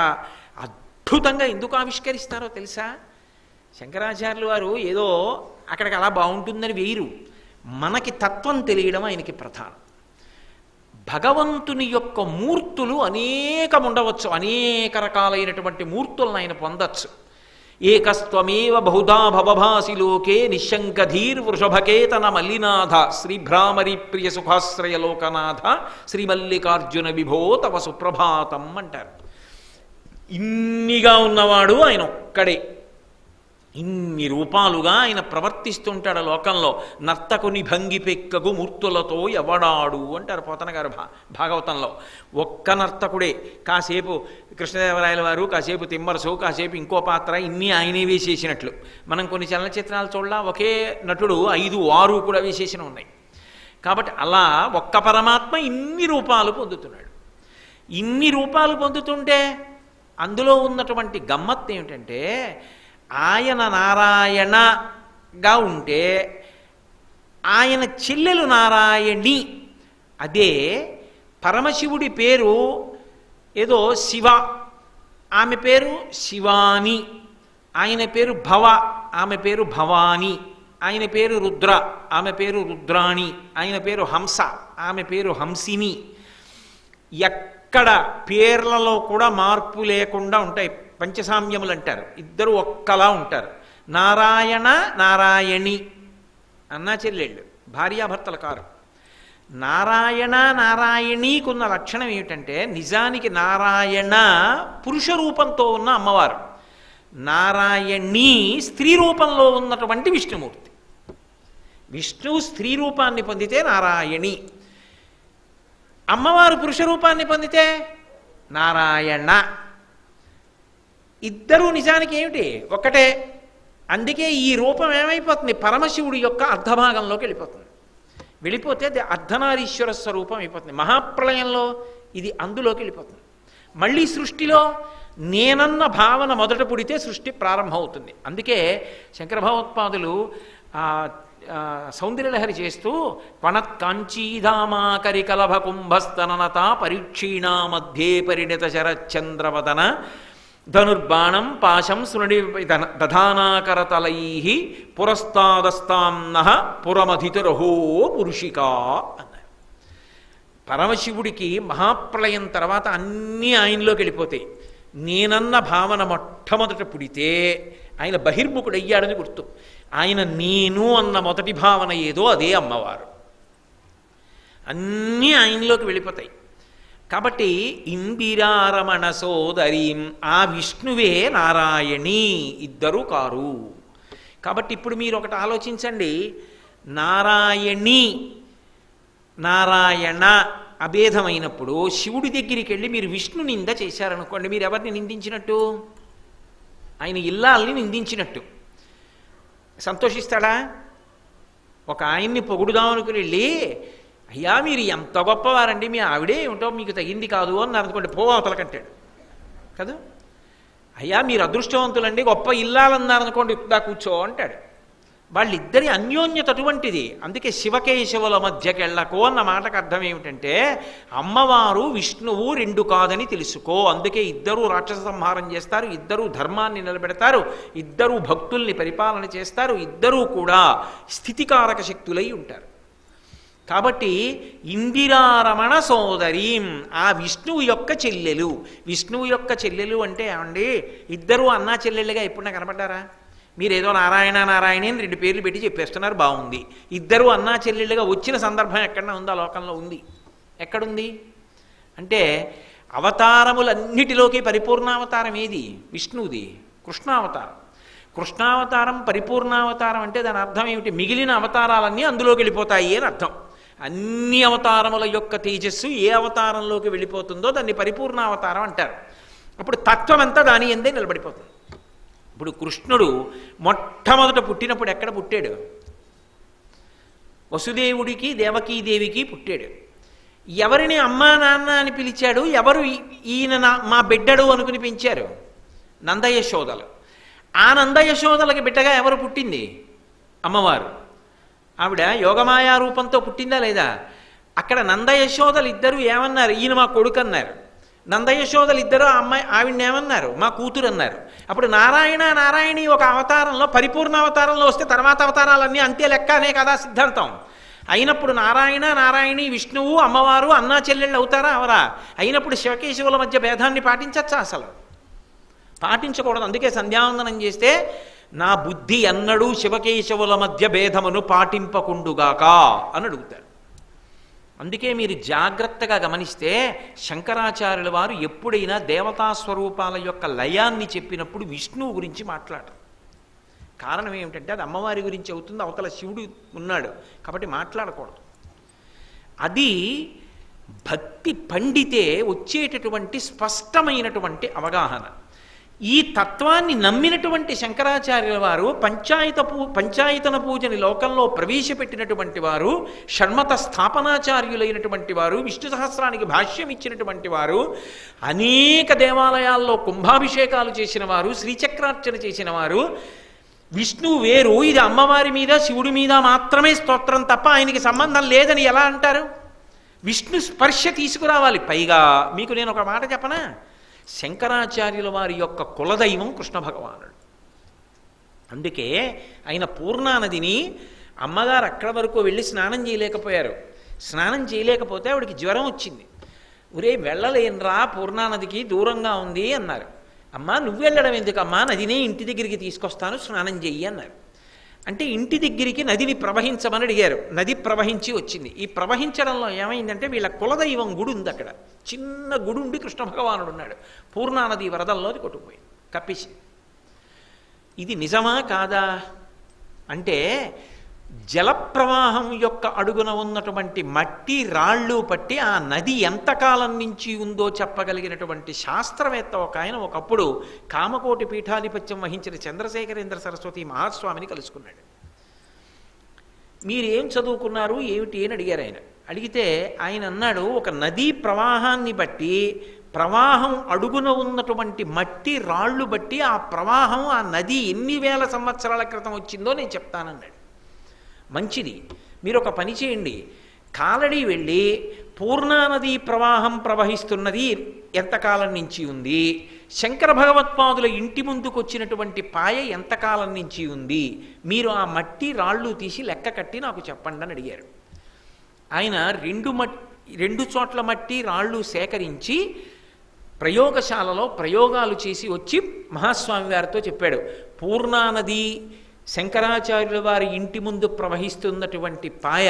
అద్భుతంగా ఎందుకు ఆవిష్కరిస్తారో తెలుసా? శంకరాచార్యులు వారు ఏదో అక్కడికి అలా బాగుంటుందని వేయరు. మనకి తత్వం తెలియడం ఆయనకి ప్రధానం. భగవంతుని యొక్క మూర్తులు అనేకం ఉండవచ్చు, అనేక రకాలైనటువంటి మూర్తులను ఆయన పొందచ్చు. ఏకస్త్వమేవ బహుధా భవభాసి లోకే నిశంకధీర్ వృషభకేతన మల్లినాథ శ్రీభ్రామరి ప్రియ సుఖాశ్రయ లోకనాథ శ్రీమల్లికార్జున విభో తవ సుప్రభాతం అంటారు. ఇన్నిగా ఉన్నవాడు ఆయన ఒక్కడే. ఇన్ని రూపాలుగా ఆయన ప్రవర్తిస్తుంటాడు లోకంలో. నర్తకుని భంగి పెక్కగు మూర్తులతో ఎవడాడు అంటారు పోతన గారు భాగవతంలో. ఒక్క నర్తకుడే. కాసేపు కృష్ణదేవరాయల వారు, కాసేపు తిమ్మరసు, కాసేపు ఇంకో పాత్ర, ఇన్ని ఆయనే వేసేసినట్లు. మనం కొన్ని చలనచిత్రాలు చూడలా ఒకే నటుడు 5, 6 కూడా వేసేసిన ఉన్నాయి. కాబట్టి అలా ఒక్క పరమాత్మ ఇన్ని రూపాలు పొందుతున్నాడు. ఇన్ని రూపాలు పొందుతుంటే అందులో ఉన్నటువంటి గమ్మత్తు ఏమిటంటే, ఆయన నారాయణగా ఉంటే ఆయన చెల్లెలు నారాయణి. అదే పరమశివుడి పేరు ఏదో శివ, ఆమె పేరు శివాని. ఆయన పేరు భవ, ఆమె పేరు భవాని. ఆయన పేరు రుద్ర, ఆమె పేరు రుద్రాణి. ఆయన పేరు హంస, ఆమె పేరు హంసిని. ఎక్కడ పేర్లలో కూడా మార్పు లేకుండా ఉంటాయి. పంచసామ్యములు అంటారు. ఇద్దరు ఒక్కలా ఉంటారు. నారాయణ నారాయణి అన్నా చెల్లెళ్ళు, భార్యాభర్తలు కారు. నారాయణ నారాయణీకున్న లక్షణం ఏమిటంటే, నిజానికి నారాయణ పురుష రూపంతో ఉన్న అమ్మవారు, నారాయణి స్త్రీ రూపంలో ఉన్నటువంటి విష్ణుమూర్తి. విష్ణువు స్త్రీ రూపాన్ని పొందితే నారాయణి, అమ్మవారు పురుష రూపాన్ని పొందితే నారాయణ. ఇద్దరూ నిజానికి ఏమిటి? ఒక్కటే. అందుకే ఈ రూపం ఏమైపోతుంది? పరమశివుడి యొక్క అర్ధభాగంలోకి వెళ్ళిపోతుంది. వెళ్ళిపోతే అది అర్ధనారీశ్వర స్వరూపం అయిపోతుంది. మహాప్రళయంలో ఇది అందులోకి వెళ్ళిపోతుంది. మళ్ళీ సృష్టిలో నేనన్న భావన మొదట పుడితే సృష్టి ప్రారంభం అవుతుంది. అందుకే శంకర భగవత్పాదులు సౌందర్యలహరి చేస్తూ పణత్ కాంచీధామాకరి కలభ కుంభస్తననత పరీక్షీణా మధ్యే పరిణిత శరచంద్రవదన ధనుర్బాణం పాశం సునడి దధానాకరతలై పురస్తాదస్తాంనః పురమధితురహో పురుషికా అన్నారు. పరమశివుడికి మహాప్రళయం తర్వాత అన్నీ ఆయనలోకి వెళ్ళిపోతాయి. నేనన్న భావన మొట్టమొదట పుడితే ఆయన బహిర్ముఖుడయ్యాడని గుర్తు. ఆయన నేను అన్న మొదటి భావన ఏదో అదే అమ్మవారు. అన్నీ ఆయనలోకి వెళ్ళిపోతాయి. కాబట్టి ఇందిరారమణ సోదరీం, ఆ విష్ణువే నారాయణి, ఇద్దరు కారు. కాబట్టి ఇప్పుడు మీరు ఒకటి ఆలోచించండి. నారాయణి నారాయణ అభేదమైనప్పుడు శివుడి దగ్గరికి వెళ్ళి మీరు విష్ణు నింద చేశారనుకోండి, మీరు ఎవరిని నిందించినట్టు? ఆయన ఇల్లాల్ని నిందించినట్టు. సంతోషిస్తాడా? ఒక ఆయన్ని పొగుడుదామనుకుని వెళ్ళి, అయ్యా మీరు ఎంత గొప్పవారండి, మీ ఆవిడే ఏమిటో మీకు తగింది కాదు అని అనుకోండి, పోవతలకంటాడు కదా. అయ్యా మీరు అదృష్టవంతులండి, గొప్ప ఇల్లాలన్నారనుకోండి, దా కూర్చో అంటాడు. వాళ్ళిద్దరి అన్యోన్యత అటువంటిది. అందుకే శివకేశవుల మధ్యకెళ్ళకో అన్న మాటకు అర్థం ఏమిటంటే, అమ్మవారు విష్ణువు రెండు కాదని తెలుసుకో. అందుకే ఇద్దరూ రాక్షస సంహారం చేస్తారు, ఇద్దరూ ధర్మాన్ని నిలబెడతారు, ఇద్దరూ భక్తుల్ని పరిపాలన చేస్తారు, ఇద్దరూ కూడా స్థితికారక శక్తులై ఉంటారు. కాబట్టి ఇందిరారమణ సోదరీం, ఆ విష్ణువు యొక్క చెల్లెలు. విష్ణువు యొక్క చెల్లెలు అంటే ఏమండి, ఇద్దరూ అన్నా చెల్లెళ్ళుగా ఎప్పుడన్నా కనపడ్డారా? మీరేదో నారాయణ నారాయణ అని 2 పేర్లు పెట్టి చెప్పేస్తున్నారు, బాగుంది. ఇద్దరు అన్నా చెల్లెళ్ళుగా వచ్చిన సందర్భం ఎక్కడన్నా ఉందా? లోకంలో ఉంది. ఎక్కడుంది అంటే అవతారములన్నిటిలోకి పరిపూర్ణావతారం ఏది? విష్ణువుది, కృష్ణావతారం. కృష్ణావతారం పరిపూర్ణావతారం అంటే దాని అర్థం ఏమిటి? మిగిలిన అవతారాలన్నీ అందులోకి వెళ్ళిపోతాయి అని అర్థం. అన్ని అవతారముల యొక్క తేజస్సు ఏ అవతారంలోకి వెళ్ళిపోతుందో దాన్ని పరిపూర్ణావతారం అంటారు. అప్పుడు తత్వం అంతా దాని ఎందే నిలబడిపోతుంది. ఇప్పుడు కృష్ణుడు మొట్టమొదట పుట్టినప్పుడు ఎక్కడ పుట్టాడు? వసుదేవుడికి దేవకీదేవికి పుట్టాడు. ఎవరిని అమ్మా నాన్న అని పిలిచాడు? ఎవరు ఈయన మా బిడ్డడు అనుకుని పెంచారు? నందయశోదలు. ఆ నందయశోదలకి బిడ్డగా ఎవరు పుట్టింది? అమ్మవారు. ఆవిడ యోగమాయా రూపంతో పుట్టిందా లేదా? అక్కడ నందయశోదలు ఇద్దరు ఏమన్నారు? ఈయన మా కొడుకు అన్నారు. నందయశోదలు ఇద్దరు ఆవిడని ఏమన్నారు? మా కూతురు అన్నారు. అప్పుడు నారాయణ నారాయణి ఒక అవతారంలో పరిపూర్ణ అవతారంలో వస్తే తర్వాత అవతారాలన్నీ అంతే లెక్క అనే కదా సిద్ధాంతం. అయినప్పుడు నారాయణ నారాయణి విష్ణువు అమ్మవారు అన్నా చెల్లెళ్ళు అవుతారా అవరా? అయినప్పుడు శివకేశవుల మధ్య భేదాన్ని పాటించచ్చా? అసలు పాటించకూడదు. అందుకే సంధ్యావందనం చేస్తే నా బుద్ధి ఎన్నడూ శివకేశవుల మధ్య భేదమును పాటింపకుండుగాక అని అడుగుతారు. అందుకే మీరు జాగ్రత్తగా గమనిస్తే శంకరాచార్యుల వారు ఎప్పుడైనా దేవతా స్వరూపాల యొక్క లయాన్ని చెప్పినప్పుడు విష్ణువు గురించి మాట్లాడరు. కారణం ఏమిటంటే అది అమ్మవారి గురించి అవుతుంది, అవతల శివుడు ఉన్నాడు కాబట్టి మాట్లాడకూడదు. అది భక్తి పండితే వచ్చేటటువంటి స్పష్టమైనటువంటి అవగాహన. ఈ తత్వాన్ని నమ్మినటువంటి శంకరాచార్యుల వారు పంచాయతన పూజని లోకంలో ప్రవేశపెట్టినటువంటి వారు, షణ్మత స్థాపనాచార్యులైనటువంటి వారు, విష్ణు సహస్రానికి భాష్యం ఇచ్చినటువంటి వారు, అనేక దేవాలయాల్లో కుంభాభిషేకాలు చేసిన వారు, శ్రీచక్రార్చన చేసిన వారు. విష్ణువు వేరు, ఇది అమ్మవారి మీద శివుడి మీద మాత్రమే స్తోత్రం తప్ప ఆయనకి సంబంధం లేదని ఎలా అంటారు? విష్ణు స్పర్శ తీసుకురావాలి. పైగా మీకు నేను ఒక మాట చెప్పనా? శంకరాచార్యుల వారి యొక్క కులదైవం కృష్ణ భగవానుడు. అందుకే ఆయన పూర్ణానదిని అమ్మగారు అక్కడి వరకు వెళ్ళి స్నానం చేయలేకపోయారు. స్నానం చేయలేకపోతే ఆవిడికి జ్వరం వచ్చింది. ఒరే వెళ్ళలేనరా, పూర్ణానదికి దూరంగా ఉంది అన్నారు. అమ్మా నువ్వు వెళ్ళడం ఎందుకమ్మా, నదినే ఇంటి దగ్గరికి తీసుకొస్తాను, స్నానం చెయ్యి అన్నారు. అంటే ఇంటి దగ్గరికి నదిని ప్రవహించమని అడిగారు. నది ప్రవహించి వచ్చింది. ఈ ప్రవహించడంలో ఏమైందంటే వీళ్ళ కులదైవం గుడి ఉంది అక్కడ. చిన్న గుడి ఉండి కృష్ణ భగవానుడు ఉన్నాడు. పూర్ణానది వరదల్లోది కొట్టుకుపోయింది, కప్పేసి. ఇది నిజమా కాదా అంటే జలప్రవాహం యొక్క అడుగున ఉన్నటువంటి మట్టి రాళ్ళు పట్టి ఆ నది ఎంతకాలం నుంచి ఉందో చెప్పగలిగినటువంటి శాస్త్రవేత్త ఒక ఆయన ఒకప్పుడు కామకోటి పీఠాధిపత్యం వహించిన చంద్రశేఖరేంద్ర సరస్వతి మహాస్వామిని కలుసుకున్నాడు. మీరేం చదువుకున్నారు ఏమిటి అని అడిగారు ఆయన. అడిగితే ఆయన అన్నాడు, ఒక నదీ ప్రవాహాన్ని బట్టి ప్రవాహం అడుగున ఉన్నటువంటి మట్టి రాళ్ళు బట్టి ఆ ప్రవాహం ఆ నది ఎన్ని వేల సంవత్సరాల క్రితం వచ్చిందో నేను చెప్తానన్నాడు. మంచిది, మీరు ఒక పని చేయండి, కాలడి వెళ్ళి పూర్ణానది ప్రవాహం ప్రవహిస్తున్నది ఎంతకాలం నుంచి ఉంది, శంకర భగవత్పాదుల ఇంటి ముందుకు వచ్చినటువంటి పాయ ఎంతకాలం నుంచి ఉంది, మీరు ఆ మట్టి రాళ్ళు తీసి లెక్క కట్టి నాకు చెప్పండి అని అడిగారు. ఆయన రెండు చోట్ల మట్టి రాళ్ళు సేకరించి ప్రయోగశాలలో ప్రయోగాలు చేసి వచ్చి మహాస్వామి వారితో చెప్పాడు, పూర్ణానది శంకరాచార్యుల వారి ఇంటి ముందు ప్రవహిస్తున్నటువంటి పాయ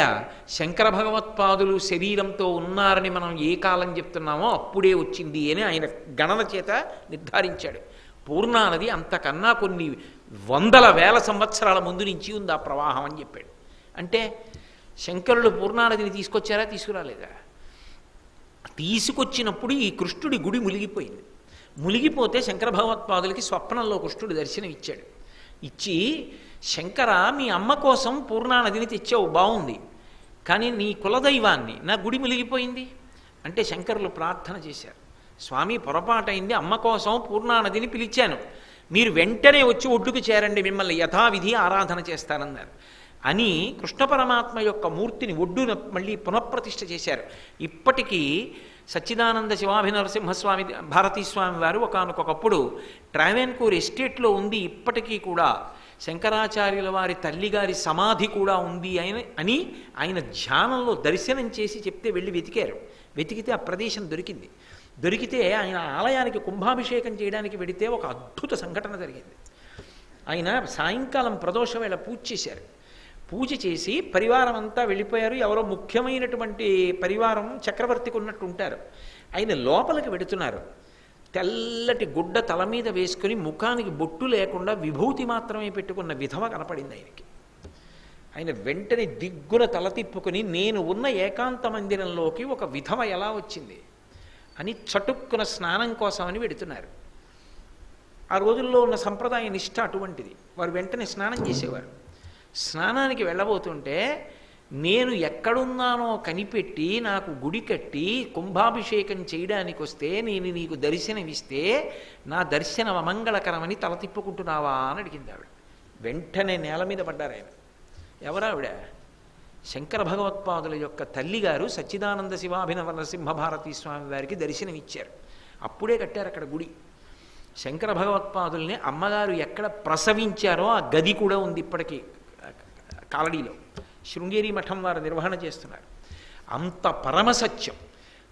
శంకర భగవత్పాదులు శరీరంతో ఉన్నారని మనం ఏ కాలం చెప్తున్నామో అప్పుడే వచ్చింది అని ఆయన గణన చేత నిర్ధారించాడు. పూర్ణానది అంతకన్నా కొన్ని వందల వేల సంవత్సరాల ముందు నుంచి ఉంది ఆ ప్రవాహం అని చెప్పాడు. అంటే శంకరులు పూర్ణానదిని తీసుకొచ్చారా, తీసుకురాలేదా? తీసుకొచ్చినప్పుడు ఈ కృష్ణుడి గుడి మునిగిపోయింది. మునిగిపోతే శంకర భగవత్పాదులకి స్వప్నంలో కృష్ణుడు దర్శనం ఇచ్చాడు. ఇచ్చి, శంకర మీ అమ్మ కోసం పూర్ణానదిని తెచ్చావు బాగుంది, కానీ నీ కులదైవాన్ని నా గుడి మునిగిపోయింది అంటే శంకరులు ప్రార్థన చేశారు, స్వామి పొరపాటైంది, అమ్మ కోసం పూర్ణానదిని పిలిచాను, మీరు వెంటనే వచ్చి ఒడ్డుకు చేరండి, మిమ్మల్ని యథావిధి ఆరాధన చేస్తానన్నారు అని కృష్ణ పరమాత్మ యొక్క మూర్తిని ఒడ్డున మళ్ళీ పునఃప్రతిష్ఠ చేశారు. ఇప్పటికీ సచ్చిదానంద శివాభినరసింహస్వామి భారతీస్వామి వారు ఒకానొకప్పుడు ట్రావెన్కూర్ ఎస్టేట్లో ఉంది. ఇప్పటికీ కూడా శంకరాచార్యుల వారి తల్లిగారి సమాధి కూడా ఉంది అని ఆయన ధ్యానంలో దర్శనం చేసి చెప్తే వెళ్ళి వెతికారు. వెతికితే ఆ ప్రదేశం దొరికింది. దొరికితే ఆయన ఆలయానికి కుంభాభిషేకం చేయడానికి వెడితే ఒక అద్భుత సంఘటన జరిగింది. ఆయన సాయంకాలం ప్రదోష వేళ పూజ చేశారు. పూజ చేసి పరివారం అంతా వెళ్ళిపోయారు. ఎవరో ముఖ్యమైనటువంటి పరివారం చక్రవర్తికి ఉన్నట్టు ఉంటారు. ఆయన లోపలికి వెడుతున్నారు. తెల్లటి గుడ్డ తల మీద వేసుకుని ముఖానికి బొట్టు లేకుండా విభూతి మాత్రమే పెట్టుకున్న విధవ కనపడింది ఆయనకి. ఆయన వెంటనే దిగ్గున తల తిప్పుకుని, నేను ఉన్న ఏకాంత మందిరంలోకి ఒక విధవ ఎలా వచ్చింది అని చటుక్కున స్నానం కోసమని వెడుతున్నారు. ఆ రోజుల్లో ఉన్న సంప్రదాయ నిష్ఠ అటువంటిది. వారు వెంటనే స్నానం చేసేవారు. స్నానానికి వెళ్ళబోతుంటే, నేను ఎక్కడున్నానో కనిపెట్టి నాకు గుడి కట్టి కుంభాభిషేకం చేయడానికి వస్తే నేను నీకు దర్శనమిస్తే నా దర్శనం అమంగళకరమని తల తిప్పుకుంటున్నావా అని అడిగింది ఆవిడ. వెంటనే నేల మీద పడ్డారు ఆయన. ఎవరావిడ? శంకర భగవత్పాదుల యొక్క తల్లిగారు సచ్చిదానంద శివాభినవ నరసింహ భారతీ స్వామి వారికి దర్శనమిచ్చారు. అప్పుడే కట్టారు అక్కడ గుడి. శంకర భగవత్పాదుల్ని అమ్మగారు ఎక్కడ ప్రసవించారో ఆ గది కూడా ఉంది ఇప్పటికీ కాలడీలో. శృంగేరి మఠం వారు నిర్వహణ చేస్తున్నారు. అంత పరమసత్యం.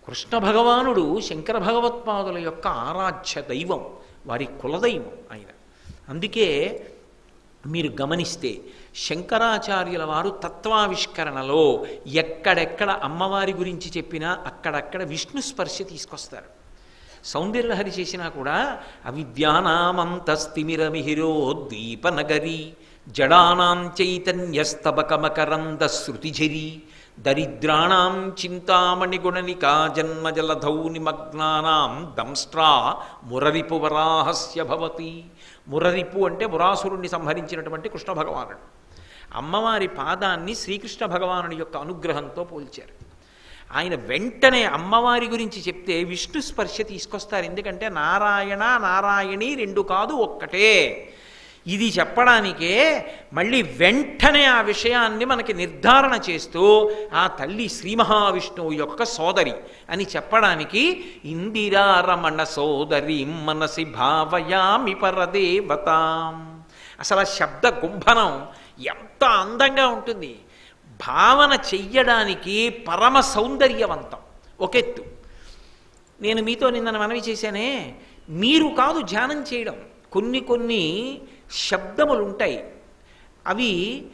కృష్ణ భగవానుడు శంకర భగవత్పాదుల యొక్క ఆరాధ్య దైవం, వారి కులదైవం ఆయన. అందుకే మీరు గమనిస్తే శంకరాచార్యుల వారు తత్వావిష్కరణలో ఎక్కడెక్కడ అమ్మవారి గురించి చెప్పినా అక్కడక్కడ విష్ణు స్పర్శ తీసుకొస్తారు. సౌందర్యలహరి చేసినా కూడా అవిద్యానామంతస్తిమిరమిహిరోద్దీపనగరి జడానాం చైతన్యస్తబకమకరంద శృతిఝరి దరిద్రాణాం చింతామణిగుణనికా జన్మజలధౌ నిమగ్నానాం దంష్ట్రా మురరిపు వరాహస్య భవతి. మురరిపు అంటే మురాసురుణ్ణి సంహరించినటువంటి కృష్ణ భగవానుడు. అమ్మవారి పాదాన్ని శ్రీకృష్ణ భగవానుడి యొక్క అనుగ్రహంతో పోల్చారు. ఆయన వెంటనే అమ్మవారి గురించి చెప్తే విష్ణు స్పర్శ తీసుకొస్తారు. ఎందుకంటే నారాయణ నారాయణి రెండు కాదు ఒక్కటే. ఇది చెప్పడానికే మళ్ళీ వెంటనే ఆ విషయాన్ని మనకి నిర్ధారణ చేస్తూ ఆ తల్లి శ్రీ మహావిష్ణువు యొక్క సోదరి అని చెప్పడానికి ఇందిరారమణ సోదరి మనసి భావయామి పరదేవతాం. అసలు ఆ శబ్ద గుంభనం ఎంత అందంగా ఉంటుంది. భావన చెయ్యడానికి పరమ సౌందర్యవంతం. ఒకెత్తు. నేను మీతో నిన్న మనవి చేశానే, మీరు కాదు ధ్యానం చేయడం. కొన్ని శబ్దములు ఉంటాయి. అవి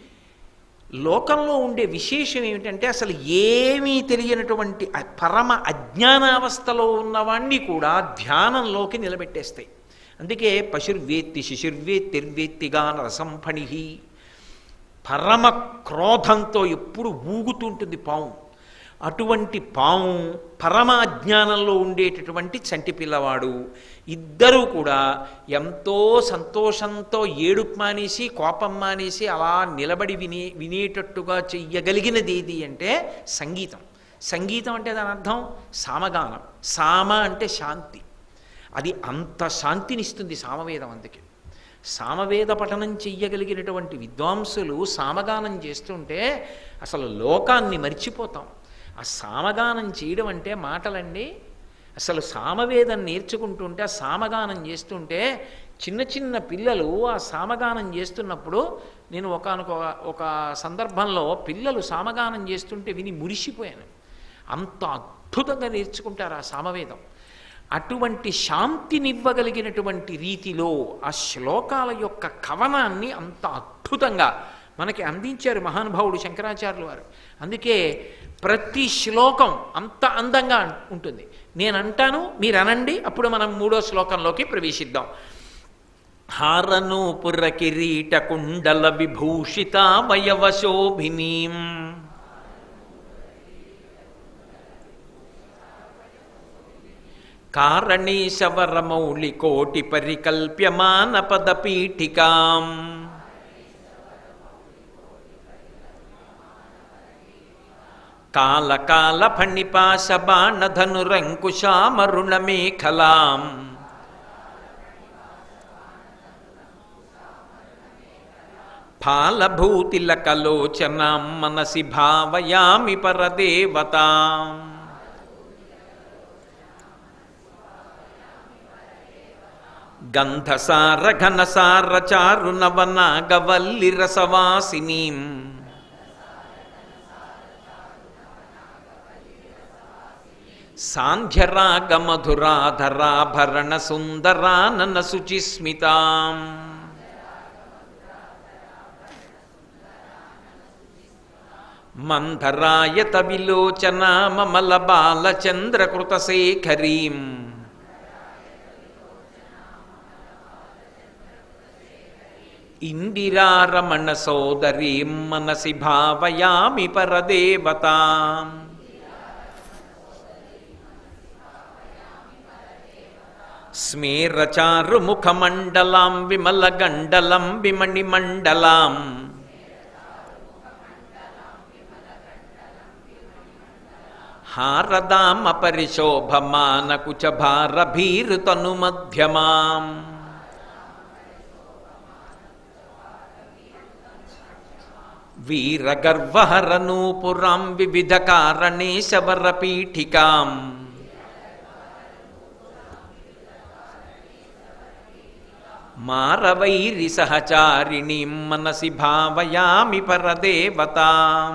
లోకంలో ఉండే విశేషం ఏమిటంటే అసలు ఏమీ తెలియనటువంటి పరమ అజ్ఞానావస్థలో ఉన్నవాణ్ణి కూడా ధ్యానంలోకి నిలబెట్టేస్తాయి. అందుకే పశుర్వేత్తి శిశుర్వేత్తిర్వేత్తిగాన రసంఫణి. పరమ క్రోధంతో ఎప్పుడు ఊగుతుంటుంది పాము. అటువంటి పాము పరమాజ్ఞానంలో ఉండేటటువంటి చంటి పిల్లవాడు ఇద్దరూ కూడా ఎంతో సంతోషంతో ఏడుపు మానేసి కోపం మానేసి అలా నిలబడి వినేటట్టుగా చెయ్యగలిగినది ఏది అంటే సంగీతం. సంగీతం అంటే దాని అర్థం సామగానం. సామ అంటే శాంతి. అది అంత శాంతినిస్తుంది సామవేదం. అందుకే సామవేద పఠనం చెయ్యగలిగినటువంటి విద్వాంసులు సామగానం చేస్తుంటే అసలు లోకాన్ని మర్చిపోతాం. ఆ సామగానం చేయడం అంటే మాటలండి. అసలు సామవేదం నేర్చుకుంటుంటే ఆ సామగానం చేస్తుంటే చిన్న చిన్న పిల్లలు ఆ సామగానం చేస్తున్నప్పుడు నేను ఒక సందర్భంలో పిల్లలు సామగానం చేస్తుంటే విని మురిసిపోయాను. అంత అద్భుతంగా నేర్చుకుంటారు ఆ సామవేదం. అటువంటి శాంతినివ్వగలిగినటువంటి రీతిలో ఆ శ్లోకాల యొక్క కవనాన్ని అంత అద్భుతంగా మనకి అందించారు మహానుభావుడు శంకరాచార్యులు వారు. అందుకే ప్రతి శ్లోకం అంత అందంగా ఉంటుంది. నేను అంటాను, మీరు అనండి, అప్పుడు మనం మూడో శ్లోకంలోకి ప్రవేశిద్దాం. హారనూపుర కిరీట కుండల విభూషిత వయవశోభినీం కారణీశవరమౌళి కోటి పరికల్ప్యమాన పదపీఠికాం కాలకాల ఫణిపాశ బాణధనురంకుశామరుణమేఖలాం ఫాలభూతిలకలోచనాం మనసి భావయామి పరదేవతాం. గంధసార ఘనసార చారు నవనాగవల్లి రసవాసినీం సాంధ్యరాగ మధురాధరాభరణ సుందరానన శుచిస్మితాం మంధరాయత విలోచన మమల బాలచంద్రకృతశేఖరీం ఇందిరారమణ సోదరీం మనసి భావయామి పరదేవతాం. స్మేరచారుముఖమండలాం విమలగండలం విమణిమండలాం హారదాం అపరిశోభమానకుచభారభీరుతనుమధ్యమాం. వీరగర్వహరనూపురాం వివిధకారణేశవరపీఠికాం మారవైరి సహచారిణీం మనసి భావయామి పరదేవతాం.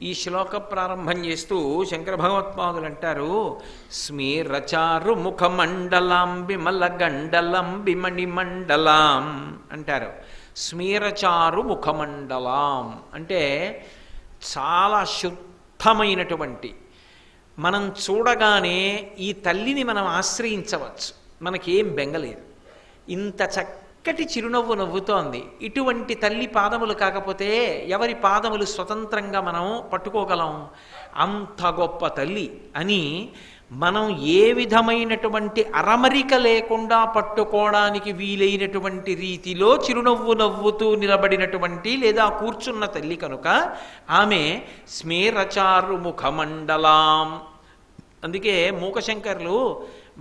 ఈ శ్లోక ప్రారంభం చేస్తూ శంకర భగవత్పాదులు అంటారు, స్మేరచారు ముఖమండలాం విమలగండలం విమణిమండలాం అంటారు. స్మేరచారు ముఖమండలాం అంటే చాలా శుద్ధమైనటువంటి, మనం చూడగానే ఈ తల్లిని మనం ఆశ్రయించవచ్చు, మనకేం బెంగలేదు. ఇంత చక్కటి చిరునవ్వు నవ్వుతోంది. ఇటువంటి తల్లి పాదములు కాకపోతే ఎవరి పాదములు స్వతంత్రంగా మనం పట్టుకోగలం? అంత గొప్ప తల్లి అని మనం ఏ విధమైనటువంటి అరమరిక లేకుండా పట్టుకోవడానికి వీలైనటువంటి రీతిలో చిరునవ్వు నవ్వుతూ నిలబడినటువంటి లేదా కూర్చున్న తల్లి కనుక ఆమె స్మేరచారు ముఖమండలాం. అందుకే మూకశంకర్లు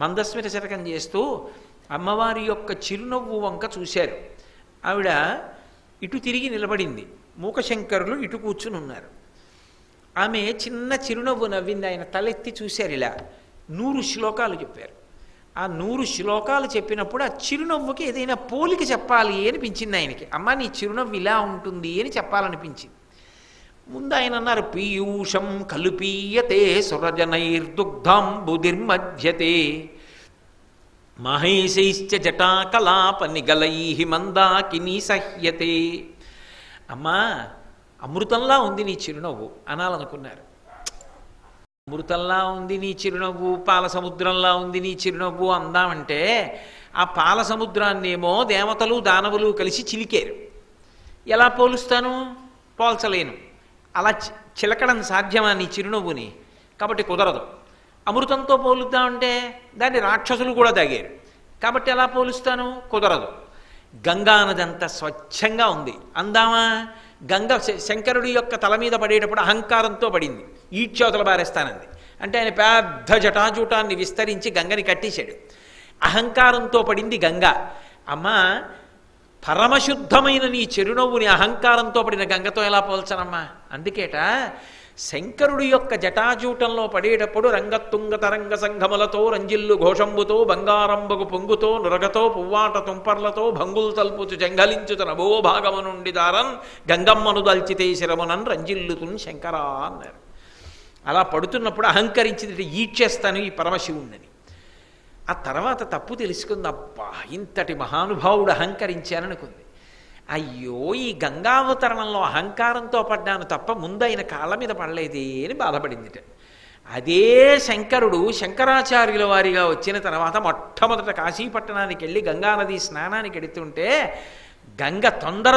మందస్మిత శతకం చేస్తూ అమ్మవారి యొక్క చిరునవ్వు వంక చూశారు. ఆవిడ ఇటు తిరిగి నిలబడింది, మూకశంకరులు ఇటు కూర్చుని ఉన్నారు. ఆమె చిన్న చిరునవ్వు నవ్వింది. ఆయన తలెత్తి చూశారు, ఇలా 100 శ్లోకాలు చెప్పారు. ఆ 100 శ్లోకాలు చెప్పినప్పుడు ఆ చిరునవ్వుకి ఏదైనా పోలిక చెప్పాలి అనిపించింది ఆయనకి. అమ్మ నీ చిరునవ్వు ఇలా ఉంటుంది అని చెప్పాలనిపించింది. ముందు ఆయన అన్నారు, పీయూషం కలుపీయతే సురజనైర్దుగ్ధాంబుదిర్మధ్యతే మహేశైశ్చ జటాకలాప నిగలై మందాకినీ సహ్యతే. అమ్మా అమృతంలా ఉంది నీ చిరునవ్వు అనాలనుకున్నారు. అమృతంలా ఉంది నీ చిరునవ్వు, పాల సముద్రంలా ఉంది నీ చిరునవ్వు అందామంటే ఆ పాల సముద్రాన్నేమో దేవతలు దానవులు కలిసి చిలికారు. ఎలా పోలుస్తాను? పోల్చలేను. అలా చిలకడం సాధ్యమా నీ చిరునవ్వుని? కాబట్టి కుదరదు. అమృతంతో పోలుద్దామంటే దాన్ని రాక్షసులు కూడా తాగారు, కాబట్టి ఎలా పోలుస్తాను? కుదరదు. గంగా నదంత స్వచ్ఛంగా ఉంది అందామా? గంగ శంకరుడి యొక్క తల మీద పడేటప్పుడు అహంకారంతో పడింది, ఈడ్చోతల బారేస్తానంది. అంటే ఆయన పెద్ద జటాజూటాన్ని విస్తరించి గంగని కట్టేశాడు. అహంకారంతో పడింది గంగ. అమ్మా పరమశుద్ధమైన నీ చిరునవ్వుని అహంకారంతో పడిన గంగతో ఎలా పోల్చనమ్మా? అందుకేట శంకరుడి యొక్క జటాజూటంలో పడేటప్పుడు రంగతుంగ తరంగ సంఘములతో రంజిల్లు ఘోషంబుతో బంగారంబగు పొంగుతో నురగతో పువ్వాట తుంపర్లతో భంగులు తల్పుచు జంఘలించుత నభో భాగము నుండి దారన్ గంగమ్మను దల్చితే శిరమునన్ రంజిల్లుతున్ శంకరా అన్నారు. అలా పడుతున్నప్పుడు అహంకరించింది, ఈడ్చేస్తాను ఈ పరమశివుణ్ణని. ఆ తర్వాత తప్పు తెలుసుకుంది. అబ్బా ఇంతటి మహానుభావుడు అహంకరించాననుకుంది. అయ్యో ఈ గంగావతరణంలో అహంకారంతో పడ్డాను తప్ప ముందు ఆయన కాళ్ళ మీద పడలేదే అని బాధపడిందిట. అదే శంకరుడు శంకరాచార్యుల వారిగా వచ్చిన తర్వాత మొట్టమొదట కాశీపట్టణానికి వెళ్ళి గంగానది స్నానానికి ఎడుతుంటే గంగ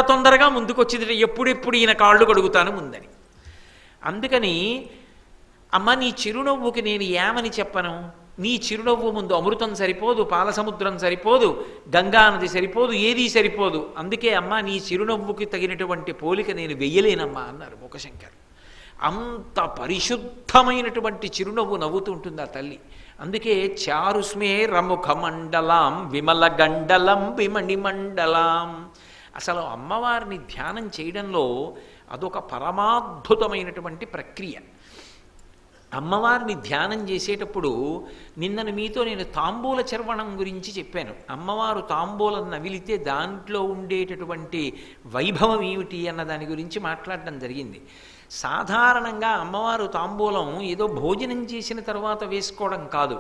తొందరగా ముందుకొచ్చింది, ఎప్పుడెప్పుడు ఈయన కాళ్ళు కడుగుతాను ముందని. అందుకని అమ్మ నీ చిరునవ్వుకి నేను ఏమని చెప్పను? నీ చిరునవ్వు ముందు అమృతం సరిపోదు, పాలసముద్రం సరిపోదు, గంగానది సరిపోదు, ఏదీ సరిపోదు. అందుకే అమ్మ నీ చిరునవ్వుకి తగినటువంటి పోలిక నేను వెయ్యలేనమ్మా అన్నారు మూకశంకర్. అంత పరిశుద్ధమైనటువంటి చిరునవ్వు నవ్వుతుంటుంది ఆ తల్లి. అందుకే చారుస్మేరముఖమండలాం విమలగండలం విమణిమండలాం. అసలు అమ్మవారిని ధ్యానం చేయడంలో అదొక పరమాద్భుతమైనటువంటి ప్రక్రియ. అమ్మవారిని ధ్యానం చేసేటప్పుడు నిన్నను మీతో నేను తాంబూల చర్వణం గురించి చెప్పాను. అమ్మవారు తాంబూలం నవిలితే దాంట్లో ఉండేటటువంటి వైభవం ఏమిటి అన్న దాని గురించి మాట్లాడడం జరిగింది. సాధారణంగా అమ్మవారు తాంబూలం ఏదో భోజనం చేసిన తర్వాత వేసుకోవడం కాదు,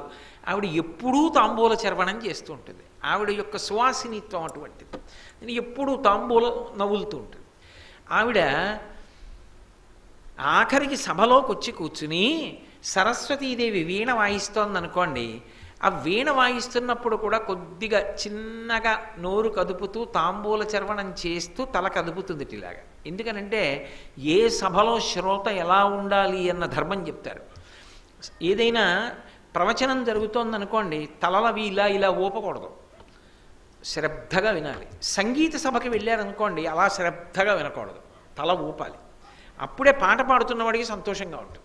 ఆవిడ ఎప్పుడూ తాంబూల చర్వణం చేస్తూ ఉంటుంది. ఆవిడ యొక్క సువాసినిత్వం అటువంటిది. నేను ఎప్పుడూ తాంబూలం నవ్వులుతూ ఉంటుంది. ఆవిడ ఆఖరికి సభలోకి వచ్చి కూర్చుని సరస్వతీదేవి వీణ వాయిస్తోందనుకోండి, ఆ వీణ వాయిస్తున్నప్పుడు కూడా కొద్దిగా చిన్నగా నోరు కదుపుతూ తాంబూల చర్వణం చేస్తూ తల కదుపుతుంది ఇలాగా. ఎందుకనంటే ఏ సభలో శ్రోత ఎలా ఉండాలి అన్న ధర్మం చెప్తారు. ఏదైనా ప్రవచనం జరుగుతోందనుకోండి, తలలవి ఇలా ఇలా ఊపకూడదు, శ్రద్ధగా వినాలి. సంగీత సభకి వెళ్ళారనుకోండి, అలా శ్రద్ధగా వినకూడదు, తల ఊపాలి. అప్పుడే పాట పాడుతున్నవాడికి సంతోషంగా ఉంటుంది.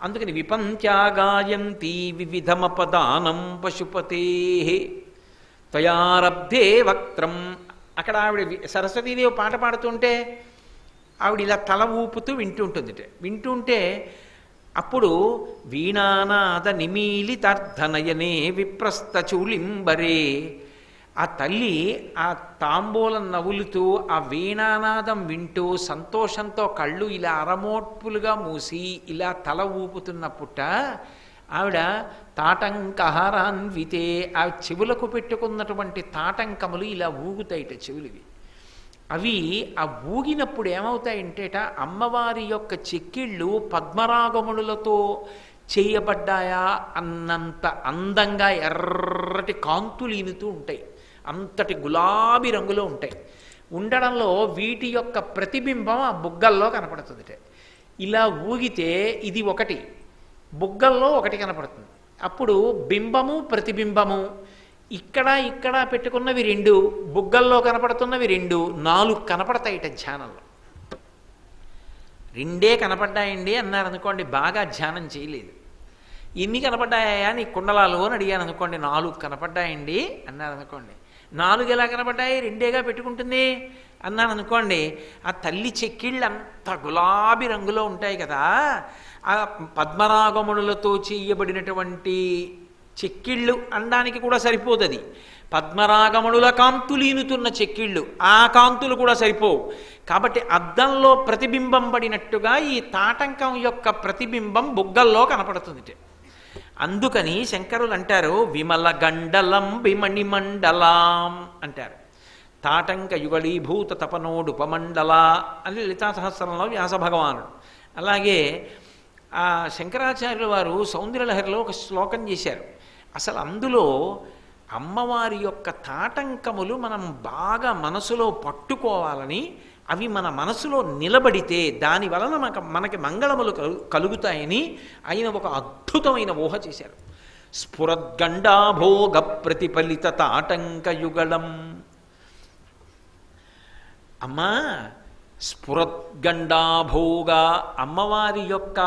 అందుకని విపంత్యాగాయంతి వివిధమపదానం పశుపతే త్వయారబ్ధే వక్త్రం. అక్కడ ఆవిడ సరస్వతీదేవి పాట పాడుతుంటే ఆవిడ ఇలా తల ఊపుతూ వింటుంటుంది. వింటుంటే అప్పుడు వీణానాద నిమీలితార్థనయనే విప్రస్థ చూలింబరే, ఆ తల్లి ఆ తాంబూలం నవ్వులుతూ ఆ వీణానాదం వింటూ సంతోషంతో కళ్ళు ఇలా అరమోట్పులుగా మూసి ఇలా తల ఊపుతున్న పుట్ట ఆవిడ తాటంకహారాన్వితే, ఆ చెవులకు పెట్టుకున్నటువంటి తాటంకములు ఇలా ఊగుతాయిట చెవులివి. అవి ఆ ఊగినప్పుడు ఏమవుతాయంటేట, అమ్మవారి యొక్క చెక్కిళ్ళు పద్మరాగములతో చేయబడ్డాయా అన్నంత అందంగా ఎర్రటి కాంతులు ఈనుతూ ఉంటాయి, అంతటి గులాబీ రంగులో ఉంటాయి. ఉండడంలో వీటి యొక్క ప్రతిబింబం ఆ బుగ్గల్లో కనపడుతుంది. ఇలా ఊగితే ఇది ఒకటి, బుగ్గల్లో ఒకటి కనపడుతుంది. అప్పుడు బింబము ప్రతిబింబము ఇక్కడ ఇక్కడ పెట్టుకున్నవి రెండు, బుగ్గల్లో కనపడుతున్నవి రెండు, 4 కనపడతాయిట ధ్యానంలో. 2 కనపడ్డాయండి అన్నారనుకోండి, బాగా ధ్యానం చేయలేదు. ఎన్ని కనపడ్డాయా నీ కుండలాలు అని అడిగాను అనుకోండి, 4 కనపడ్డాయండి అన్నారనుకోండి. 4 ఎలా కనపడ్డాయి, 2గా పెట్టుకుంటుంది అన్నాను అనుకోండి, ఆ తల్లి చెక్కిళ్ళు అంత గులాబీ రంగులో ఉంటాయి కదా, ఆ పద్మరాగములతో చేయబడినటువంటి చెక్కిళ్ళు అనడానికి కూడా సరిపోదు. అది పద్మరాగముల కాంతులీనుతున్న చెక్కిళ్ళు, ఆ కాంతులు కూడా సరిపోవు. కాబట్టి అద్దంలో ప్రతిబింబం పడినట్టుగా ఈ తాటంకం యొక్క ప్రతిబింబం బుగ్గల్లో కనపడుతుంది. అందుకని శంకరులు అంటారు విమల గండలం విమణి మండలాం అంటారు. తాటంక యుగళీభూత తపనోడుపమండల అని లలితా సహస్రంలో వ్యాస భగవానుడు. అలాగే ఆ శంకరాచార్యుల వారు సౌందర్యలహరిలో ఒక శ్లోకం చేశారు. అసలు అందులో అమ్మవారి యొక్క తాటంకములు మనం బాగా మనసులో పట్టుకోవాలని, అవి మన మనసులో నిలబడితే దాని వలన మనకి మంగళములు కలుగుతాయని ఆయన ఒక అద్భుతమైన ఊహ చేశారు. స్ఫురద్గండాభోగ ప్రతిఫలిత తాటంకయుగళం. అమ్మా స్ఫురద్గండాభోగ, అమ్మవారి యొక్క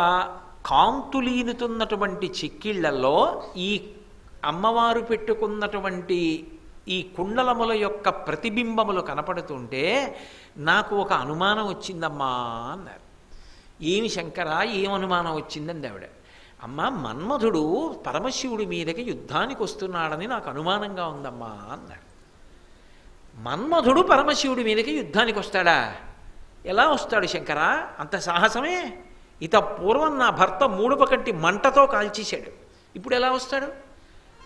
కాంతులీనుతున్నటువంటి చిక్కిళ్లలో ఈ అమ్మవారు పెట్టుకున్నటువంటి ఈ కుండలముల యొక్క ప్రతిబింబములు కనపడుతుంటే నాకు ఒక అనుమానం వచ్చిందమ్మా అన్నారు. ఏమి శంకర, ఏం అనుమానం వచ్చిందండి ఆవిడ. అమ్మ మన్మధుడు పరమశివుడి మీదకి యుద్ధానికి వస్తున్నాడని నాకు అనుమానంగా ఉందమ్మా అన్నారు. మన్మధుడు పరమశివుడి మీదకి యుద్ధానికి వస్తాడా? ఎలా వస్తాడు శంకర? అంత సాహసమే? ఇత పూర్వం నా భర్త మూడుపకంటి మంటతో కాల్చేశాడు, ఇప్పుడు ఎలా వస్తాడు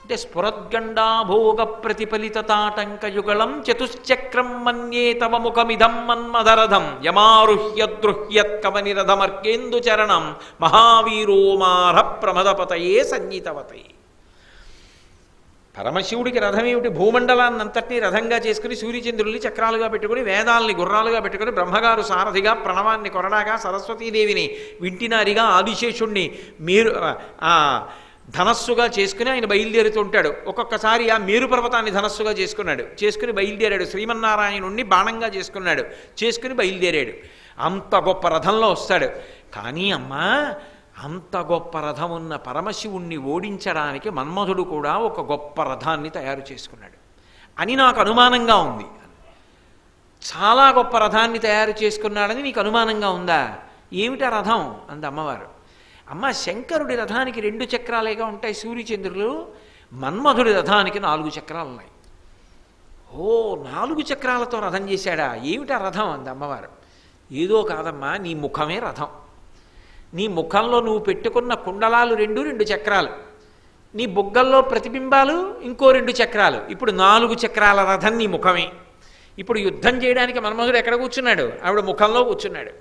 అంటే స్ఫురద్గండాభోగ ప్రతిఫలిత తాటంకయుగళం చతుశ్చక్రం మన్యే తవ ముఖమిదం మన్మధరథం యమారుహ్యద్రుహ్యత్ కవనిరథమర్కేందు చరణం మహావీరోమార ప్రమదపతయే సంగీతవతయే. పరమశివుడికి రథం ఏమిటి? భూమండలాన్నంతటినీ రథంగా చేసుకుని సూర్యచంద్రుల్ని చక్రాలుగా పెట్టుకుని వేదాలని గుర్రాలుగా పెట్టుకుని బ్రహ్మగారు సారథిగా ప్రణవాన్ని కొరడాగా సరస్వతీదేవిని వింటినారిగా ఆదిశేషుణ్ణి మీరు ధనస్సుగా చేసుకుని ఆయన బయలుదేరుతుంటాడు. ఒక్కొక్కసారి ఆ మేరు పర్వతాన్ని ధనస్సుగా చేసుకుని బయలుదేరాడు. శ్రీమన్నారాయణుణ్ణి బాణంగా చేసుకుని బయలుదేరాడు. అంత గొప్ప రథంలో వస్తాడు. కానీ అమ్మా అంత గొప్ప రథం ఉన్న పరమశివుణ్ణి ఓడించడానికి మన్మధుడు కూడా ఒక గొప్ప రథాన్ని తయారు చేసుకున్నాడు అని నాకు అనుమానంగా ఉంది. చాలా గొప్ప రథాన్ని తయారు చేసుకున్నాడని నీకు అనుమానంగా ఉందా? ఏమిటా రథం అంది అమ్మవారు. అమ్మ శంకరుడి రథానికి 2 చక్రాలేగా ఉంటాయి సూర్యచంద్రులు, మన్మధుడి రథానికి 4 చక్రాలు ఉన్నాయి. ఓ 4 చక్రాలతో రథం చేశాడా? ఏమిటా రథం అంది అమ్మవారు. ఏదో కాదమ్మా, నీ ముఖమే రథం. నీ ముఖంలో నువ్వు పెట్టుకున్న కుండలాలు 2 చక్రాలు. నీ బుగ్గల్లో ప్రతిబింబాలు, ఇంకో 2 చక్రాలు, ఇప్పుడు 4 చక్రాల రథం నీ ముఖమే. ఇప్పుడు యుద్ధం చేయడానికి మన్మధుడు ఎక్కడ కూర్చున్నాడు? ఆవిడ ముఖంలో కూర్చున్నాడు.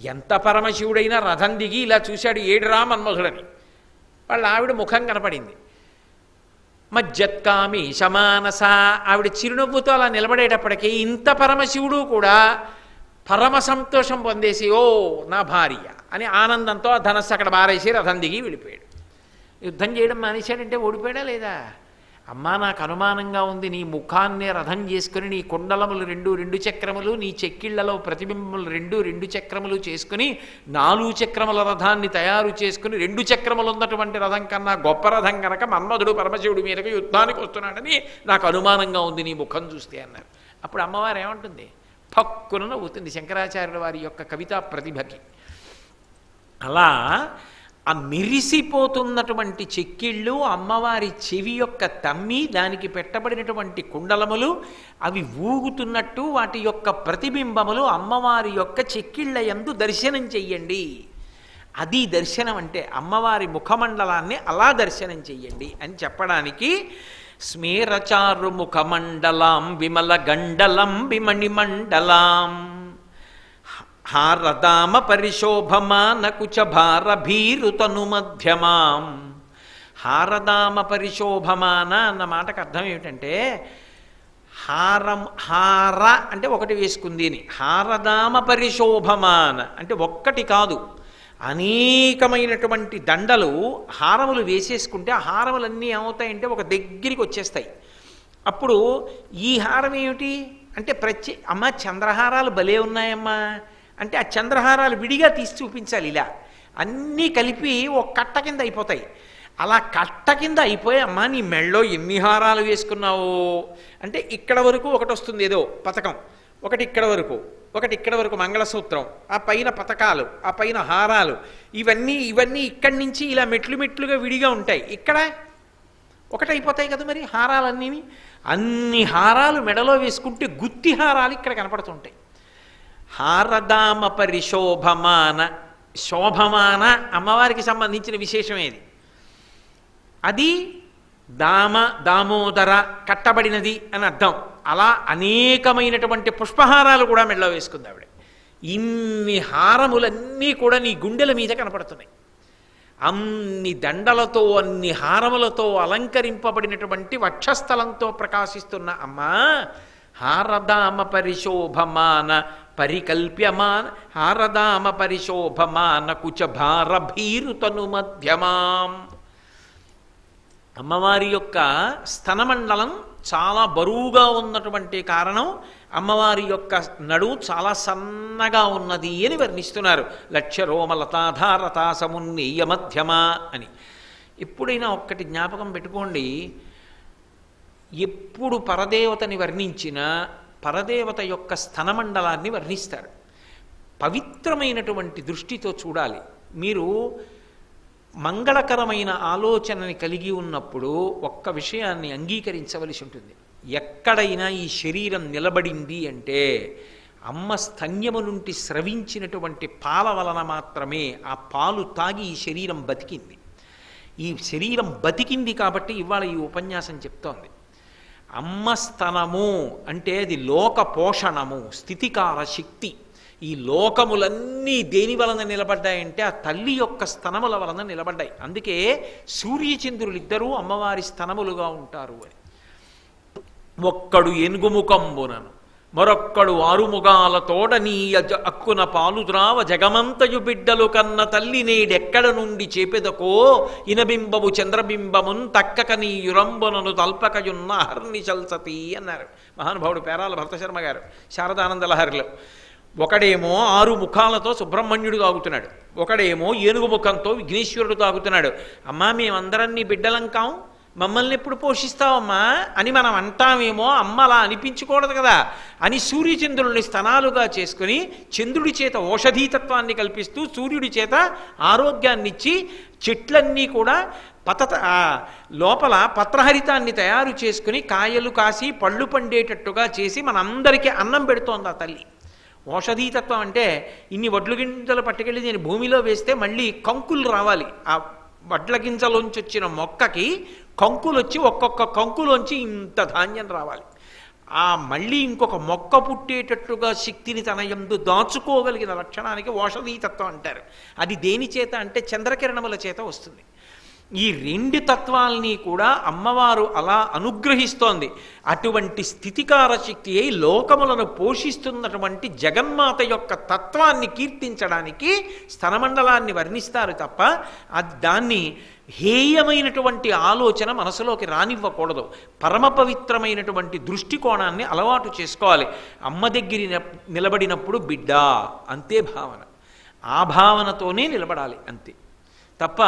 ఎంత పరమశివుడైనా రథం దిగి ఇలా చూశాడు, ఏడురా మన్మధుడని. వాళ్ళ ఆవిడ ముఖం కనపడింది. మజ్జత్కామి శమానస, ఆవిడ చిరునవ్వుతో అలా నిలబడేటప్పటికీ ఇంత పరమశివుడు కూడా పరమ సంతోషం పొందేసి, ఓ నా భార్య అని ఆనందంతో ఆ ధనస్సు అక్కడ బారేసి రథం దిగి వెళ్ళిపోయాడు. యుద్ధం చేయడం మానేశాడంటే ఓడిపోయాడా లేదా? అమ్మా, నాకు అనుమానంగా ఉంది, నీ ముఖాన్నే రథం చేసుకుని, నీ కుండలములు 2 చక్రములు, నీ చెక్కిళ్లలో ప్రతిబింబములు 2 చక్రములు చేసుకుని 4 చక్రముల రథాన్ని తయారు చేసుకుని 2 చక్రములు ఉన్నటువంటి రథం కన్నా గొప్ప రథం కనుక మన్మధుడు పరమశివుడి మీదకి యుద్ధానికి వస్తున్నాడని నాకు అనుమానంగా ఉంది నీ ముఖం చూస్తే అన్నారు. అప్పుడు అమ్మవారు ఏమంటుంది? పక్కున నవ్వుతుంది శంకరాచార్యుల వారి యొక్క కవితా ప్రతిభకి. అలా ఆ మెరిసిపోతున్నటువంటి చెక్కిళ్ళు, అమ్మవారి చెవి యొక్క తమ్మి, దానికి పెట్టబడినటువంటి కుండలములు అవి ఊగుతున్నట్టు వాటి యొక్క ప్రతిబింబములు అమ్మవారి యొక్క చెక్కిళ్ళ యందు దర్శనం చెయ్యండి. అది దర్శనం అంటే, అమ్మవారి ముఖమండలాన్ని అలా దర్శనం చెయ్యండి అని చెప్పడానికి స్మేరచారు ముఖమండలాం విమల గండలం విమణిమండలాం హారదామ పరిశోభమాన కుచభార భీరుతను మధ్యమాం. హారదామ పరిశోభమాన అన్న మాటకు అర్థం ఏమిటంటే, హార అంటే ఒకటి వేసుకుంది అని, హారదామ పరిశోభమాన అంటే ఒక్కటి కాదు, అనేకమైనటువంటి దండలు హారములు వేసేసుకుంటే ఆ హారములన్నీ ఏమవుతాయంటే ఒక దగ్గరికి వచ్చేస్తాయి. అప్పుడు ఈ హారం ఏమిటి అంటే అమ్మ చంద్రహారాలు భలే ఉన్నాయమ్మా అంటే ఆ చంద్రహారాలు విడిగా తీసి చూపించాలి. ఇలా అన్నీ కలిపి ఒక కట్ట కింద అయిపోతాయి. అలా కట్ట కింద అయిపోయి, అమ్మా నీ మెళ్ళో ఎన్ని హారాలు వేసుకున్నావు అంటే ఇక్కడ వరకు ఒకటి వస్తుంది, ఏదో పథకం ఒకటి, ఇక్కడ వరకు ఒకటి, ఇక్కడ వరకు మంగళసూత్రం, ఆ పైన పథకాలు, ఆ పైన హారాలు, ఇవన్నీ ఇక్కడి నుంచి ఇలా మెట్లుగా విడిగా ఉంటాయి. ఇక్కడ ఒకటైపోతాయి కదా మరి హారాలన్నీ. అన్ని హారాలు మెడలో వేసుకుంటే గుత్తి హారాలు ఇక్కడ కనపడుతుంటాయి. హారదామ పరిశోభమాన, శోభమాన అమ్మవారికి సంబంధించిన విశేషమేది. అది దామోదర కట్టబడినది అని అర్థం. అలా అనేకమైనటువంటి పుష్పహారాలు కూడా మెడలో వేసుకుంది ఆవిడ. ఇన్ని హారములన్నీ కూడా నీ గుండెల మీద కనపడుతున్నాయి. అన్ని దండలతో అన్ని హారములతో అలంకరింపబడినటువంటి వక్షస్థలంతో ప్రకాశిస్తున్న అమ్మా, హారదామ పరిశోభమాన పరికల్ప్యమాన హారదామ పరిశోభమాన కుచభార భీరుతను మధ్యమాం. అమ్మవారి యొక్క స్తనమండలం చాలా బరువుగా ఉన్నటువంటి కారణం అమ్మవారి యొక్క నడుము చాలా సన్నగా ఉన్నది అని వర్ణిస్తున్నారు. లక్ష్యరోమలతాధారతాసమున్నీయ మధ్యమా అని. ఎప్పుడైనా ఒక్కటి జ్ఞాపకం పెట్టుకోండి, ఎప్పుడు పరదేవతని వర్ణించినా పరదేవత యొక్క స్తనమండలాన్ని వర్ణిస్తారు. పవిత్రమైనటువంటి దృష్టితో చూడాలి. మీరు మంగళకరమైన ఆలోచనని కలిగి ఉన్నప్పుడు ఒక్క విషయాన్ని అంగీకరించవలసి ఉంటుంది. ఎక్కడైనా ఈ శరీరం నిలబడింది అంటే అమ్మ స్తన్యము నుండి స్రవించినటువంటి పాల వలన మాత్రమే ఆ పాలు తాగి ఈ శరీరం బతికింది. ఈ శరీరం బతికింది కాబట్టి ఇవాళ ఈ ఉపన్యాసం చెప్తోంది. అమ్మ స్తనము అంటే అది లోక పోషణము, స్థితికార శక్తి. ఈ లోకములన్నీ దేని వలన నిలబడ్డాయంటే ఆ తల్లి యొక్క స్తనముల వలన నిలబడ్డాయి. అందుకే సూర్యచంద్రులిద్దరూ అమ్మవారి స్తనములుగా ఉంటారు అని. ఒక్కడు ఏనుగుముఖంబునను మరొక్కడు ఆరుముగాలతోడ నీ అక్కున పాలు ద్రావ జగమంతయు బిడ్డలు కన్న తల్లి నేడెక్కడ నుండి చేపెదకో ఇనబింబము చంద్రబింబమున్ తక్కక నీ యురంబునను తల్పకయున్న హర్ని చల్సతి అన్నారు మహానుభావుడు పేరాల భరతశర్మ గారు శారదానంద లహరిలో. ఒకడేమో 6 ముఖాలతో సుబ్రహ్మణ్యుడు తాగుతున్నాడు, ఒకడేమో ఏనుగు ముఖంతో విఘ్నేశ్వరుడు తాగుతున్నాడు. అమ్మా మేమందరం నీ బిడ్డలం కాం, మమ్మల్ని ఎప్పుడు పోషిస్తావమ్మా అని మనం అంటామేమో, అమ్మ అలా అనిపించకూడదు కదా అని సూర్యచంద్రుల్ని స్తనాలుగా చేసుకుని చంద్రుడి చేత ఔషధీతత్వాన్ని కల్పిస్తూ సూర్యుడి చేత ఆరోగ్యాన్నిచ్చి చెట్లన్నీ కూడా లోపల పత్రహరితాన్ని తయారు చేసుకుని కాయలు కాసి పళ్ళు పండేటట్టుగా చేసి మనందరికీ అన్నం పెడుతోంది ఆ తల్లి. ఔషధీతత్వం అంటే ఇన్ని వడ్లు గింజలు పట్టుకెళ్ళి నేను భూమిలో వేస్తే మళ్ళీ కంకులు రావాలి, ఆ వడ్ల గింజలోంచి వచ్చిన మొక్కకి కంకులు వచ్చి ఒక్కొక్క కంకులోంచి ఇంత ధాన్యం రావాలి. ఆ మళ్ళీ ఇంకొక మొక్క పుట్టేటట్టుగా శక్తిని తన యందు దాచుకోగలిగిన లక్షణానికి ఓషధీతత్వం అంటారు. అది దేని చేత అంటే చంద్రకిరణముల చేత వస్తుంది. ఈ రెండు తత్వాల్ని కూడా అమ్మవారు అలా అనుగ్రహిస్తోంది. అటువంటి స్థితికార శక్తి అయి లోకములను పోషిస్తున్నటువంటి జగన్మాత యొక్క తత్వాన్ని కీర్తించడానికి స్తనమండలాన్ని వర్ణిస్తారు తప్ప దాన్ని హేయమైనటువంటి ఆలోచన మనసులోకి రానివ్వకూడదు. పరమ పవిత్రమైనటువంటి దృష్టికోణాన్ని అలవాటు చేసుకోవాలి. అమ్మ దగ్గర నిలబడినప్పుడు బిడ్డ అంతే భావన, ఆ భావనతోనే నిలబడాలి అంతే తప్ప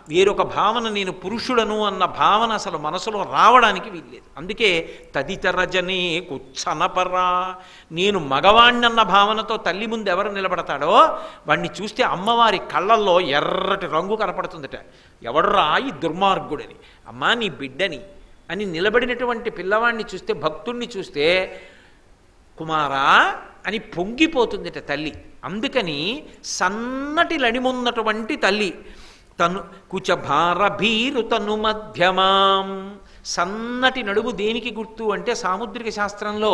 వేరొక భావన నేను పురుషుడను అన్న భావన అసలు మనసులో రావడానికి వీల్లేదు. అందుకే తదితరజనే కుచ్చనపరా, నేను మగవాణ్ణన్న భావనతో తల్లి ముందు ఎవరు నిలబడతాడో వాడిని చూస్తే అమ్మవారి కళ్ళల్లో ఎర్రటి రంగు కనపడుతుందట. ఎవడరా ఈ దుర్మార్గుడని, అమ్మా నీ బిడ్డని అని నిలబడినటువంటి పిల్లవాడిని చూస్తే, భక్తుణ్ణి చూస్తే కుమారా అని పొంగిపోతుందట తల్లి. అందుకని సన్నటి లణిమున్నటువంటి తల్లి తను కుచభార భీరు తను మధ్యమాం. సన్నటి నడుము దేనికి గుర్తు అంటే సాముద్రిక శాస్త్రంలో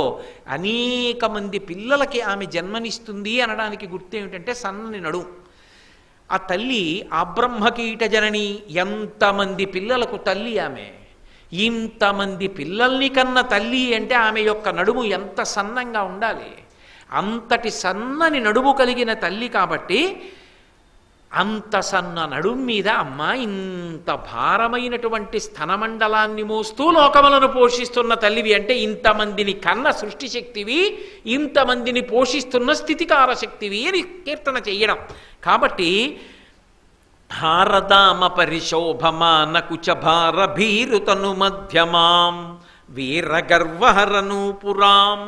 అనేక మంది పిల్లలకి ఆమె జన్మనిస్తుంది అనడానికి గుర్తు ఏమిటంటే సన్నని నడుము. ఆ తల్లి ఆబ్రహ్మకీట జనని, ఎంతమంది పిల్లలకు తల్లి ఆమె. ఇంతమంది పిల్లల్ని కన్న తల్లి అంటే ఆమె యొక్క నడుము ఎంత సన్నంగా ఉండాలి. అంతటి సన్నని నడుము కలిగిన తల్లి కాబట్టి అంత సన్న నడుము మీద అమ్మ ఇంత భారమైనటువంటి స్తనమండలాన్ని మోస్తూ లోకములను పోషిస్తున్న తల్లివి అంటే ఇంతమందిని కన్న సృష్టి శక్తివి, ఇంతమందిని పోషిస్తున్న స్థితికార శక్తివి అని కీర్తన చెయ్యడం. కాబట్టి హారదామ పరిశోభమాన కుచభార భీరుతను మధ్యమాం వీరగర్వహర నూపురాం.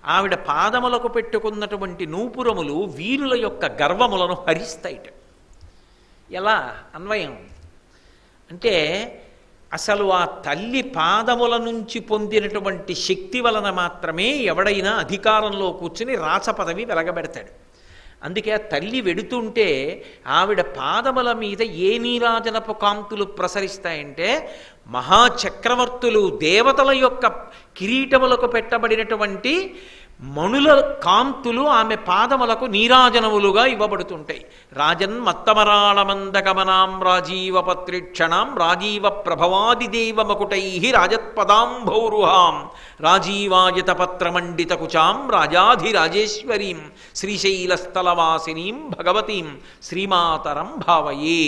ఆవిడ పాదములకు పెట్టుకున్నటువంటి నూపురములు వీరుల యొక్క గర్వములను హరిస్తాయిట. ఎలా అన్వయం అంటే అసలు ఆ తల్లి పాదముల నుంచి పొందినటువంటి శక్తి వలన మాత్రమే ఎవడైనా అధికారంలో కూర్చుని రాచ పదవి వెలగబెడతాడు. అందుకే ఆ తల్లి వెడుతుంటే ఆవిడ పాదముల మీద ఏ నీరాజనపు కాంతులు ప్రసరిస్తాయంటే మహాచక్రవర్తులు దేవతల యొక్క కిరీటములకు పెట్టబడినటువంటి మణుల కాంతులు ఆమె పాదములకు నీరాజనములుగా ఇవ్వబడుతుంటాయి. రాజన్ మత్తమరాళమందగమనాం రాజీవపత్రిక్షణాం రాజీవ ప్రభవాదిదేవ మకుటై రాజత్పదాంభౌరుహాం రాజీవాయతపత్రమండిత కుచాం రాజాధిరాజేశ్వరీం శ్రీశైలస్థలవాసినీం భగవతీం శ్రీమాతరం భావయే.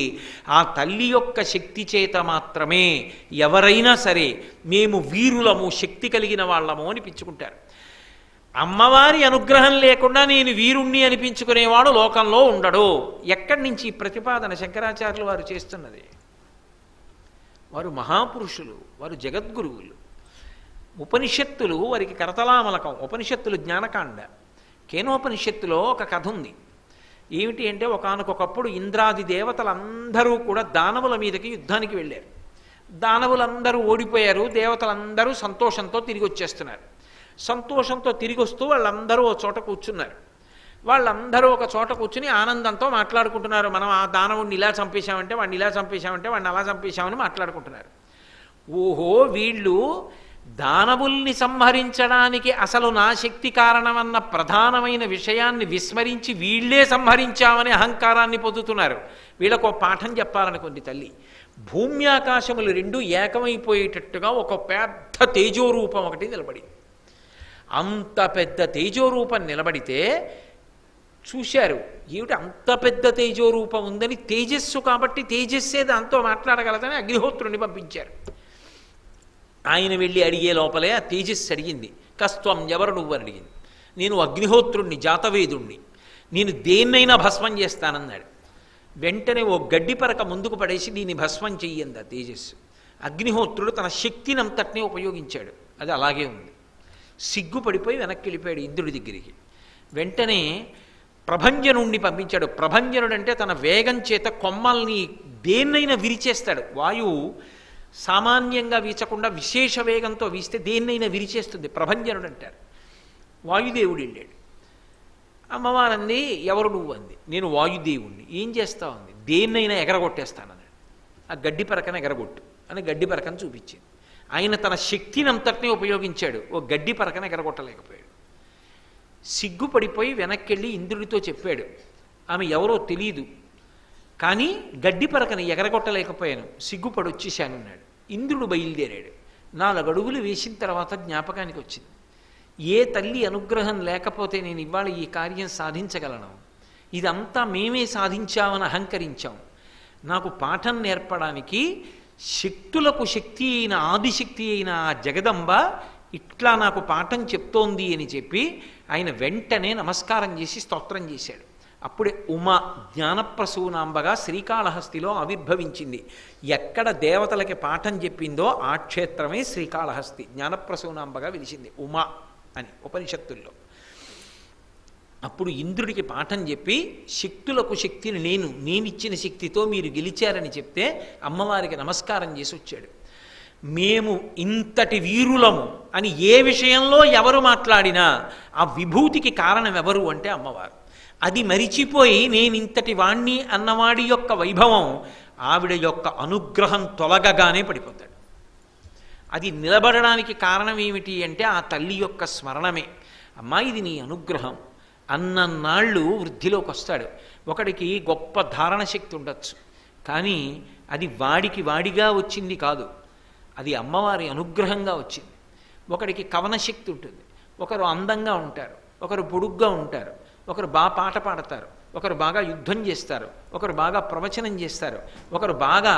ఆ తల్లి యొక్క శక్తి చేత మాత్రమే ఎవరైనా సరే మేము వీరులము, శక్తి కలిగిన వాళ్ళము అనిపించుకుంటారు. అమ్మవారి అనుగ్రహం లేకుండా నేను వీరుణ్ణి అనిపించుకునేవాడు లోకంలో ఉండడు. ఎక్కడి నుంచి ప్రతిపాదన శంకరాచార్యులు వారు చేస్తున్నది? వారు మహాపురుషులు, వారు జగద్గురువులు. ఉపనిషత్తులు వారికి కరతలామలకం. ఉపనిషత్తులు జ్ఞానకాండ. కేనోపనిషత్తులో ఒక కథ ఉంది. ఏమిటి అంటే ఒకానొకప్పుడు ఇంద్రాది దేవతలందరూ కూడా దానవుల మీదకి యుద్ధానికి వెళ్ళారు. దానవులందరూ ఓడిపోయారు. దేవతలందరూ సంతోషంతో తిరిగి వచ్చేస్తున్నారు. సంతోషంతో తిరిగి వస్తూ వాళ్ళందరూ ఒక చోట కూర్చున్నారు. వాళ్ళందరూ ఒక చోట కూర్చుని ఆనందంతో మాట్లాడుకుంటున్నారు. మనం ఆ దానవుడిని ఇలా చంపేశామంటే, వాడిని ఇలా చంపేశామంటే, వాడిని అలా చంపేశామని మాట్లాడుకుంటున్నారు. ఓహో, వీళ్ళు దానవుల్ని సంహరించడానికి అసలు నా శక్తి కారణమన్న ప్రధానమైన విషయాన్ని విస్మరించి వీళ్లే సంహరించామని అహంకారాన్ని పొందుతున్నారు. వీళ్ళకు పాఠం చెప్పాలనుకుంది తల్లి. భూమ్యాకాశములు రెండు ఏకమైపోయేటట్టుగా ఒక పెద్ద తేజోరూపం ఒకటి నిలబడింది. అంత పెద్ద తేజోరూపం నిలబడితే చూశారు, ఏమిటి అంత పెద్ద తేజోరూపం ఉందని. తేజస్సు కాబట్టి తేజస్సే దాంతో మాట్లాడగలదని అగ్నిహోత్రుని పంపించారు. ఆయన వెళ్ళి అడిగే లోపలే ఆ తేజస్సు అడిగింది, కస్త్వం, ఎవరు నువ్వు అని అడిగింది. నేను అగ్నిహోత్రుణ్ణి, జాతవేదుణ్ణి, నేను దేన్నైనా భస్మం చేస్తానన్నాడు. వెంటనే ఓ గడ్డి పరక ముందుకు పడేసి దీన్ని భస్మం చెయ్యింది ఆ తేజస్సు. అగ్నిహోత్రుడు తన శక్తినంతటినీ ఉపయోగించాడు. అది అలాగే ఉంది. సిగ్గుపడిపోయి వెనక్కి వెళ్ళిపోయాడు ఇంద్రుడి దగ్గరికి. వెంటనే ప్రభంజనుణ్ణి పంపించాడు. ప్రభంజనుడు అంటే తన వేగం చేత కొమ్మల్ని దేన్నైనా విరిచేస్తాడు. వాయువు సామాన్యంగా వీచకుండా విశేష వేగంతో వీస్తే దేన్నైనా విరిచేస్తుంది. ప్రభంజనుడు అంటారు. వాయుదేవుడు వెళ్ళాడు. అమ్మవారంది, ఎవరు నువ్వు అంది. నేను వాయుదేవుణ్ణి. ఏం చేస్తావు అంది. దేన్నైనా ఎగరగొట్టేస్తానన్నాడు. ఆ గడ్డి పరకను ఎగరగొట్టు అని గడ్డి పరకను చూపించింది. ఆయన తన శక్తిని అంతటినీ ఉపయోగించాడు, ఓ గడ్డి పరకను ఎగరగొట్టలేకపోయాడు. సిగ్గుపడిపోయి వెనక్కి వెళ్ళి ఇంద్రుడితో చెప్పాడు, ఆమె ఎవరో తెలియదు కానీ గడ్డి పరకని ఎగరగొట్టలేకపోయాను, సిగ్గుపడి వచ్చేసాను అన్నాడు. ఇంద్రుడు బయలుదేరాడు. 4 అడుగులు వేసిన తర్వాత జ్ఞాపకానికి వచ్చింది, ఏ తల్లి అనుగ్రహం లేకపోతే నేను ఇవాళ ఈ కార్యం సాధించగలను, ఇదంతా మేమే సాధించామని అహంకరించాం. నాకు పాఠం నేర్పడానికి శక్తులకు శక్తి అయిన ఆదిశక్తి అయిన ఆ జగదంబ ఇట్లా నాకు పాఠం చెప్తోంది అని చెప్పి ఆయన వెంటనే నమస్కారం చేసి స్తోత్రం చేశాడు. అప్పుడే ఉమ జ్ఞానప్రసూనాంబగా శ్రీకాళహస్తిలో ఆవిర్భవించింది. ఎక్కడ దేవతలకి పాఠం చెప్పిందో ఆ క్షేత్రమే శ్రీకాళహస్తి, జ్ఞానప్రసూనాంబగా వెలిసింది ఉమ అని ఉపనిషత్తుల్లో. అప్పుడు ఇంద్రుడికి పాఠం చెప్పి శక్తులకు శక్తిని నేనిచ్చిన శక్తితో మీరు గెలిచారని చెప్తే అమ్మవారికి నమస్కారం చేసి వచ్చాడు. మేము ఇంతటి వీరులము అని ఏ విషయంలో ఎవరు మాట్లాడినా ఆ విభూతికి కారణం ఎవరు అంటే అమ్మవారు. అది మరిచిపోయి నేను ఇంతటి వాణ్ణి అన్నవాడి యొక్క వైభవం ఆవిడ యొక్క అనుగ్రహం తొలగగానే పడిపోతాడు. అది నిలబడడానికి కారణం ఏమిటి అంటే ఆ తల్లి యొక్క స్మరణమే. అమ్మా ఇది నీ అనుగ్రహం అన్ననాళ్ళు వృద్ధిలోకి వస్తాడు. ఒకడికి గొప్ప ధారణ శక్తి ఉండొచ్చు, కానీ అది వాడిగా వచ్చింది కాదు, అది అమ్మవారి అనుగ్రహంగా వచ్చింది. ఒకడికి కవన శక్తి ఉంటుంది, ఒకరు అందంగా ఉంటారు, ఒకరు పొడుగ్గా ఉంటారు, ఒకరు బాగా పాట పాడతారు, ఒకరు బాగా యుద్ధం చేస్తారు, ఒకరు బాగా ప్రవచనం చేస్తారు, ఒకరు బాగా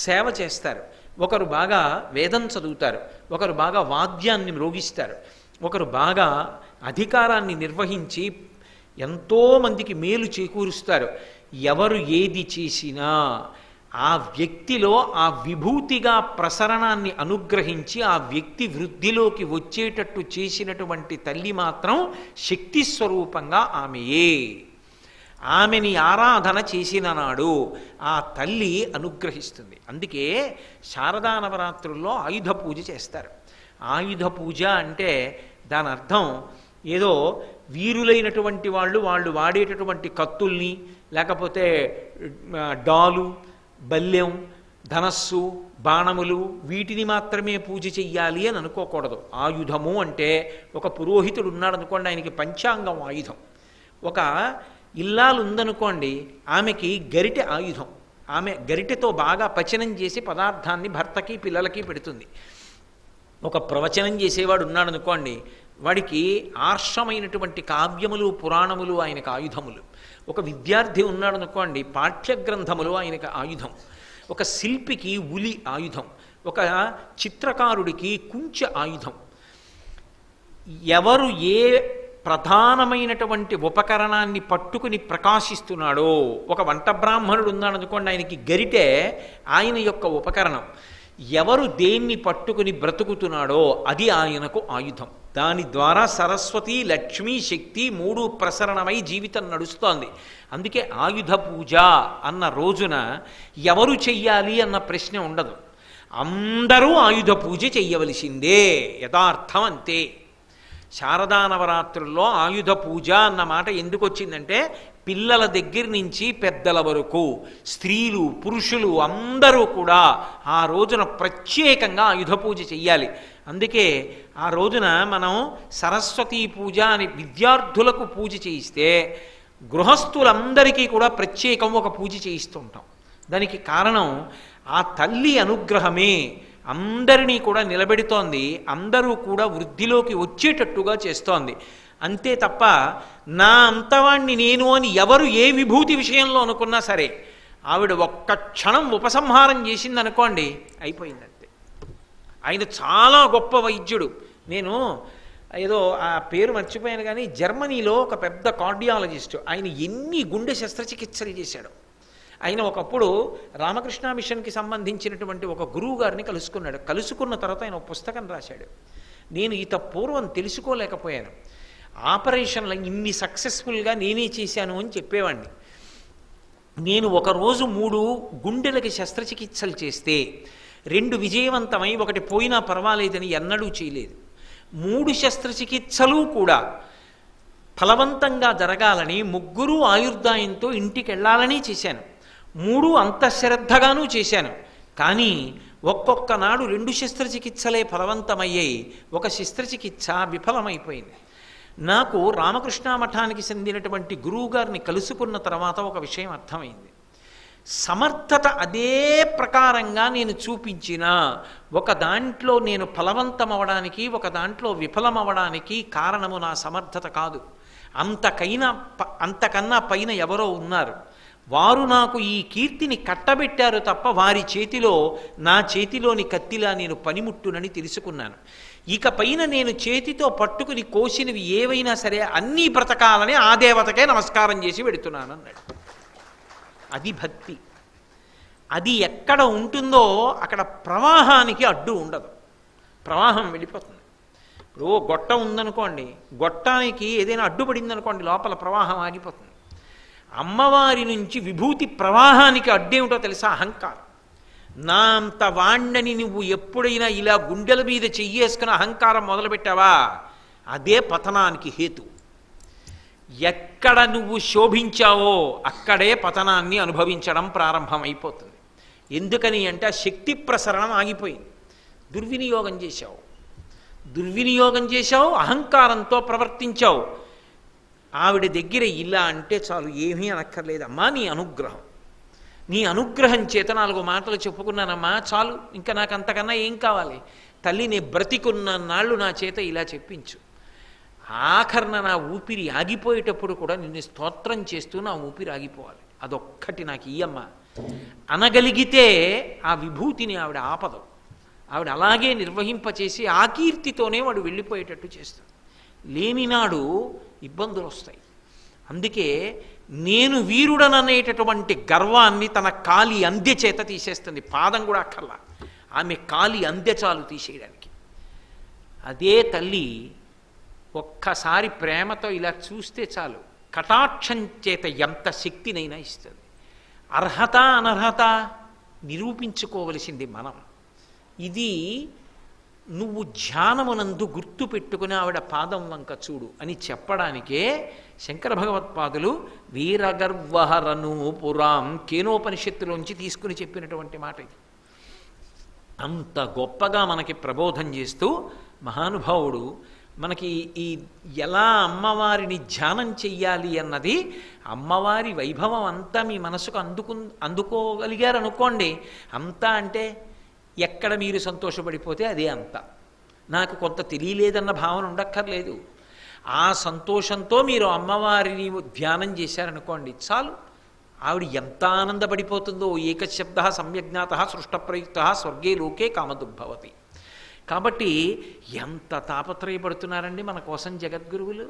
సేవ చేస్తారు, ఒకరు బాగా వేదం చదువుతారు, ఒకరు బాగా వాద్యాన్ని మ్రోగిస్తారు, ఒకరు బాగా అధికారాన్ని నిర్వహించి ఎంతోమందికి మేలు చేకూరుస్తారు. ఎవరు ఏది చేసినా ఆ వ్యక్తిలో ఆ విభూతిగా ప్రసరణాన్ని అనుగ్రహించి ఆ వ్యక్తి వృద్ధిలోకి వచ్చేటట్టు చేసినటువంటి తల్లి మాత్రం శక్తి స్వరూపంగా ఆమెయే. ఆమెని ఆరాధన చేసిన నాడు ఆ తల్లి అనుగ్రహిస్తుంది. అందుకే శారదా నవరాత్రుల్లో ఆయుధ పూజ చేస్తారు. ఆయుధ పూజ అంటే దాని అర్థం ఏదో వీరులైనటువంటి వాళ్ళు వాడేటటువంటి కత్తుల్ని, లేకపోతే డాలు, బల్యం, ధనస్సు, బాణములు వీటిని మాత్రమే పూజ చెయ్యాలి అని అనుకోకూడదు. ఆయుధము అంటే ఒక పురోహితుడు ఉన్నాడు అనుకోండి, ఆయనకి పంచాంగం ఆయుధం. ఒక ఇల్లాలు ఉందనుకోండి, ఆమెకి గరిటె ఆయుధం. ఆమె గరిటెతో బాగా పచనం చేసి పదార్థాన్ని భర్తకి పిల్లలకి పెడుతుంది. ఒక ప్రవచనం చేసేవాడు ఉన్నాడు అనుకోండి, వాడికి ఆర్షమైనటువంటి కావ్యములు పురాణములు ఆయనకు ఆయుధములు. ఒక విద్యార్థి ఉన్నాడు అనుకోండి, పాఠ్యగ్రంథములు ఆయనకు ఆయుధం. ఒక శిల్పికి ఉలి ఆయుధం, ఒక చిత్రకారుడికి కుంచె ఆయుధం. ఎవరు ఏ ప్రధానమైనటువంటి ఉపకరణాన్ని పట్టుకుని ప్రకాశిస్తున్నాడో, ఒక వంట బ్రాహ్మణుడు ఉన్నాడు అనుకోండి, ఆయనకి గరిటె ఆయన యొక్క ఉపకరణం. ఎవరు దేన్ని పట్టుకుని బ్రతుకుతున్నాడో అది ఆయనకు ఆయుధం. దాని ద్వారా సరస్వతి, లక్ష్మీ, శక్తి 3 ప్రసరణమై జీవితం నడుస్తోంది. అందుకే ఆయుధ పూజ అన్న రోజున ఎవరు చెయ్యాలి అన్న ప్రశ్న ఉండదు, అందరూ ఆయుధ పూజ చెయ్యవలసిందే, యథార్థం అంతే. శారదా నవరాత్రుల్లో ఆయుధ పూజ అన్న మాట ఎందుకు వచ్చిందంటే పిల్లల దగ్గర నుంచి పెద్దల వరకు స్త్రీలు పురుషులు అందరూ కూడా ఆ రోజున ప్రత్యేకంగా ఆయుధ పూజ చెయ్యాలి. అందుకే ఆ రోజున మనం సరస్వతీ పూజ అని విద్యార్థులకు పూజ చేయిస్తే గృహస్థులందరికీ కూడా ప్రత్యేకం ఒక పూజ చేయిస్తూ ఉంటాం. దానికి కారణం ఆ తల్లి అనుగ్రహమే అందరినీ కూడా నిలబెడుతోంది, అందరూ కూడా వృద్ధిలోకి వచ్చేటట్టుగా చేస్తోంది. అంతే తప్ప నా అంతవాణ్ణి నేను అని ఎవరు ఏ విభూతి విషయంలో అనుకున్నా సరే ఆవిడ ఒక్క క్షణం ఉపసంహారం చేసిందనుకోండి, అయిపోయిందంతే. ఆయన చాలా గొప్ప వైద్యుడు. నేను ఏదో ఆ పేరు మర్చిపోయాను కానీ జర్మనీలో ఒక పెద్ద కార్డియాలజిస్ట్, ఆయన ఎన్ని గుండె శస్త్రచికిత్సలు చేశాడు. ఆయన ఒకప్పుడు రామకృష్ణ మిషన్కి సంబంధించినటువంటి ఒక గురువు గారిని కలుసుకున్నాడు. కలుసుకున్న తర్వాత ఆయన ఒక పుస్తకం రాశాడు. నేను ఈత పూర్వం తెలుసుకోలేకపోయాను, ఆపరేషన్లు ఇన్ని సక్సెస్ఫుల్గా నేనే చేశాను అని చెప్పేవాడిని. నేను ఒకరోజు 3 గుండెలకి శస్త్రచికిత్సలు చేస్తే 2 విజయవంతమై 1 పోయినా పర్వాలేదని ఎన్నడూ చేయలేదు. 3 శస్త్రచికిత్సలు కూడా ఫలవంతంగా జరగాలని 3 ఆయుర్దాయంతో ఇంటికి వెళ్ళాలని చేశాను. 3 అంత శ్రద్ధగానూ చేశాను. కానీ ఒక్కొక్క నాడు 2 శస్త్రచికిత్సలే ఫలవంతమయ్యాయి, ఒక శస్త్రచికిత్స విఫలమైపోయింది. నాకు రామకృష్ణ మఠానికి చెందినటువంటి గురువుగారిని కలుసుకున్న తర్వాత ఒక విషయం అర్థమైంది. సమర్థత అదే ప్రకారంగా నేను చూపించినా ఒక దాంట్లో నేను ఫలవంతమవడానికి, ఒక దాంట్లో విఫలమవడానికి కారణము నా సమర్థత కాదు. అంతకన్నా పైన ఎవరో ఉన్నారు. వారు నాకు ఈ కీర్తిని కట్టబెట్టారు తప్ప వారి చేతిలో నా చేతిలోని కత్తిలా నేను పనిముట్టునని తెలుసుకున్నాను. ఇక పైన నేను చేతితో పట్టుకుని కోసినవి ఏవైనా సరే అన్నీ బ్రతకాలని ఆ దేవతకే నమస్కారం చేసి పెడుతున్నాను అన్నాడు. అది భక్తి. అది ఎక్కడ ఉంటుందో అక్కడ ప్రవాహానికి అడ్డు ఉండదు, ప్రవాహం వెళ్ళిపోతుంది. ఇప్పుడు గొట్టం ఉందనుకోండి, గొట్టానికి ఏదైనా అడ్డుపడింది అనుకోండి, లోపల ప్రవాహం ఆగిపోతుంది. అమ్మవారి నుంచి విభూతి ప్రవాహానికి అడ్డేమిటో తెలుసా? అహంకారం. నా అంత వాణ్ణని నువ్వు ఎప్పుడైనా ఇలా గుండెల మీద చెయ్యేసుకుని అహంకారం మొదలుపెట్టావా, అదే పతనానికి హేతు. ఎక్కడ నువ్వు శోభించావో అక్కడే పతనాన్ని అనుభవించడం ప్రారంభమైపోతుంది. ఎందుకని అంటే ఆ శక్తి ప్రసరణం ఆగిపోయింది. దుర్వినియోగం చేశావు, అహంకారంతో ప్రవర్తించావు. ఆవిడ దగ్గర ఇలా అంటే చాలు, ఏమీ అనక్కర్లేదమ్మా, నీ అనుగ్రహం చేత 4 మాటలు చెప్పుకున్నానమ్మా, చాలు, ఇంకా నాకు అంతకన్నా ఏం కావాలి? తల్లి, నీ బ్రతికున్న నాళ్ళు నా చేత ఇలా చెప్పించు. ఆఖరణ నా ఊపిరి ఆగిపోయేటప్పుడు కూడా నిన్ను స్తోత్రం చేస్తూ నా ఊపిరి ఆగిపోవాలి. అదొక్కటి నాకు ఇయ్యమ్మా అనగలిగితే ఆ విభూతిని ఆవిడ ఆపదు. ఆవిడ అలాగే నిర్వహింపచేసి ఆ కీర్తితోనే వాడు వెళ్ళిపోయేటట్టు చేస్తాడు. లేనినాడు ఇబ్బందులు వస్తాయి. అందుకే నేను వీరుడననేటటువంటి గర్వాన్ని తన కాలి అందె చేత తీసేస్తుంది. పాదం కూడా అక్కర్లా, ఆమె కాలి అందె చాలు తీసేయడానికి. అదే తల్లి ఒక్కసారి ప్రేమతో ఇలా చూస్తే చాలు, కటాక్షం చేత ఎంత శక్తినైనా ఇస్తుంది. అర్హత అనర్హత నిరూపించుకోవలసింది మనం. ఇది నువ్వు ధ్యానమునందు గుర్తు పెట్టుకుని ఆవిడ పాదం వంక చూడు అని చెప్పడానికే శంకర భగవత్పాదులు వీరగర్వహరను పురాం కేనోపనిషత్తులోంచి తీసుకుని చెప్పినటువంటి మాట ఇది. అంత గొప్పగా మనకి ప్రబోధం చేస్తూ మహానుభావుడు మనకి ఈ ఎలా అమ్మవారిని ధ్యానం చెయ్యాలి అన్నది, అమ్మవారి వైభవం అంతా మీ మనసుకు అందుకోగలిగారనుకోండి, అంతా అంటే ఎక్కడ మీరు సంతోషపడిపోతే అదే అంత. నాకు కొంత తెలియలేదన్న భావన ఉండక్కర్లేదు. ఆ సంతోషంతో మీరు అమ్మవారిని ధ్యానం చేశారనుకోండి, చాలు. ఆవిడ ఎంత ఆనందపడిపోతుందో. ఏకశబ్ద సమ్యజ్ఞాత సృష్టప్రయుక్త స్వర్గే లోకే కామదుర్భవతి. కాబట్టి ఎంత తాపత్రయపడుతున్నారండి మన కోసం జగద్గురువులు.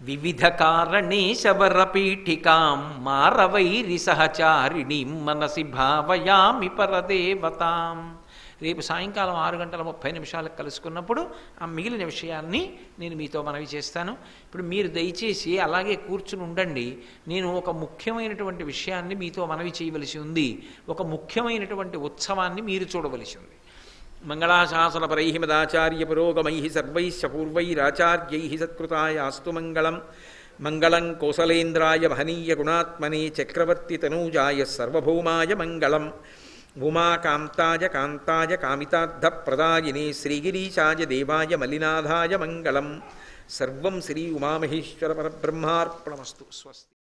వివిధ కారణే శబరపీఠికాం మారవైరి సహచారిణి మనసి భావయామి పరదేవతాం. రేపు సాయంకాలం 6:30 కలుసుకున్నప్పుడు ఆ మిగిలిన విషయాన్ని నేను మీతో మనవి చేస్తాను. ఇప్పుడు మీరు దయచేసి అలాగే కూర్చుని ఉండండి. నేను ఒక ముఖ్యమైనటువంటి విషయాన్ని మీతో మనవి చేయవలసి ఉంది. ఒక ముఖ్యమైనటువంటి ఉత్సవాన్ని మీరు చూడవలసి ఉంది. మంగళాశాసనపరై మదాచార్య పురోగమై సర్వైశ్చ పూర్వైరాచార్యై సత్కృతాయాస్తు మంగళం. మంగళం కోసలేంద్రాయ మహనీయ గుణాత్మనే చక్రవర్తి తనూజాయ సర్వభౌమాయ మంగళం. ఉమాకాంతాయ కాంతాయ కామితార్థప్రదాయినే శ్రీగిరీశాయ దేవాయ మలినాథాయ మంగళం. సర్వం శ్రీ ఉమామహేశ్వర పరబ్రహ్మార్పణమస్తు. స్వస్తి.